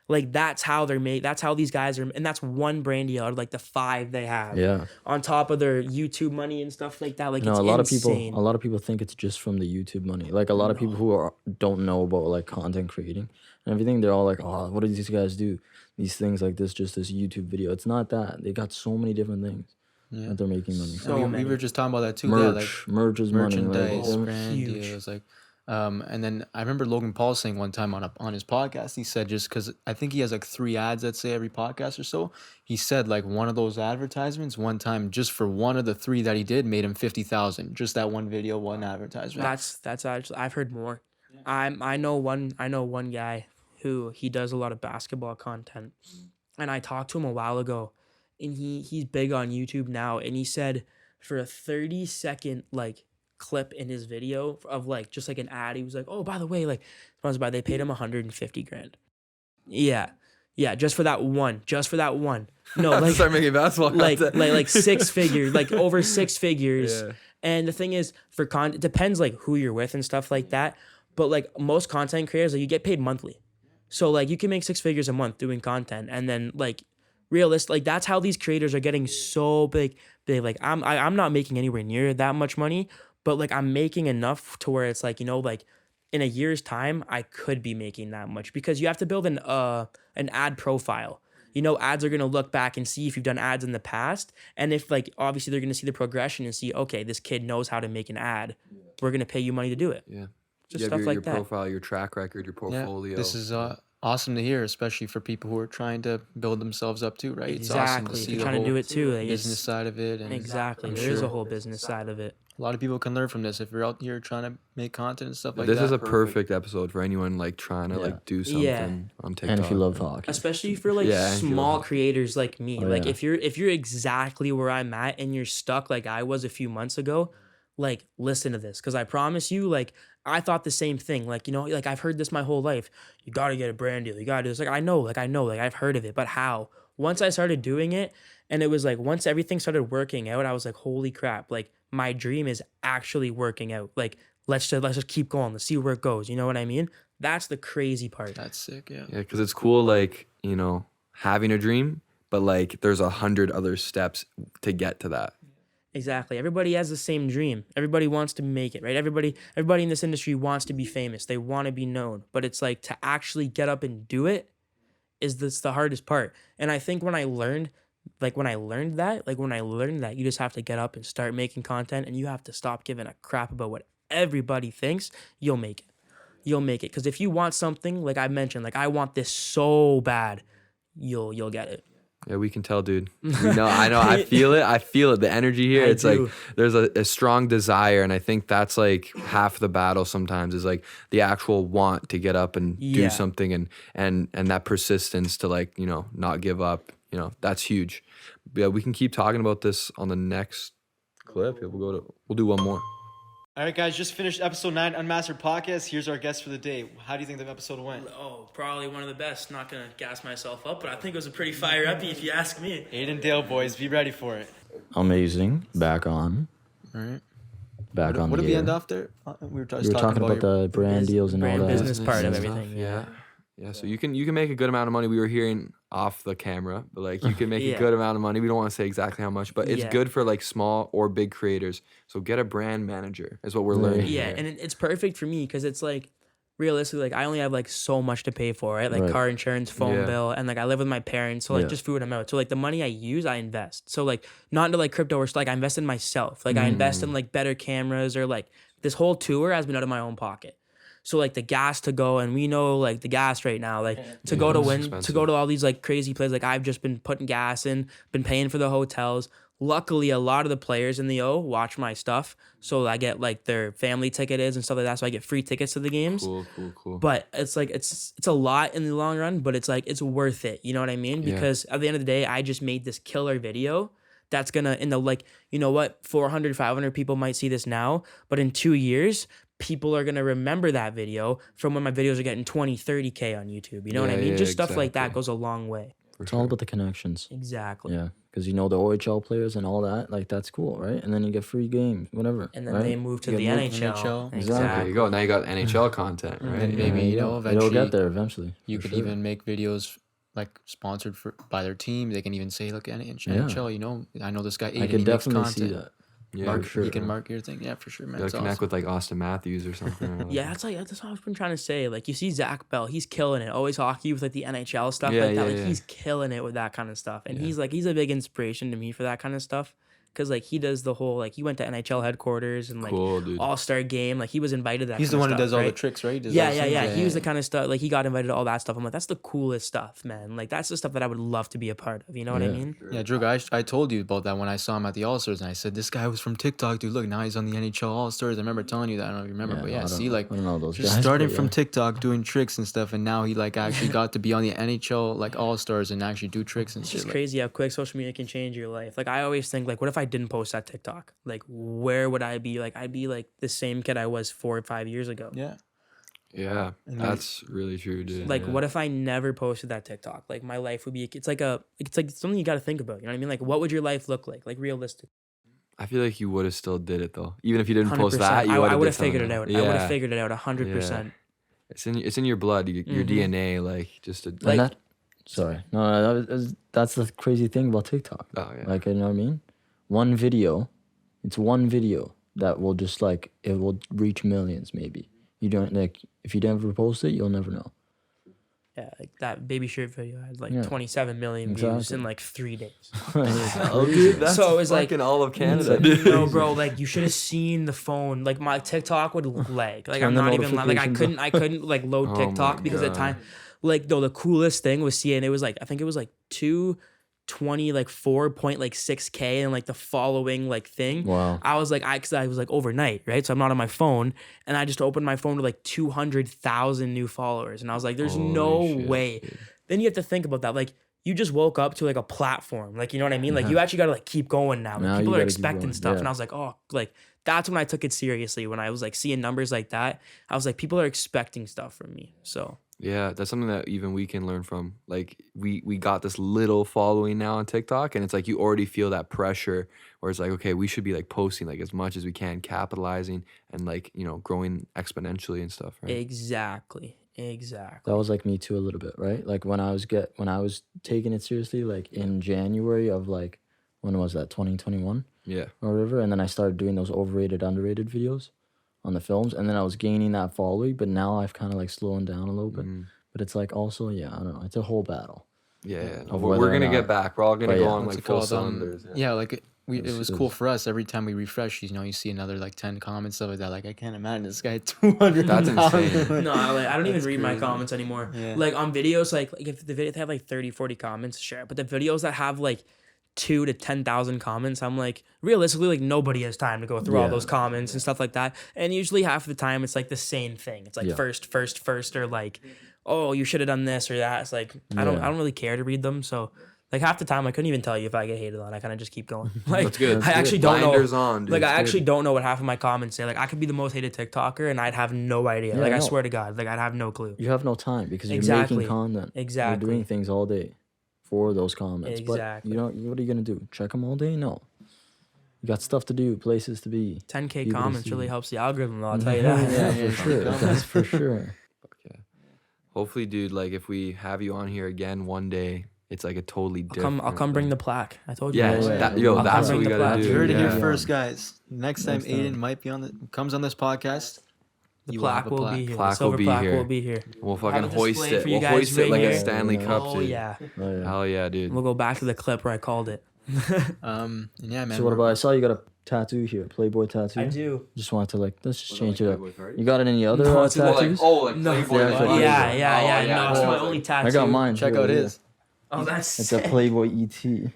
Like that's how they're made. That's how these guys are. And that's one brand deal out of like the 5 they have. Yeah. On top of their YouTube money and stuff like that. Like No, it's a lot insane. of people think it's just from the YouTube money. Like a lot of people who don't know about like content creating and everything, they're all like, "Oh, what do these guys do? These things like this, just this YouTube video." It's not that. They got so many different things that they're making money. So we many. were just talking about that too. Merch is money. Merchandise, Like, brand huge. deals, like. And then I remember Logan Paul saying one time on his podcast, he said, just because I think he has like 3 ads, let's say every podcast or so, he said like one of those advertisements one time just for one of the 3 that he did made him 50,000. Just that one video, one advertisement. That's actually I've heard more. I know one guy who he does a lot of basketball content, and I talked to him a while ago, and he's big on YouTube now, and he said for a 30-second like clip in his video of like just like an ad, he was like, oh, by the way, like they paid him 150 grand. Yeah, just for that one. No, like Start making basketball like content. like 6 figures, like over 6 figures. Yeah. And the thing is, it depends like who you're with and stuff like that. But like most content creators, like you get paid monthly. So like you can make 6 figures a month doing content, and then like realistic, like that's how these creators are getting so big. Like I'm not making anywhere near that much money, but like I'm making enough to where it's like, you know, like in a year's time I could be making that much, because you have to build an ad profile. You know, ads are going to look back and see if you've done ads in the past. And if like, obviously they're going to see the progression and see, okay, this kid knows how to make an ad. We're going to pay you money to do it. Yeah. Just You have stuff like your that. profile, your track record, your portfolio. This is awesome to hear, especially for people who are trying to build themselves up too, right? It's awesome to Exactly. see You're the trying to whole do it too. Like business side of it. And exactly. I'm There is a sure whole business side of it. a lot of people can learn from this if you're out here trying to make content and stuff like This that. is a perfect episode for anyone like trying to like do something on TikTok. And if you love hockey. Especially for like Yeah, and if you small love- creators like me. Oh, Like yeah. if you're exactly where I'm at and you're stuck like I was a few months ago, like listen to this, because I promise you, like I thought the same thing. Like, you know, like I've heard this my whole life. You got to get a brand deal. You got to do this. Like I know, like I've heard of it, but how? Once I started doing it, and it was like once everything started working out, I was like, holy crap! Like my dream is actually working out. Like let's just keep going. Let's see where it goes. You know what I mean? That's the crazy part. That's sick, yeah. Yeah, because it's cool, like, you know, having a dream, but like there's 100 other steps to get to that. Exactly. Everybody has the same dream. Everybody wants to make it, right? Everybody in this industry wants to be famous. They want to be known. But it's like to actually get up and do it is the hardest part. And I think when I learned that, you just have to get up and start making content, and you have to stop giving a crap about what everybody thinks. You'll make it. You'll make it. Because if you want something, like I mentioned, like I want this so bad, you'll get it. Yeah, we can tell, dude. I know. I feel it. The energy here. It's do. like there's a strong desire, and I think that's like half the battle sometimes is like the actual want to get up and Yeah. do something, and that persistence to like, you know, not give up. You know, that's huge. But yeah, we can keep talking about this on the next clip. Yeah, we'll do one more. All right, guys, just finished episode 9 Unmastered Podcast. Here's our guest for the day. How do you think the episode went? Oh, probably one of the best. Not gonna gas myself up, but I think it was a pretty fire uppy if you ask me. Aiden Dale, boys, be ready for it. Amazing. Back on. All right. Back on What the did we air. end off there? We were just You were talking about your the brand deals and all brand that. business part of Stuff, everything. Yeah. Yeah, so you can make a good amount of money. We were hearing off the camera, but like you can make Yeah. a good amount of money. We don't want to say exactly how much, but it's Yeah. good for like small or big creators. So get a brand manager is what we're learning. Yeah, here. and it's perfect for me because it's like realistically, like I only have like so much to pay for, right? Like Right. car insurance, phone Yeah. bill, and like I live with my parents, so like Yeah. just food I'm out. So like the money I use, I invest. So like not into like crypto or stuff, like I invest in myself. Like I invest in like better cameras, or like this whole tour has been out of my own pocket. So like the gas to go, and we know like the gas right now, like to go to it's win, to expensive. go to all these like crazy places. Like I've just been putting gas in, been paying for the hotels. Luckily, a lot of the players in the O watch my stuff, so I get like their family ticket and stuff like that. So I get free tickets to the games. Cool. But it's like it's a lot in the long run, but it's like it's worth it. You know what I mean? Yeah. Because at the end of the day, I just made this killer video that's gonna in the like, you know what, 400, 500 people might see this now, but in 2 years, people are gonna remember that video from when my videos are getting 20, 30K on YouTube. You know what I Yeah, mean? yeah, Just stuff like that exactly. goes a long way. It's all about the connections. Exactly. Yeah, because you know the OHL players and all that. Like that's cool, right? And then you get free games, whatever. And then right? they move to You the get NHL. NHL. There Exactly. you go. Now you got NHL content, right? then maybe, you know, it'll eventually get there eventually. You for could sure. even make videos like sponsored by their team. They can even say, look, NHL, you know, I know this guy Aiden, I he can makes definitely content. see that. Yeah, Mark, for sure. You can mark your thing. Yeah, for sure, man. You It's gotta connect awesome. with like Austin Matthews or something. Or, like, Yeah, that's what I've been trying to say. Like you see Zach Bell, he's killing it. Always hockey with like the NHL stuff Yeah, like that. yeah, Like yeah. he's killing it with that kind of stuff. And Yeah. he's a big inspiration to me for that kind of stuff. Cause like he does the whole like he went to NHL headquarters and like Cool, dude. All-Star game. Like he was invited to that. He's the kind one of who does stuff, all the right? tricks, right? He does all Yeah, the yeah, things? yeah. He was the kind of stuff like he got invited to all that stuff. I'm like, that's the coolest stuff, man. Like that's the stuff that I would love to be a part of. You know what I Yeah. mean? Yeah, Drew, I told you about that when I saw him at the All-Stars, and I said, this guy was from TikTok, dude. Look, now he's on the NHL All-Stars. I remember telling you that. I don't know if you remember, but I yeah, don't- see, like, I don't know those just guys, starting but from yeah. TikTok doing tricks and stuff, and now he, like, actually got to be on the NHL, like, All-Stars and actually do tricks and It's shit. just like- crazy how quick social media can change your life. Like I always think, like, what if I didn't post that TikTok? Like, where would I be? Like, I'd be like the same kid I was 4 or 5 years ago. Yeah. Yeah, And that's really true, dude. Like, yeah. what if I never posted that TikTok? Like, my life would be. It's like something you got to think about. You know what I mean? Like, what would your life look like? Like, realistic. I feel like you would have still did it though. Even if you didn't 100%. post that, I would have something figured it out. else. I would have Yeah. figured it out 100%. It's in your blood, your DNA, like just to Like- And sorry, no, that's the crazy thing about TikTok. oh yeah. Like, you know what I mean? One video that will just like, it will reach millions maybe. You don't like, if you never post it, you'll never know. Yeah, like that baby shirt video had like Yeah. 27 million views Exactly. in like 3 days. Oh, dude, that's So it was like- fucking all of It's Canada, like- dude. No, bro, like you should have seen the phone. Like my TikTok would lag. Like Turn I'm the not even lying. Like notifications I couldn't like load Oh TikTok my because at the God. time, like though the coolest thing was seeing it was like I think it was like 220 like 4.6K and like the following like thing. Wow. I was like because I was like overnight, right? So I'm not on my phone, and I just opened my phone to like 200,000 new followers, and I was like, "There's no Holy shit, way." dude. Then you have to think about that, like. You just woke up to like a platform, like you know what I mean. Like you actually got to like keep going now. Like, Now people you are gotta keep expecting going, stuff, yeah. and I was like, oh, like that's when I took it seriously. When I was like seeing numbers like that, I was like, people are expecting stuff from me. So Yeah, that's something that even we can learn from. Like we got this little following now on TikTok, and it's like you already feel that pressure where it's like, okay, we should be like posting like as much as we can, capitalizing and like, growing exponentially and stuff, right? exactly. That was like me too a little bit, right? Like when I was taking it seriously, like in January of like, when was that, 2021 Yeah. or whatever, and then I started doing those overrated, underrated videos on the films, and then I was gaining that following, but now I've kind of like slowing down a little bit. But it's like also, yeah, I don't know, it's a whole battle. Yeah. No, Of we're whether or gonna get not- back. We're all gonna But go yeah. on What's like it full called? cylinders. Yeah, like it was cool it's- for us. Every time we refresh, you see another like 10 comments of it that like I can't imagine this guy had 200. That's insane. No, I don't even That's read my crazy. comments anymore. Yeah. Like on videos, like if the video they have like 30, 40 comments, share it. But the videos that have like 2 to 10,000 comments, I'm like, realistically, like nobody has time to go through all Yeah. those comments and stuff like that. And usually half the time it's like the same thing. It's like Yeah. first, or like, oh, you should have done this or that. It's like I don't really care to read them. So like half the time I couldn't even tell you if I get hated on. I kind of just keep going. Like That's good. I actually don't know. Blinders on, dude. Like I It's actually good. don't know what half of my comments say. Like I could be the most hated TikToker and I'd have no idea. Yeah, like I no. swear to God, like I'd have no clue. You have no time because you're Exactly. making content. Exactly. You're doing things all day for those comments. Exactly. But what are you gonna do? Check them all day? No. You got stuff to do, places to be. 10K People to comments see. really helps the algorithm, though, I'll tell you that. Yeah, Yeah, for sure. comments. That's for sure. Yeah. Hopefully, dude, like if we have you on here again one day, it's like a totally different. I'll come bring the plaque. I told you. Yeah, guys. yeah. that, I'll that's come what we bring the gotta plaque. do. You heard it yeah. here first, guys. Next time Next time. Aiden might be comes on this podcast, The you will have plaque a will plaque. be here. Plaque The silver will be plaque here. will be here. We'll Have fucking a hoist display it. for you We'll guys hoist it right like a here. Stanley Yeah. Cup, Oh, dude. yeah. Oh, yeah. Hell yeah, dude. We'll go back to the clip where I called it. And yeah, man. So what about, I saw you got a tattoo here, Playboy tattoo. I do. Just wanted to let's just change it up. You got any other No, it's more tattoos? No. Playboy. Yeah, like, Playboy. Yeah. No, it's my only tattoo. I got mine. Check too, out yeah. his. Oh, that's It's a sick. Playboy ET.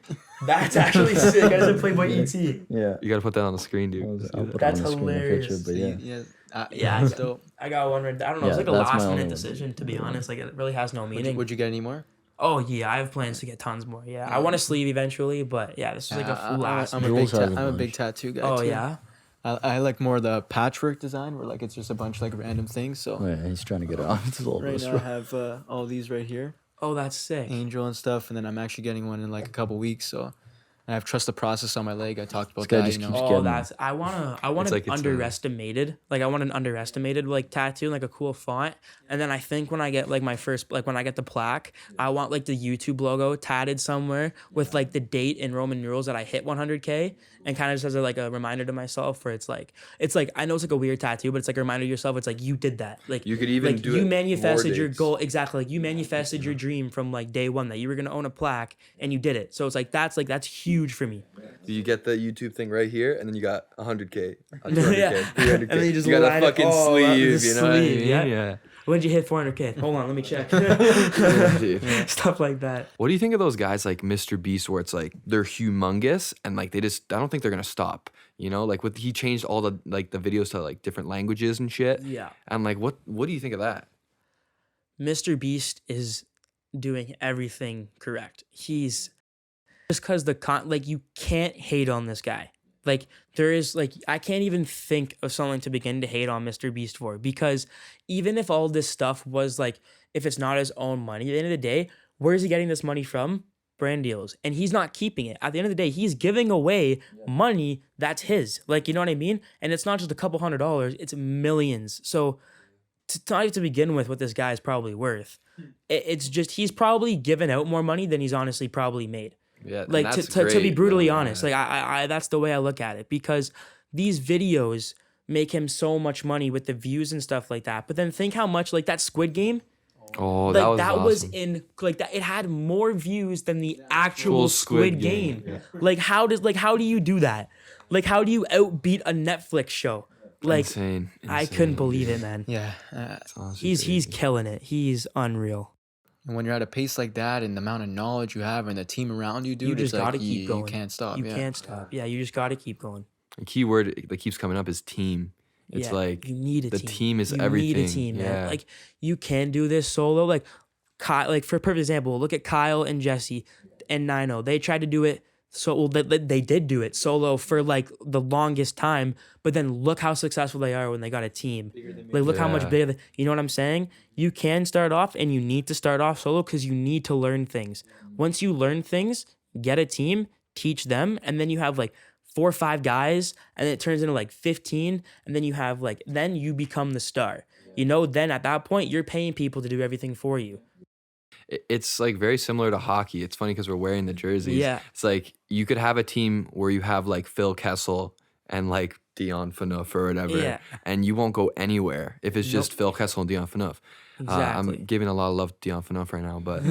That's actually sick. That's a Playboy ET. Yeah. You gotta put that on the screen, dude. I'll put That's it on the screen, a hilarious. picture, but yeah. Yeah. it's dope. I got one right there. I don't know. It's Yeah, like a that's my last only minute one. decision, to be honest. Like, it really has no meaning. Would you get any more? Oh, yeah. I have plans to get tons more. Yeah. I want a sleeve eventually, but yeah, this is like a full last I'm minute. a big Jules has a I'm a big bunch. tattoo guy. Oh, too. yeah? I like more the patchwork design where like it's just a bunch of like random things. So Oh, yeah, he's trying to get it off. It's a little right bit now I have all these right here, Oh, that's sick. angel and stuff, and then I'm actually getting one in like a couple weeks. So I have trust the process on my leg. I talked about This guy that. just You keeps know, Oh, getting that's I want It's an like it's, underestimated. Like I want an underestimated like tattoo, like a cool font. And then I think when I get like my first when I get the plaque, I want like the YouTube logo tatted somewhere with like the date in Roman numerals that I hit 100K, and kind of just as a reminder to myself where it's like I know it's like a weird tattoo, but it's like a reminder to yourself. It's like you did that. Like You could even like do you it manifested more your dates. goal exactly. Like you manifested your dream from like day one that you were gonna own a plaque, and you did it. So it's like that's huge for me. You get the YouTube thing right here, and then you got 100K, Yeah. 200K, 300K. And then you just got line a it- fucking oh, the sleeve, you know what I sleeve, mean? yeah. Yeah. When'd you hit 400K? Hold on, let me check. Dude. Stuff like that. What do you think of those guys like Mr. Beast, where it's like they're humongous and like I don't think they're gonna stop. You know, like he changed all the videos to like different languages and shit. Yeah. And like, what do you think of that? Mr. Beast is doing everything correct. He's just because you can't hate on this guy. Like there is I can't even think of something to begin to hate on Mr. Beast for, because even if all this stuff was if it's not his own money, at the end of the day, where is he getting this money from? brand deals and he's not keeping it. At the end of the day, he's giving away money that's his. Like, you know what I mean? And it's not just a couple $100, it's millions. So not even to begin with what this guy is probably worth. It's just he's probably given out more money than he's honestly probably made. Yeah, Like to be brutally honest, like I that's the way I look at it, because these videos make him so much money with the views and stuff like that. But then think how much like that Squid Game. Oh, Like that was awesome. in like that it had more views than the actual Squid Game. Yeah. Like how do you do that? Like how do you outbeat a Netflix show? Like Insane. I couldn't believe it, man. Yeah. It's honestly He's crazy. killing it. He's unreal. And when you're at a pace like that and the amount of knowledge you have and the team around you, dude, You just it's gotta like keep going. You can't stop. You yeah. can't stop. Yeah, you just got to keep going. A key word that keeps coming up is team. It's Yeah, like you need a the team. team is you everything. need a team, man. Yeah. Like you can't do this solo. Like Kyle, like for perfect example, look at Kyle and Jesse and Nino. They tried to do it. So well, they did do it solo for like the longest time, but then look how successful they are when they got a team. Like look how much Yeah. bigger. You know what I'm saying? You can start off, and you need to start off solo because you need to learn things. Once you learn things, get a team, teach them, and then you have like 4 or 5 guys, and then it turns into like 15, and then you have like then you become the star. You know, then at that point you're paying people to do everything for you. It's like very similar to hockey. It's funny because we're wearing the jerseys. Yeah. It's like you could have a team where you have like Phil Kessel and like Dion Phaneuf or whatever, Yeah. and you won't go anywhere if it's just Phil Kessel and Dion Phaneuf. Exactly. I'm giving a lot of love to Dion Phaneuf right now, but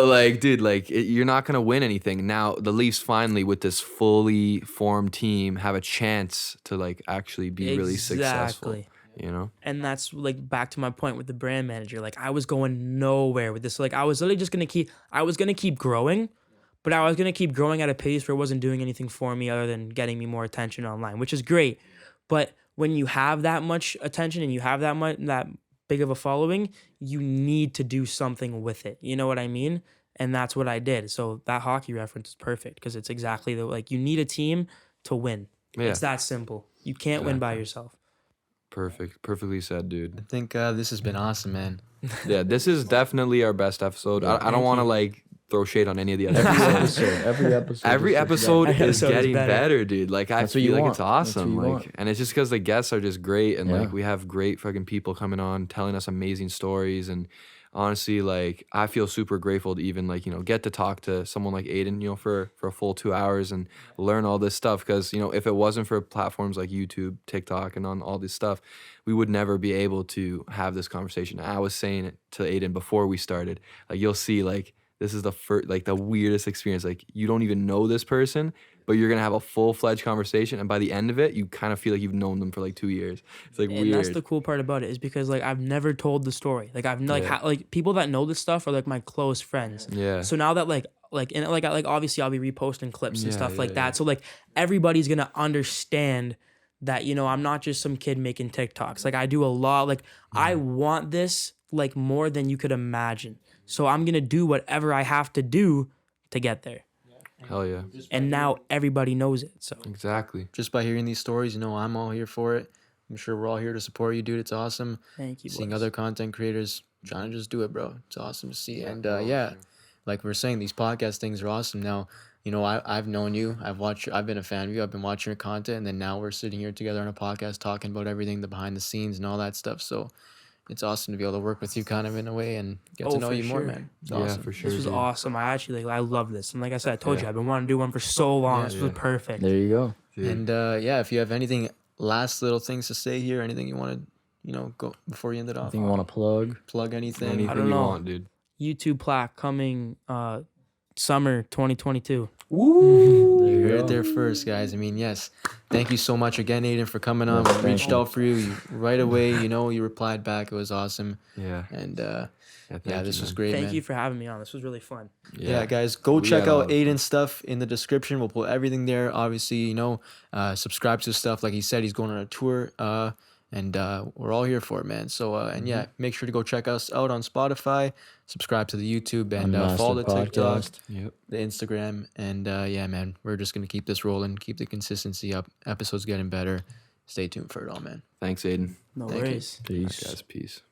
like, dude, like you're not gonna win anything. Now the Leafs finally, with this fully formed team, have a chance to like actually be really successful. Exactly. You know? And that's like back to my point with the brand manager. Like I was going nowhere with this. Like I was literally just gonna keep growing, but I was gonna keep growing at a pace where it wasn't doing anything for me other than getting me more attention online, which is great. But when you have that much attention and you have that big of a following, you need to do something with it. You know what I mean? And that's what I did. So that hockey reference is perfect because it's exactly like you need a team to win. Yeah. It's that simple. You can't win by yourself. Perfectly said, dude. I think this has been awesome, man. Yeah, this is definitely our best episode. I don't want to like throw shade on any of the other episodes. Every episode is getting better, dude. Like I That's what you feel like want. it's awesome. That's what you Like, want. and it's just because the guests are just great, and Yeah. like we have great fucking people coming on telling us amazing stories. And honestly, like I feel super grateful to even like get to talk to someone like Aiden, for a full 2 hours and learn all this stuff. Because if it wasn't for platforms like YouTube, TikTok, and on all this stuff, we would never be able to have this conversation. I was saying it to Aiden before we started. Like you'll see, like this is the first, like the weirdest experience. Like you don't even know this person, but you're gonna have a full-fledged conversation, and by the end of it, you kind of feel like you've known them for like 2 years. It's like And weird. that's the cool part about it is because like I've never told the story. Like I've like Yeah. like people that know this stuff are like my close friends. Yeah. So now that like obviously I'll be reposting clips and Yeah, stuff like yeah, that. So like everybody's gonna understand that I'm not just some kid making TikToks. Like I do a lot. Like I want this like more than you could imagine. So I'm gonna do whatever I have to do to get there. Hell yeah. And now everybody knows it. So Exactly. Just by hearing these stories, I'm all here for it. I'm sure we're all here to support you, dude. It's awesome. thank you. Seeing boys. other content creators trying to just do it, bro. It's awesome to see. And like we're saying, these podcast things are awesome. Now, I've known you. I've been a fan of you. I've been watching your content, and then now we're sitting here together on a podcast talking about everything, the behind the scenes and all that stuff. So it's awesome to be able to work with you kind of in a way and get to know for you more, sure. man. It's Yeah, awesome. for sure. This was dude. awesome. I actually I love this. And like I said, I told you I've been wanting to do one for so long. This was perfect. There you go. Dude. And if you have anything, last little things to say here, anything you want to, go before you end it off, Anything you want to plug? plug anything. Anything I don't you know. want, dude. YouTube Plaque coming summer 2022. You heard it there first, guys. I mean, yes. Thank you so much again, Aiden, for coming on. Yes, We thank reached you. out for you right away. You replied back. It was awesome. Yeah. And Thank this you, was man. great, Thank man. you for having me on. This was really fun. Yeah, guys, go We check had a lot out of fun. Aiden's stuff in the description. We'll put everything there. Obviously, subscribe to his stuff. Like he said, he's going on a tour. And we're all here for it, man. So, make sure to go check us out on Spotify, subscribe to the YouTube, and follow the Unmastered TikTok, Podcast. Yep. the Instagram. And man, we're just going to keep this rolling, keep the consistency up. Episodes getting better. Stay tuned for it all, man. Thanks, Aiden. No Thank you. worries. All right, Peace. guys. Peace.